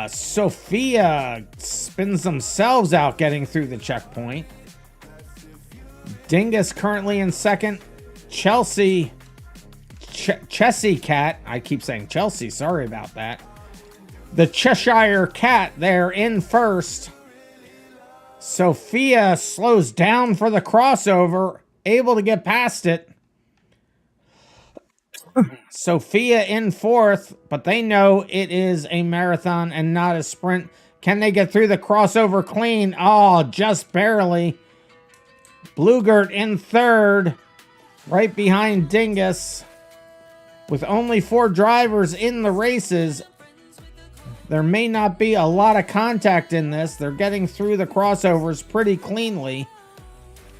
B: Sophia spins themselves out getting through the checkpoint. Dingus currently in second. Chelsea Cat. I keep saying Chelsea. Sorry about that. The Cheshire Cat there in first. Sophia slows down for the crossover, able to get past it. Sophia in fourth, but they know it is a marathon and not a sprint. Can they get through the crossover clean? Oh, just barely. Blugert in third, right behind Dingus. With only 4 drivers in the races, there may not be a lot of contact in this. They're getting through the crossovers pretty cleanly.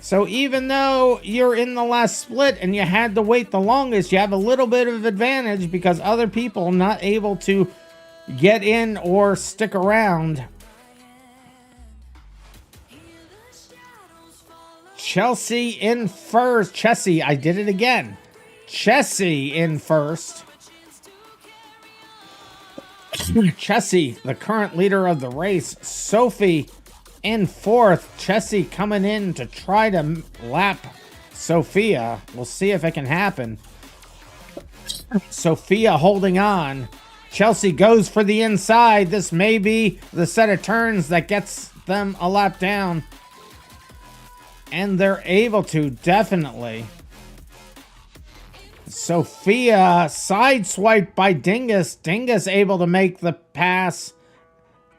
B: So even though you're in the last split and you had to wait the longest, you have a little bit of advantage because other people are not able to get in or stick around. Chelsea in first. Chessie, I did it again. Chessie in first. Chessie, the current leader of the race. Sophie in fourth. Chessie coming in to try to lap Sophia. We'll see if it can happen. Sophia holding on. Chelsea goes for the inside. This may be the set of turns that gets them a lap down. And they're able to, definitely. Sophia sideswiped by Dingus. Dingus able to make the pass.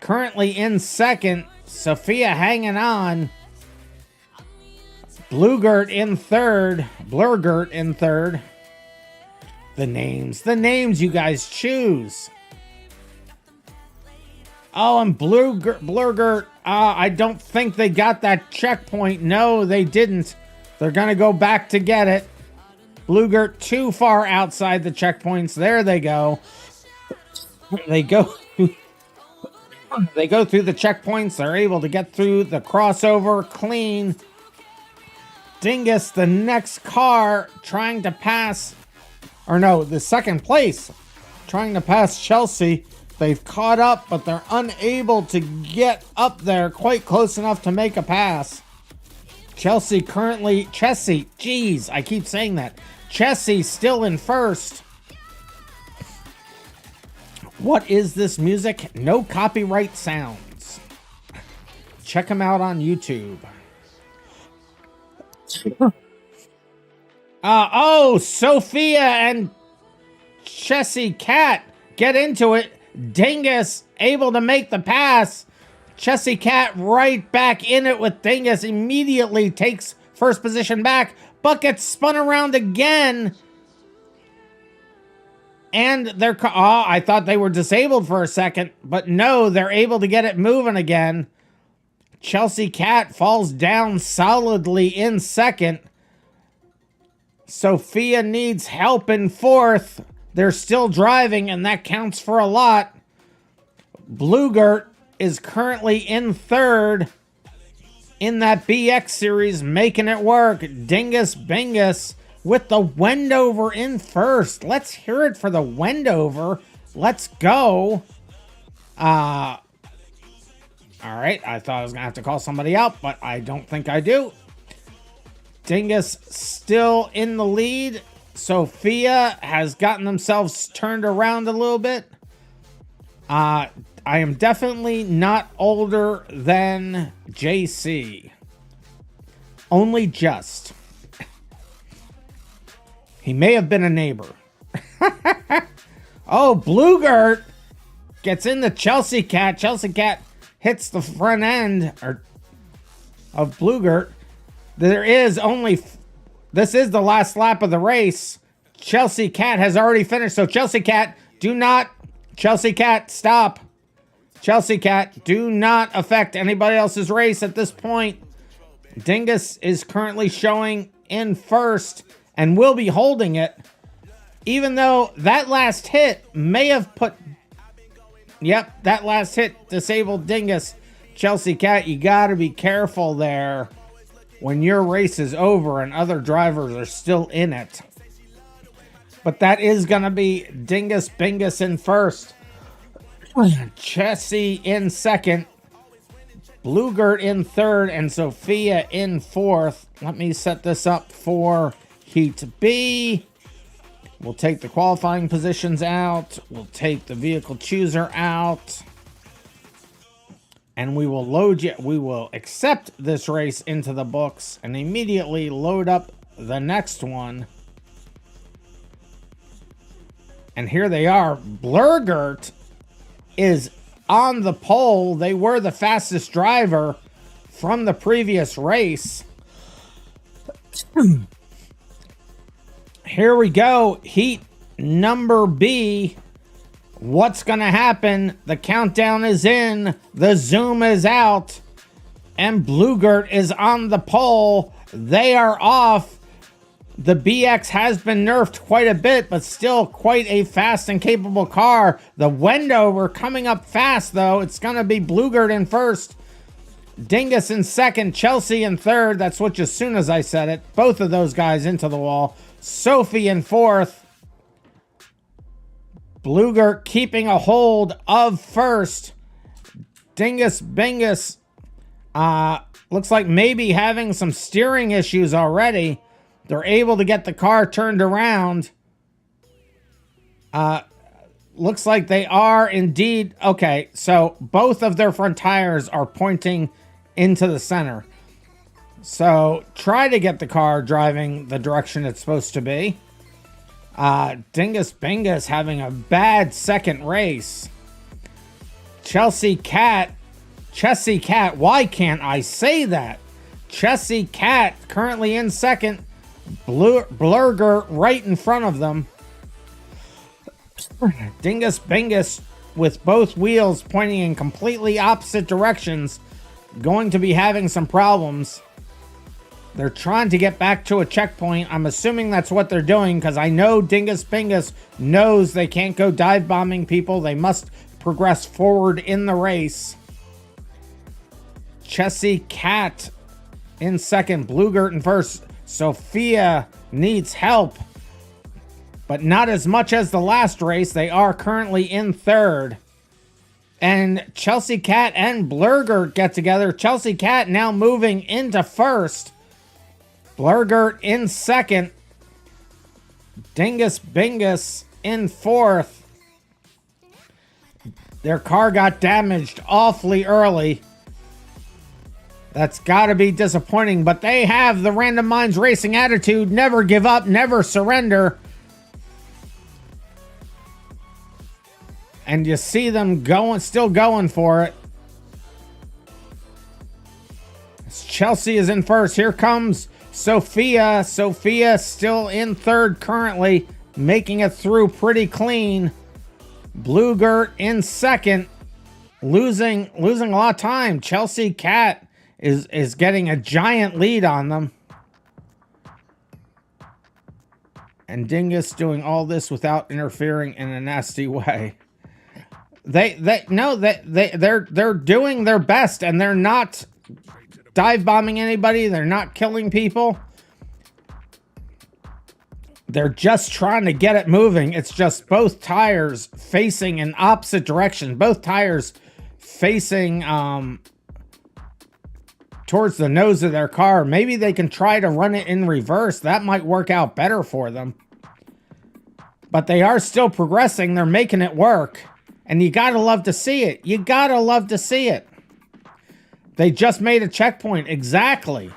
B: Currently in second. Sophia hanging on. Blugert in third. Blurgert in third. The names you guys choose. Oh, and Blurgert, I don't think they got that checkpoint. No, they didn't. They're going to go back to get it. Blugert too far outside the checkpoints. There they go. They go through the checkpoints. They're able to get through the crossover clean. Dingus, the next car, trying to pass, or no, the second place, trying to pass Chelsea. They've caught up, but they're unable to get up there quite close enough to make a pass. Chessie, jeez, I keep saying that. Chessie still in first. What is this music? No copyright sounds. Check him out on YouTube. Sophia and Chessy Cat get into it. Dingus able to make the pass. Chessy Cat right back in it with Dingus. Immediately takes first position back, but gets spun around again. And they're... I thought they were disabled for a second, but no, they're able to get it moving again. Chessy Cat falls down solidly in second. Sophia needs help in fourth. They're still driving, and that counts for a lot. Bluegert is currently in third in that BX series, making it work. Dingus Bingus with the Wendover in first. Let's hear it for the Wendover. Let's go. All right, I thought I was going to have to call somebody out, but I don't think I do. Dingus still in the lead. Sophia has gotten themselves turned around a little bit. I am definitely not older than JC. Only just. He may have been a neighbor. Oh, Bluegert gets into Chessy Cat. Chessy Cat hits the front end of Bluegert. There is only... This is the last lap of the race. Chessy Cat has already finished. So Chessy Cat, do not... Chessy Cat, stop. Chessy Cat, do not affect anybody else's race at this point. Dingus is currently showing in first and will be holding it. Even though that last hit may have put... Yep, that last hit disabled Dingus. Chessy Cat, you gotta be careful there when your race is over and other drivers are still in it. But that is gonna be Dingus Bingus in first. Chessy in second. Bluegert in third and Sophia in fourth. Let me set this up for Heat B. We'll take the qualifying positions out. We'll take the vehicle chooser out. And we will we will accept this race into the books and immediately load up the next one. And here they are. Bluegert is on the pole. They were the fastest driver from the previous race. Here we go. Heat number B. What's going to happen? The countdown is in. The zoom is out. And Bluegert is on the pole. They are off. The BX has been nerfed quite a bit, but still quite a fast and capable car. The Wendover coming up fast, though. It's going to be Bluegert in first. Dingus in second. Chessy in third. That switched as soon as I said it. Both of those guys into the wall. Sophie in fourth. Bluegert keeping a hold of first. Dingus Bingus looks like maybe having some steering issues already. They're able to get the car turned around. Looks like they are indeed. Okay, so both of their front tires are pointing into the center. So try to get the car driving the direction it's supposed to be. Dingus Bingus having a bad second race. Chessy Cat, why can't I say that? Chessy Cat currently in second. Bluegert right in front of them. Dingus Bingus with both wheels pointing in completely opposite directions. Going to be having some problems. They're trying to get back to a checkpoint. I'm assuming that's what they're doing because I know Dingus Bingus knows they can't go dive bombing people. They must progress forward in the race. Chessy Cat in second. Bluegert in first. Sophia needs help, but not as much as the last race. They are currently in third. And Chessy Cat and Bluegert get together. Chessy Cat now moving into first. Bluegert in second. Dingus Bingus in fourth. Their car got damaged awfully early. That's got to be disappointing, but they have the Random Minds racing attitude. Never give up, never surrender. And you see them going, still going for it. Chelsea is in first. Here comes Sophia. Sophia still in third currently, making it through pretty clean. Bluegert in second, losing a lot of time. Chelsea Cat is getting a giant lead on them. And Dingus doing all this without interfering in a nasty way. They're doing their best, and they're not dive bombing anybody. They're not killing people. They're just trying to get it moving. It's just both tires facing in opposite direction. Both tires facing towards the nose of their car. Maybe they can try to run it in reverse. That might work out better for them. But they are still progressing. They're making it work. And you gotta love to see it. You gotta love to see it. They just made a checkpoint. Exactly.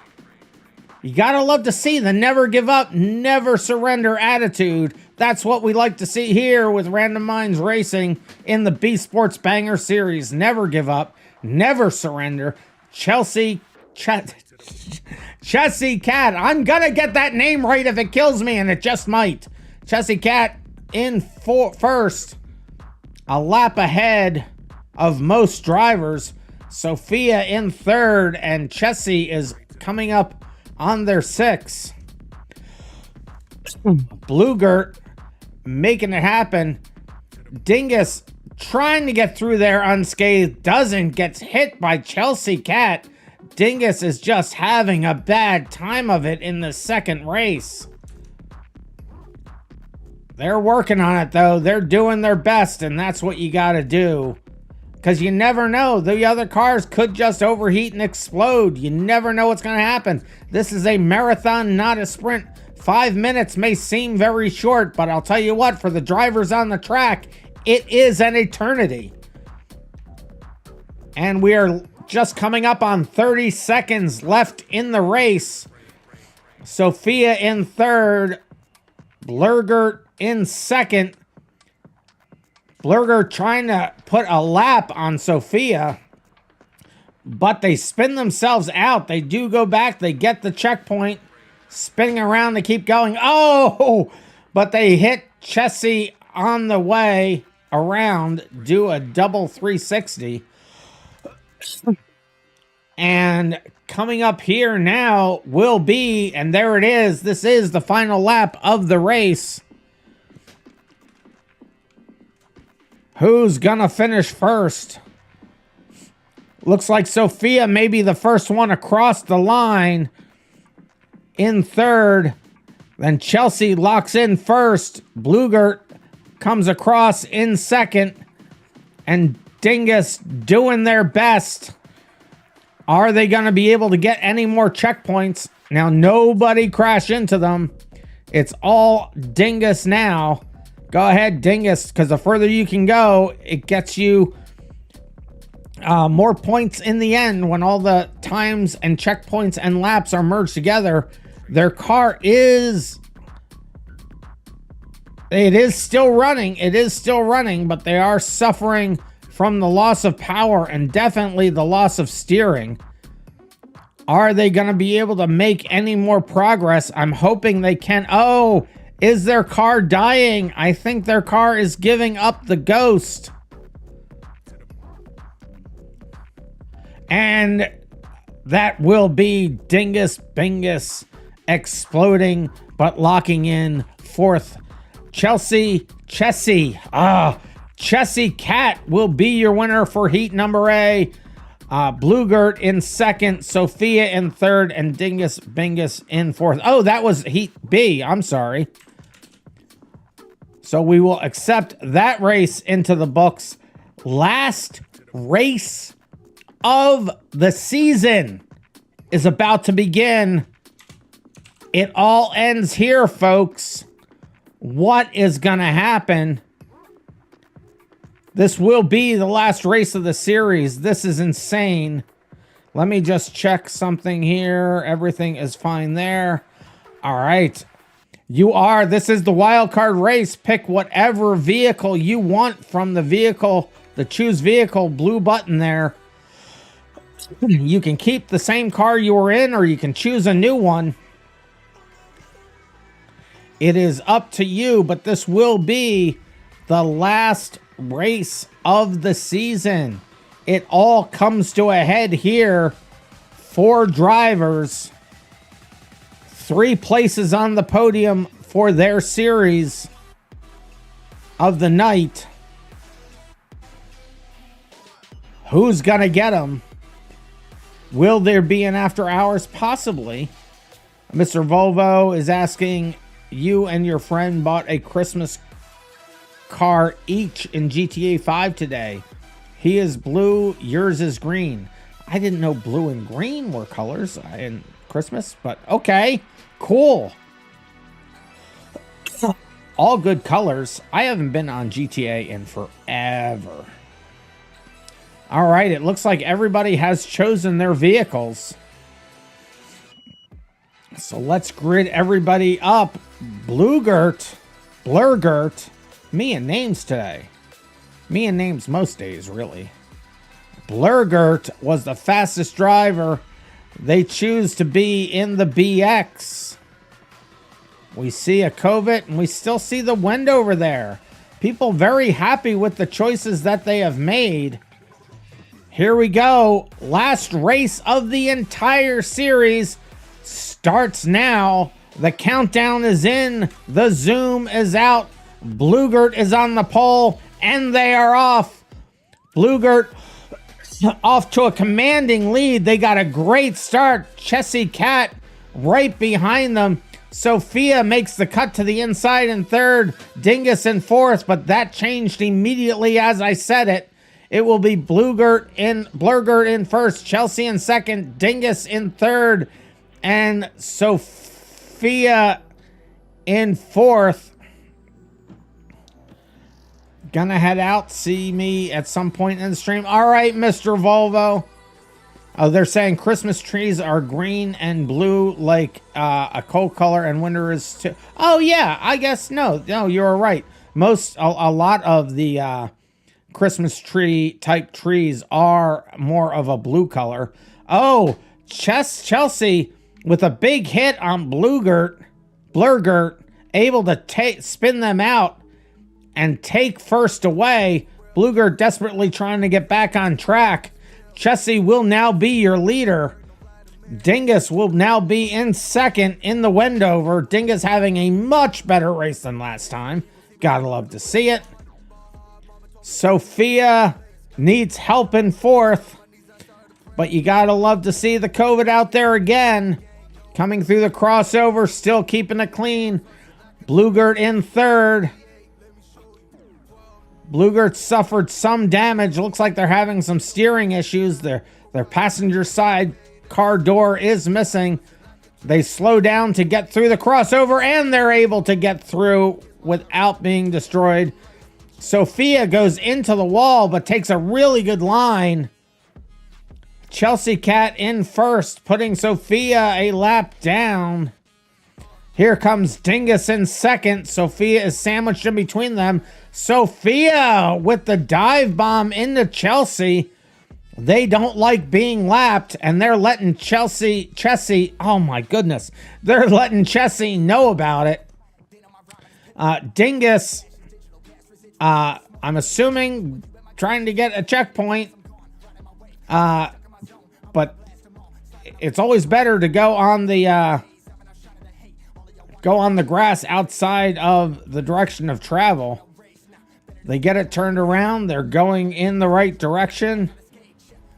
B: You gotta love to see the never give up, never surrender attitude. That's what we like to see here with Random Minds Racing in the BeamSports Banger Series. Never give up, never surrender. Chelsea Cat. I'm gonna get that name right if it kills me, and it just might. Chelsea Cat in first, a lap ahead of most drivers. Sophia in third, and Chelsea is coming up on their sixth. Bluegert making it happen. Dingus trying to get through there unscathed, doesn't, gets hit by Chelsea Cat. Dingus is just having a bad time of it in the second race. They're working on it, though. They're doing their best, and that's what you got to do. Because you never know. The other cars could just overheat and explode. You never know what's going to happen. This is a marathon, not a sprint. 5 minutes may seem very short, but I'll tell you what, for the drivers on the track, it is an eternity. And we are just coming up on 30 seconds left in the race. Sophia in third. Bluegert in second. Bluegert trying to put a lap on Sophia, but they spin themselves out. They do go back. They get the checkpoint, spinning around to keep going. Oh, but they hit Chelsea on the way around, do a double 360. And coming up here now will be, and there it is. This is the final lap of the race. Who's gonna finish first? Looks like Sophia may be the first one across the line in third. Then Chelsea locks in first. Bluegert comes across in second. And Dingus doing their best. Are they going to be able to get any more checkpoints? Now, nobody crash into them. It's all Dingus now. Go ahead, Dingus, because the further you can go, it gets you more points in the end when all the times and checkpoints and laps are merged together. Their car is... It is still running. It is still running, but they are suffering from the loss of power and definitely the loss of steering. Are they going to be able to make any more progress? I'm hoping they can. Oh, is their car dying? I think their car is giving up the ghost. And that will be Dingus Bingus exploding, but locking in fourth. Chelsea Cat will be your winner for heat number A. Bluegert in second, Sophia in third, and Dingus Bingus in fourth. Oh, that was heat B. I'm sorry. So we will accept that race into the books. Last race of the season is about to begin. It all ends here, folks. What is going to happen? This will be the last race of the series. This is insane. Let me just check something here. Everything is fine there. All right. This is the wild card race. Pick whatever vehicle you want from the vehicle, the choose vehicle blue button there. You can keep the same car you were in, or you can choose a new one. It is up to you, but this will be the last race of the season. It all comes to a head here. 4 drivers, 3 places on the podium for their series of the night. Who's gonna get them? Will there be an after hours? Possibly. Mr. Volvo is asking, you and your friend bought a Christmas car each in GTA 5 today. He is blue, yours is green. I didn't know blue and green were colors in Christmas, but okay, cool. All good colors. I haven't been on GTA in forever. All right, it looks like everybody has chosen their vehicles. So let's grid everybody up. Blurgert, me and names today. Me and names most days, really. Blurgert was the fastest driver. They choose to be in the BX. We see a Covet, and we still see the Wendover there. People very happy with the choices that they have made. Here we go. Last race of the entire series starts now. The countdown is in. The zoom is out. Blurgert is on the pole, and they are off. Blurgert off to a commanding lead. They got a great start. Chessie Cat right behind them. Sophia makes the cut to the inside in third. Dingus in fourth, but that changed immediately as I said it. It will be Blurgert in first, Chelsea in second, Dingus in third, and Sophia in fourth. Gonna head out, see me at some point in the stream. All right, Mr. Volvo. Oh, they're saying Christmas trees are green and blue like a coal color, and winter is too. Oh, yeah, I guess no, you're right. A lot of the Christmas tree type trees are more of a blue color. Oh, Chelsea with a big hit on Blurgert, able to spin them out and take first away. Blurgert desperately trying to get back on track. Chessie will now be your leader. Dingus will now be in second in the Wendover. Dingus having a much better race than last time. Gotta love to see it. Sophia needs help in fourth, but you gotta love to see the COVID out there again. Coming through the crossover, still keeping it clean. Blurgert in third. Blurgert suffered some damage. Looks like they're having some steering issues. Their passenger side car door is missing. They slow down to get through the crossover, and they're able to get through without being destroyed. Sophia goes into the wall, but takes a really good line. Chelsea Cat in first, putting Sophia a lap down. Here comes Dingus in second. Sophia is sandwiched in between them. Sophia with the dive bomb into Chelsea. They don't like being lapped, and they're letting Chessie, oh my goodness. They're letting Chessie know about it. Dingus, I'm assuming trying to get a checkpoint. But it's always better to go on the grass outside of the direction of travel. They get it turned around. They're going in the right direction.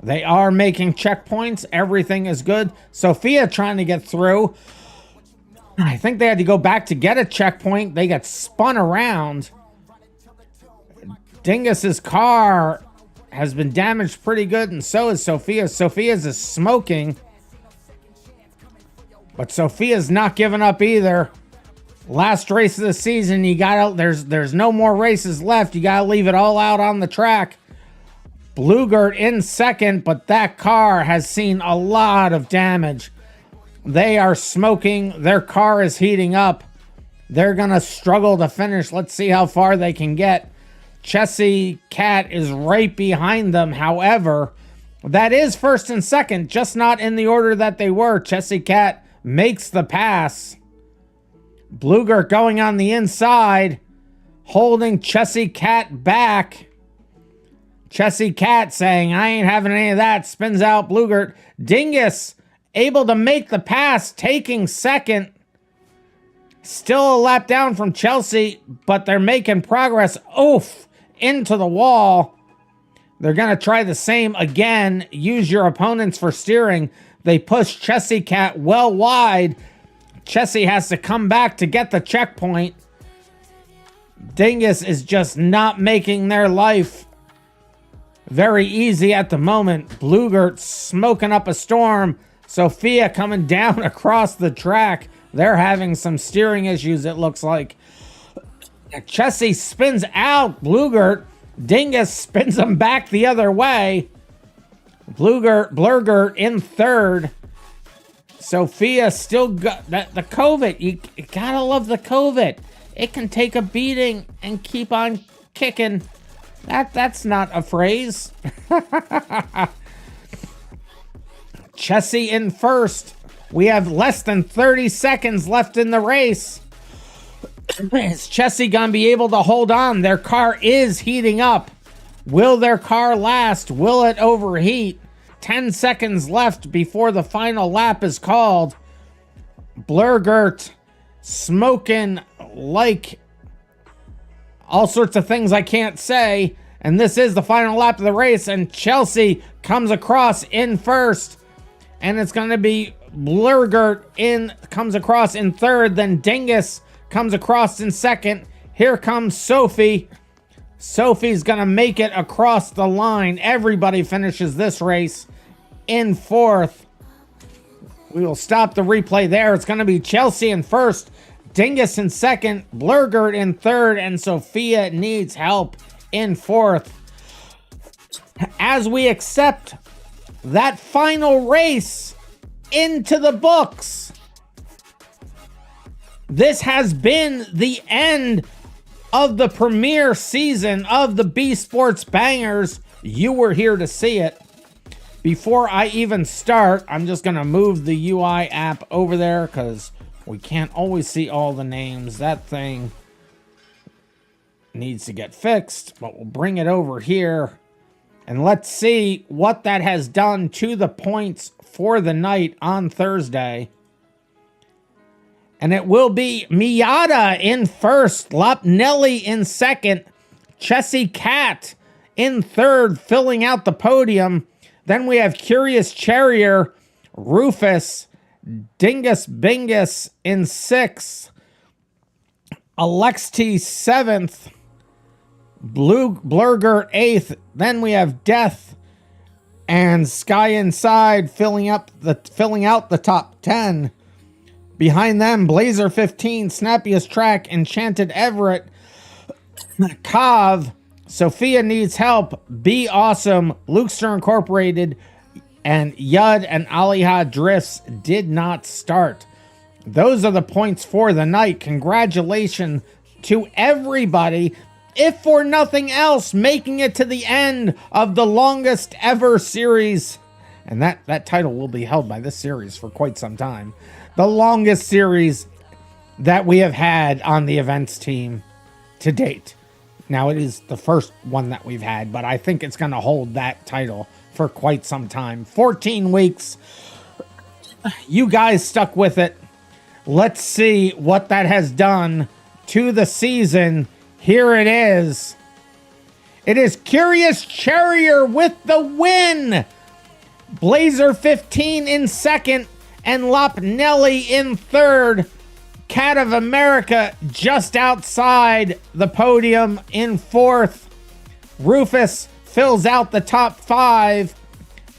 B: They are making checkpoints. Everything is good. Sophia trying to get through. I think they had to go back to get a checkpoint. They got spun around. Dingus's car has been damaged pretty good, and so is Sophia's. Sophia's is smoking. But Sophia's not giving up either. Last race of the season, there's no more races left. You gotta leave it all out on the track. Bluegert in second, but that car has seen a lot of damage. They are smoking. Their car is heating up. They're going to struggle to finish. Let's see how far they can get. Chessie Cat is right behind them. However, that is first and second, just not in the order that they were. Chessie Cat makes the pass. Bluegert going on the inside, holding Chessie Cat back. Chessie Cat saying, I ain't having any of that. Spins out Bluegert. Dingus able to make the pass, taking second. Still a lap down from Chelsea, but they're making progress. Oof, into the wall. They're going to try the same again. Use your opponents for steering. They push Chessie Cat well wide. Chessie has to come back to get the checkpoint. Dingus is just not making their life very easy at the moment. Bluegert smoking up a storm. Sophia coming down across the track. They're having some steering issues, it looks like. Chessie spins out Bluegert. Dingus spins him back the other way. Bluegert in third. Sophia still got the COVID. You gotta love the COVID. It can take a beating and keep on kicking. That's not a phrase. Chessie in first. We have less than 30 seconds left in the race. Is Chessie gonna be able to hold on? Their car is heating up. Will their car last? Will it overheat? 10 seconds left before the final lap is called. Bluegert smoking like all sorts of things I can't say. And this is the final lap of the race. And Chelsea comes across in first. And it's going to be Bluegert comes across in third. Then Dingus comes across in second. Here comes Sophie. Sophie's going to make it across the line. Everybody finishes this race in fourth. We will stop the replay there. It's going to be Chelsea in first, Dingus in second, Bluegert in third, and Sophia needs help in fourth. As we accept that final race into the books, this has been the end of the premiere season of the BeSports Bangers. You were here to see it. Before I even start, I'm just going to move the UI app over there because we can't always see all the names. That thing needs to get fixed, but we'll bring it over here. And let's see what that has done to the points for the night on Thursday. And it will be Miata in first, Lopnelli in second, Chessie Cat in third, filling out the podium. Then we have Curious Charrier, Rufus, Dingus Bingus in sixth, Alexti seventh, Bluegert eighth. Then we have Death and Sky Inside filling out the top 10. Behind them, Blazer 15, Snappiest Track, Enchanted Everett, Kav, Sophia Needs Help, Be Awesome, Lukester Incorporated, and Yud and Aliha Drifts did not start. Those are the points for the night. Congratulations to everybody, if for nothing else, making it to the end of the longest ever series. And that title will be held by this series for quite some time. The longest series that we have had on the events team to date. Now, it is the first one that we've had, but I think it's going to hold that title for quite some time. 14 weeks. You guys stuck with it. Let's see what that has done to the season. Here it is. It is Curious Charrier with the win. Blazer 15 in second and Lopnelli in third. Cat of America just outside the podium in fourth. Rufus fills out the top 5.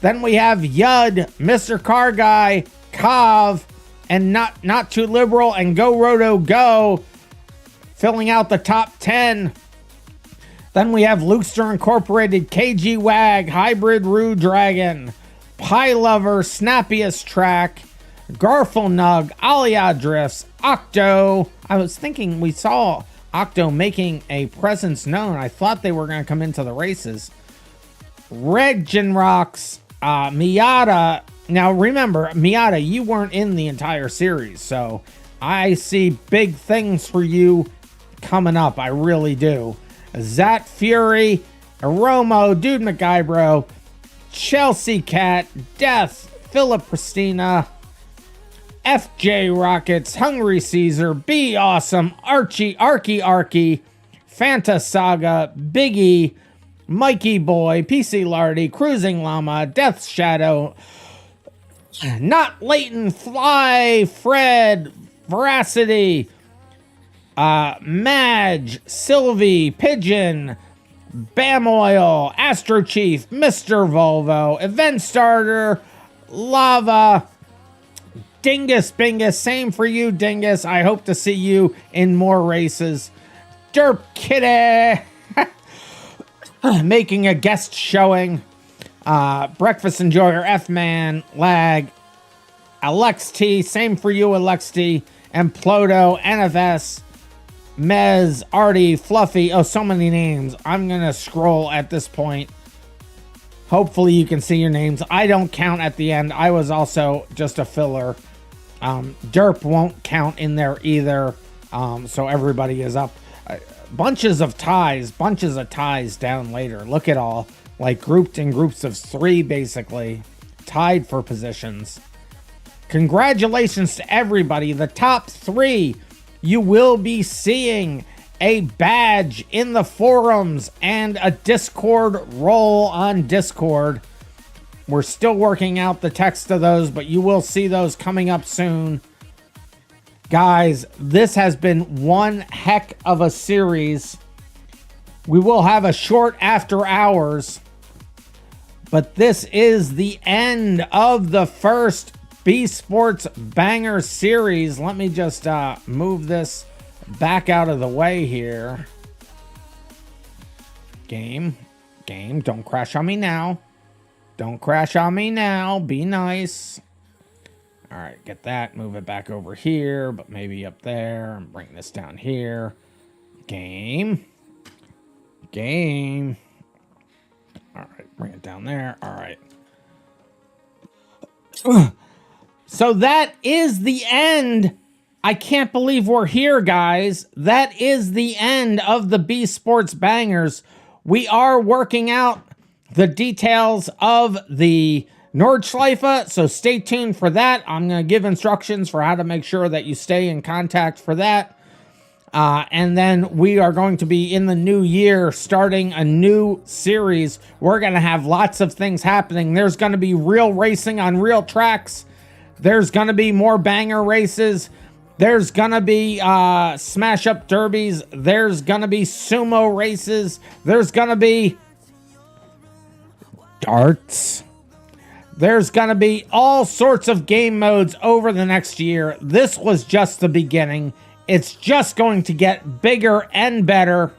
B: Then we have Yud, Mr. Car Guy, Kav, and Not Too Liberal, and Go Roto Go filling out the top 10. Then we have Lukester Incorporated, KG Wag, Hybrid Rue Dragon, Pie Lover, Snappiest Track, Garflenug, Aliyah Drifts, Octo. I was thinking we saw Octo making a presence known. I thought they were going to come into the races. Regenrox, Miata. Now remember, Miata, you weren't in the entire series, so I see big things for you coming up. I really do. Zat Fury, Aromo, Dude McGuybro, Chelsea Cat, Death, Philip Christina, FJ Rockets, Hungry Caesar, Be Awesome, Archie, Arky, Fanta Saga, Biggie, Mikey Boy, PC Lardy, Cruising Llama, Death Shadow, Not Leighton, Fly, Fred, Veracity, Madge, Sylvie, Pigeon, Bam Oil, Astro Chief, Mr. Volvo, Event Starter, Lava, Dingus Bingus, same for you, Dingus. I hope to see you in more races. Derp Kitty, making a guest showing. Breakfast Enjoyer, F-Man, Lag, Alex T, same for you, Alex T, and Ploto, NFS, Mez, Artie, Fluffy. Oh, so many names. I'm going to scroll at this point. Hopefully you can see your names. I don't count at the end. I was also just a filler. Derp won't count in there either. So everybody is up. Bunches of ties down later. Look at all. Like grouped in groups of 3, basically. Tied for positions. Congratulations to everybody. The top 3. You will be seeing a badge in the forums and a Discord role on Discord. We're still working out the text of those, but you will see those coming up soon. Guys, this has been one heck of a series. We will have a short after hours, but this is the end of the first BeSports Banger series. Let me just move this back out of the way here. Game, don't crash on me now. Don't crash on me now. Be nice. All right, get that. Move it back over here, but maybe up there. And bring this down here. Game. All right, bring it down there. All right. So that is the end. I can't believe we're here, guys. That is the end of the BeSports Bangers. We are working out the details of the Nordschleife, so stay tuned for that. I'm going to give instructions for how to make sure that you stay in contact for that. And then we are going to be in the new year starting a new series. We're going to have lots of things happening. There's going to be real racing on real tracks. There's going to be more banger races. There's going to be smash up derbies. There's going to be sumo races. There's going to be darts. There's going to be all sorts of game modes over the next year. This was just the beginning. It's just going to get bigger and better.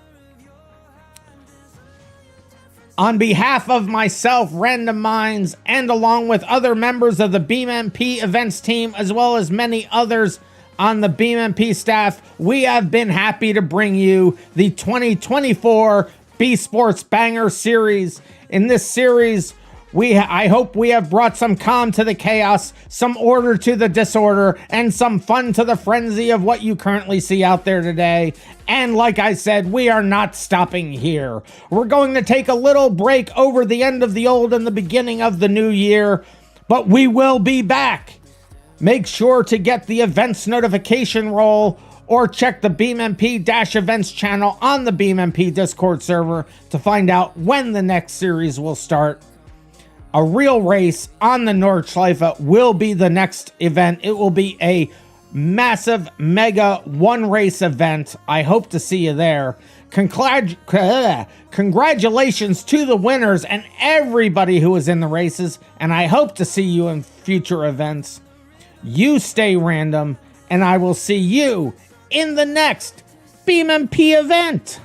B: On behalf of myself, RandomMinds, and along with other members of the BeamMP events team, as well as many others on the BeamMP staff, we have been happy to bring you the 2024 BeSports Banger Series. In this series, I hope we have brought some calm to the chaos, some order to the disorder, and some fun to the frenzy of what you currently see out there today. And like I said, we are not stopping here. We're going to take a little break over the end of the old and the beginning of the new year, but we will be back. Make sure to get the events notification roll or check the BeamMP-events channel on the BeamMP Discord server to find out when the next series will start. A real race on the Nordschleife will be the next event. It will be a massive, mega one-race event. I hope to see you there. Congratulations to the winners and everybody who was in the races, and I hope to see you in future events. You stay random, and I will see you in the next BeamMP event.